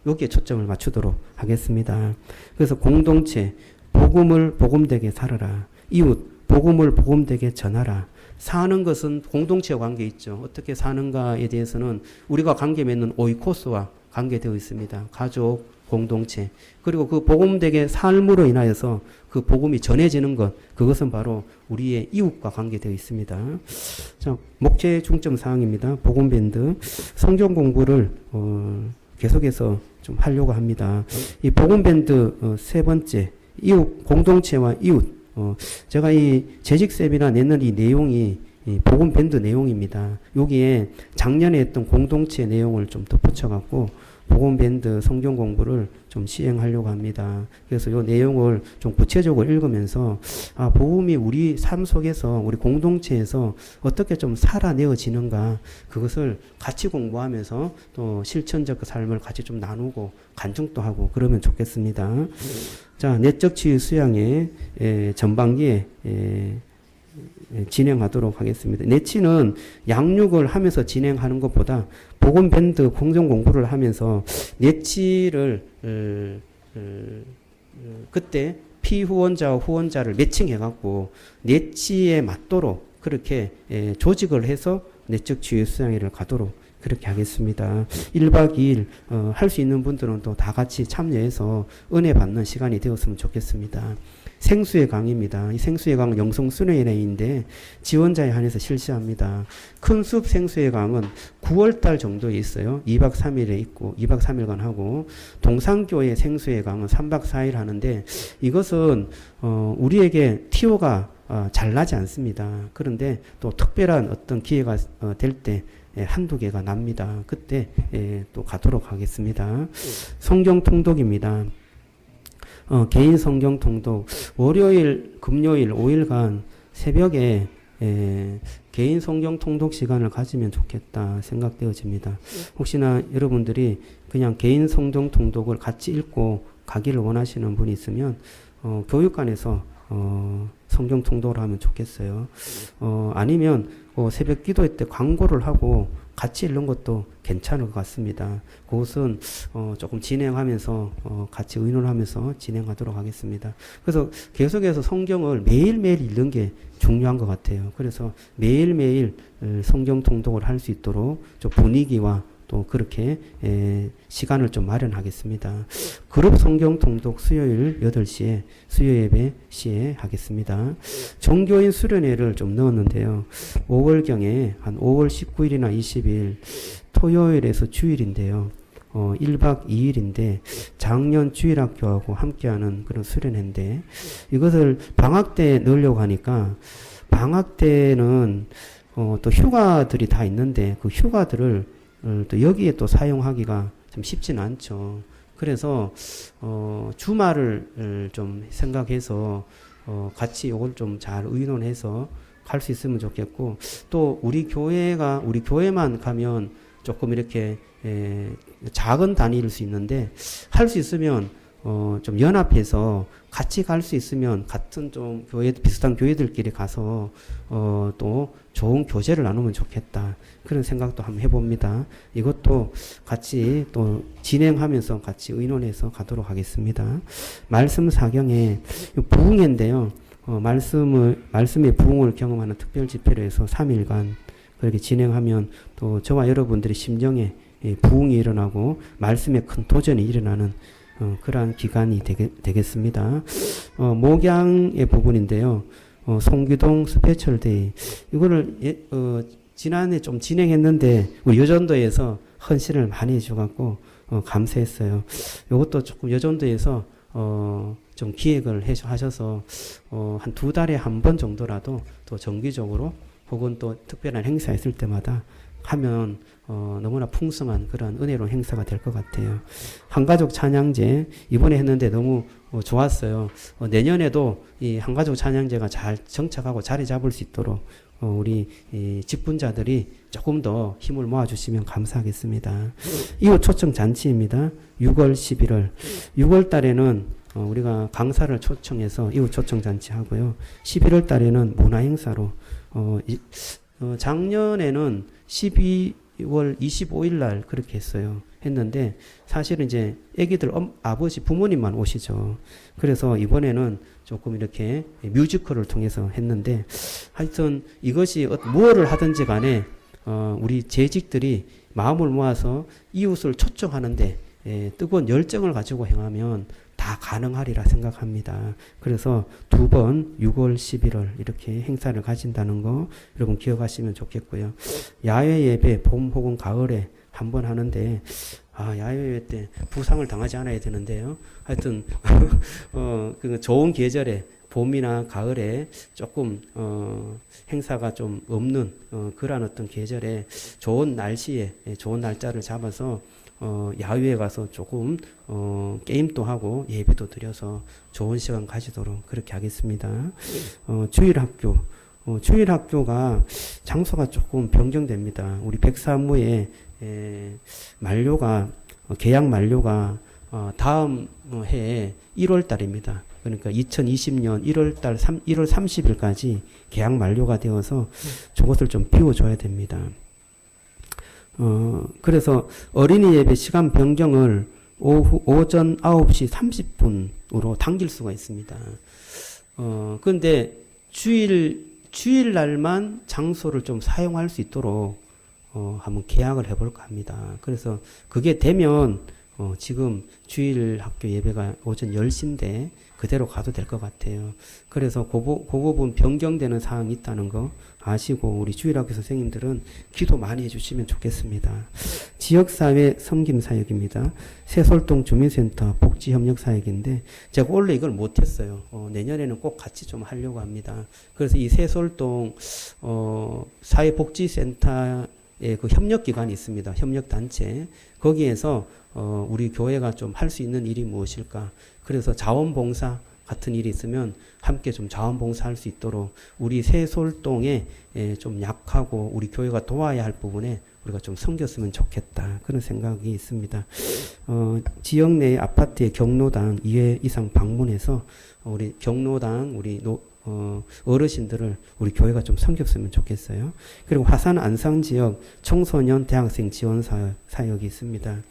여기에 초점을 맞추도록 하겠습니다. 그래서 공동체, 복음을 복음되게 살아라. 이웃, 복음을 복음되게 전하라. 사는 것은 공동체와 관계 있죠. 어떻게 사는가에 대해서는 우리가 관계 맺는 오이코스와 관계되어 있습니다. 가족, 공동체. 그리고 그 복음되게 삶으로 인하여서 그 복음이 전해지는 것, 그것은 바로 우리의 이웃과 관계되어 있습니다. 자, 목재 중점 사항입니다. 복음밴드. 성경 공부를 계속해서 좀 하려고 합니다. 이 복음밴드 세 번째, 이웃, 공동체와 이웃. 제가 이 재직 세미나 내는 이 내용이 이 복음밴드 내용입니다. 여기에 작년에 했던 공동체 내용을 좀 덧붙여갖고 복음밴드 성경 공부를 좀 시행하려고 합니다. 그래서 이 내용을 좀 구체적으로 읽으면서 복음이 우리 삶 속에서 우리 공동체에서 어떻게 좀 살아내어지는가, 그것을 같이 공부하면서 또 실천적 삶을 같이 좀 나누고 간증도 하고 그러면 좋겠습니다. 자, 내적 치유 수양의 전반기에 진행하도록 하겠습니다. 내치는 양육을 하면서 진행하는 것보다 복음밴드 공정 공부를 하면서 내치를 그때 피후원자와 후원자를 매칭해갖고 내치에 맞도록 그렇게 조직을 해서 내적 치유 수양회를 가도록 그렇게 하겠습니다. 1박 2일 할 수 있는 분들은 또 다 같이 참여해서 은혜 받는 시간이 되었으면 좋겠습니다. 생수의 강입니다. 이 생수의 강은 영성순회인데 지원자에 한해서 실시합니다. 큰숲 생수의 강은 9월달 정도에 있어요. 2박 3일에 있고 2박 3일간 하고, 동산교회 생수의 강은 3박 4일 하는데 이것은 우리에게 티오가 잘 나지 않습니다. 그런데 또 특별한 어떤 기회가 될 때 한두 개가 납니다. 그때 또 가도록 하겠습니다. 성경 통독입니다. 개인 성경 통독, 월요일, 금요일 5일간 새벽에 개인 성경 통독 시간을 가지면 좋겠다 생각되어집니다. 혹시나 여러분들이 그냥 개인 성경 통독을 같이 읽고 가기를 원하시는 분이 있으면 교육관에서 성경 통독을 하면 좋겠어요. 아니면 새벽 기도회 때 광고를 하고 같이 읽는 것도 괜찮을 것 같습니다. 그것은 조금 진행하면서 같이 의논하면서 진행하도록 하겠습니다. 그래서 계속해서 성경을 매일매일 읽는 게 중요한 것 같아요. 그래서 매일매일 성경 통독을 할 수 있도록 좀 분위기와 또 그렇게 시간을 좀 마련하겠습니다. 그룹 성경 통독 수요일 8시에 수요 예배 시에 하겠습니다. 종교인 수련회를 좀 넣었는데요. 5월경에 한 5월 19일이나 20일 토요일에서 주일인데요. 1박 2일인데 작년 주일학교하고 함께하는 그런 수련회인데 이것을 방학 때 넣으려고 하니까 방학 때는 또 휴가들이 다 있는데 그 휴가들을 또 여기에 또 사용하기가 좀 쉽지는 않죠. 그래서 주말을 좀 생각해서 같이 이걸 좀 잘 의논해서 갈 수 있으면 좋겠고, 또 우리 교회만 가면 조금 이렇게 작은 단위일 수 있는데 할 수 있으면 좀 연합해서 같이 갈 수 있으면 같은 좀 교회, 비슷한 교회들끼리 가서, 또 좋은 교제를 나누면 좋겠다. 그런 생각도 한번 해봅니다. 이것도 같이 또 진행하면서 같이 의논해서 가도록 하겠습니다. 말씀 사경에 부흥회인데요. 말씀의 부흥을 경험하는 특별 집회로 해서 3일간 그렇게 진행하면 또 저와 여러분들의 심정에 부흥이 일어나고 말씀에 큰 도전이 일어나는 그러한 기간이 되겠습니다. 목양의 부분인데요. 송기동 스페셜데이 이거를 지난해 좀 진행했는데 우리 여전도에서 헌신을 많이 해줘갖고 감사했어요. 이것도 조금 여전도에서 좀 기획을 하셔서 한 2달에 한 번 정도라도 또 정기적으로 혹은 또 특별한 행사 있을 때마다 하면 너무나 풍성한 그런 은혜로운 행사가 될 것 같아요. 한가족 찬양제 이번에 했는데 너무 좋았어요. 내년에도 이 한가족 찬양제가 잘 정착하고 자리 잡을 수 있도록 우리 직분자들이 조금 더 힘을 모아주시면 감사하겠습니다. 이웃 초청 잔치입니다. 6월 11월 6월 달에는 우리가 강사를 초청해서 이웃 초청 잔치 하고요. 11월 달에는 문화 행사로 작년에는 12월 25일 날 그렇게 했는데 사실은 이제 애기들 아버지 부모님만 오시죠. 그래서 이번에는 조금 이렇게 뮤지컬을 통해서 했는데 하여튼 이것이 무엇을 하든지 간에 우리 재직들이 마음을 모아서 이웃을 초청하는데 뜨거운 열정을 가지고 행하면 다 가능하리라 생각합니다. 그래서 2번 6월 11월 이렇게 행사를 가진다는 거 여러분 기억하시면 좋겠고요. 야외 예배 봄 혹은 가을에 한 번 하는데 야외 예배 때 부상을 당하지 않아야 되는데요. 하여튼 그 좋은 계절에 봄이나 가을에 조금 행사가 좀 없는 그러한 어떤 계절에 좋은 날씨에 좋은 날짜를 잡아서 야외에 가서 조금 게임도 하고 예배도 드려서 좋은 시간 가지도록 그렇게 하겠습니다. 주일학교가 장소가 조금 변경됩니다. 우리 백사무의 계약 만료가 다음 해에 1월 달입니다. 그러니까 2020년 1월 30일까지 계약 만료가 되어서 저것을 좀 비워줘야 됩니다. 그래서 어린이 예배 시간 변경을 오전 9시 30분으로 당길 수가 있습니다. 근데 주일날만 장소를 좀 사용할 수 있도록 한번 계약을 해볼까 합니다. 그래서 그게 되면 지금 주일 학교 예배가 오전 10시인데 그대로 가도 될 것 같아요. 그래서 그 부분 변경되는 사항이 있다는 거 아시고 우리 주일학교 선생님들은 기도 많이 해주시면 좋겠습니다. 지역사회 섬김사역입니다. 새솔동 주민센터 복지협력사역인데 제가 원래 이걸 못했어요. 내년에는 꼭 같이 좀 하려고 합니다. 그래서 이 새솔동 사회복지센터의 그 협력기관이 있습니다. 협력단체. 거기에서 우리 교회가 좀 할 수 있는 일이 무엇일까? 그래서 자원봉사 같은 일이 있으면 함께 좀 자원봉사할 수 있도록 우리 새솔동에 좀 약하고 우리 교회가 도와야 할 부분에 우리가 좀 섬겼으면 좋겠다. 그런 생각이 있습니다. 지역 내 아파트의 경로당 2회 이상 방문해서 우리 경로당 우리 어르신들을 우리 교회가 좀 섬겼으면 좋겠어요. 그리고 화산 안상 지역 청소년 대학생 지원 사역이 있습니다.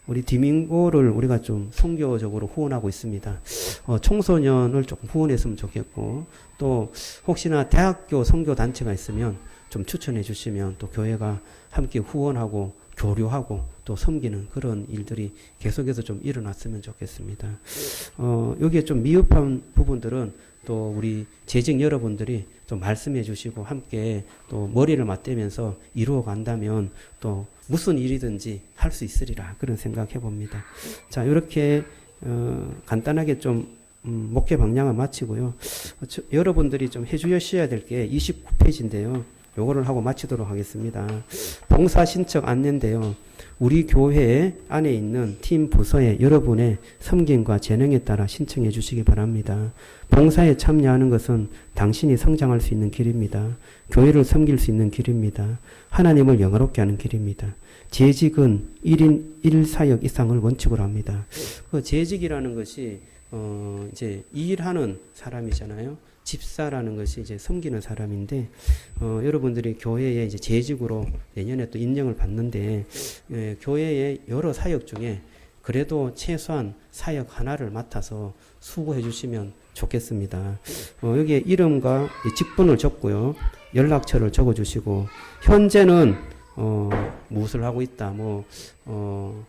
우리 디민고를 우리가 좀 선교적으로 후원하고 있습니다. 청소년을 조금 후원했으면 좋겠고 또 혹시나 대학교 선교 단체가 있으면 좀 추천해 주시면 또 교회가 함께 후원하고 교류하고 또 섬기는 그런 일들이 계속해서 좀 일어났으면 좋겠습니다. 여기에 좀 미흡한 부분들은 또 우리 재직 여러분들이 좀 말씀해 주시고 함께 또 머리를 맞대면서 이루어 간다면 또 무슨 일이든지 할 수 있으리라 그런 생각해 봅니다. 자, 이렇게 간단하게 좀 목회 방향을 마치고요. 여러분들이 좀 해주셔야 될 게 29페이지인데요. 요거를 하고 마치도록 하겠습니다. 봉사 신청 안내인데요. 우리 교회 안에 있는 팀 부서에 여러분의 섬김과 재능에 따라 신청해 주시기 바랍니다. 봉사에 참여하는 것은 당신이 성장할 수 있는 길입니다. 교회를 섬길 수 있는 길입니다. 하나님을 영화롭게 하는 길입니다. 재직은 1인 1사역 이상을 원칙으로 합니다. 그 재직이라는 것이 이제 일하는 사람이잖아요. 집사라는 것이 이제 섬기는 사람인데, 여러분들이 교회에 이제 재직으로 내년에 또 임명을 받는데, 교회의 여러 사역 중에 그래도 최소한 사역 하나를 맡아서 수고해 주시면 좋겠습니다. 여기에 이름과 직분을 적고요. 연락처를 적어 주시고, 현재는 무엇을 하고 있다.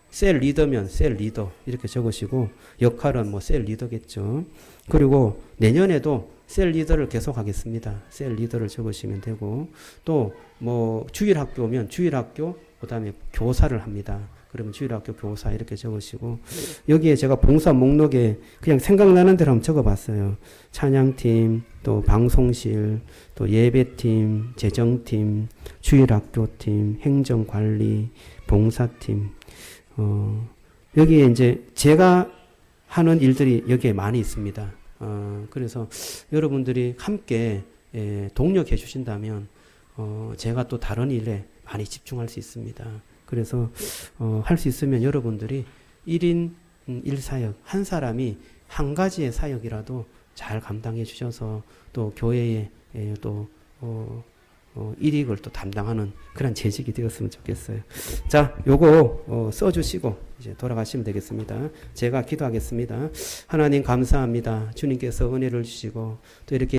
셀 리더면 셀 리더 이렇게 적으시고, 역할은 셀 리더겠죠. 그리고 내년에도 셀 리더를 계속 하겠습니다. 셀 리더를 적으시면 되고, 또 주일학교면 주일학교, 그 다음에 교사를 합니다. 그러면 주일학교 교사 이렇게 적으시고, 여기에 제가 봉사 목록에 그냥 생각나는 대로 한번 적어봤어요. 찬양팀, 또 방송실, 또 예배팀, 재정팀, 주일학교팀, 행정관리, 봉사팀. 여기에 이제 제가 하는 일들이 여기에 많이 있습니다. 그래서 여러분들이 함께 동력해 주신다면 제가 또 다른 일에 많이 집중할 수 있습니다. 그래서 할 수 있으면 여러분들이 1인 1사역, 한 사람이 한 가지의 사역이라도 잘 감당해 주셔서 또 교회에 또 일익을 또 담당하는 그런 재직이 되었으면 좋겠어요. 자, 요거 써주시고 이제 돌아가시면 되겠습니다. 제가 기도하겠습니다. 하나님 감사합니다. 주님께서 은혜를 주시고 또 이렇게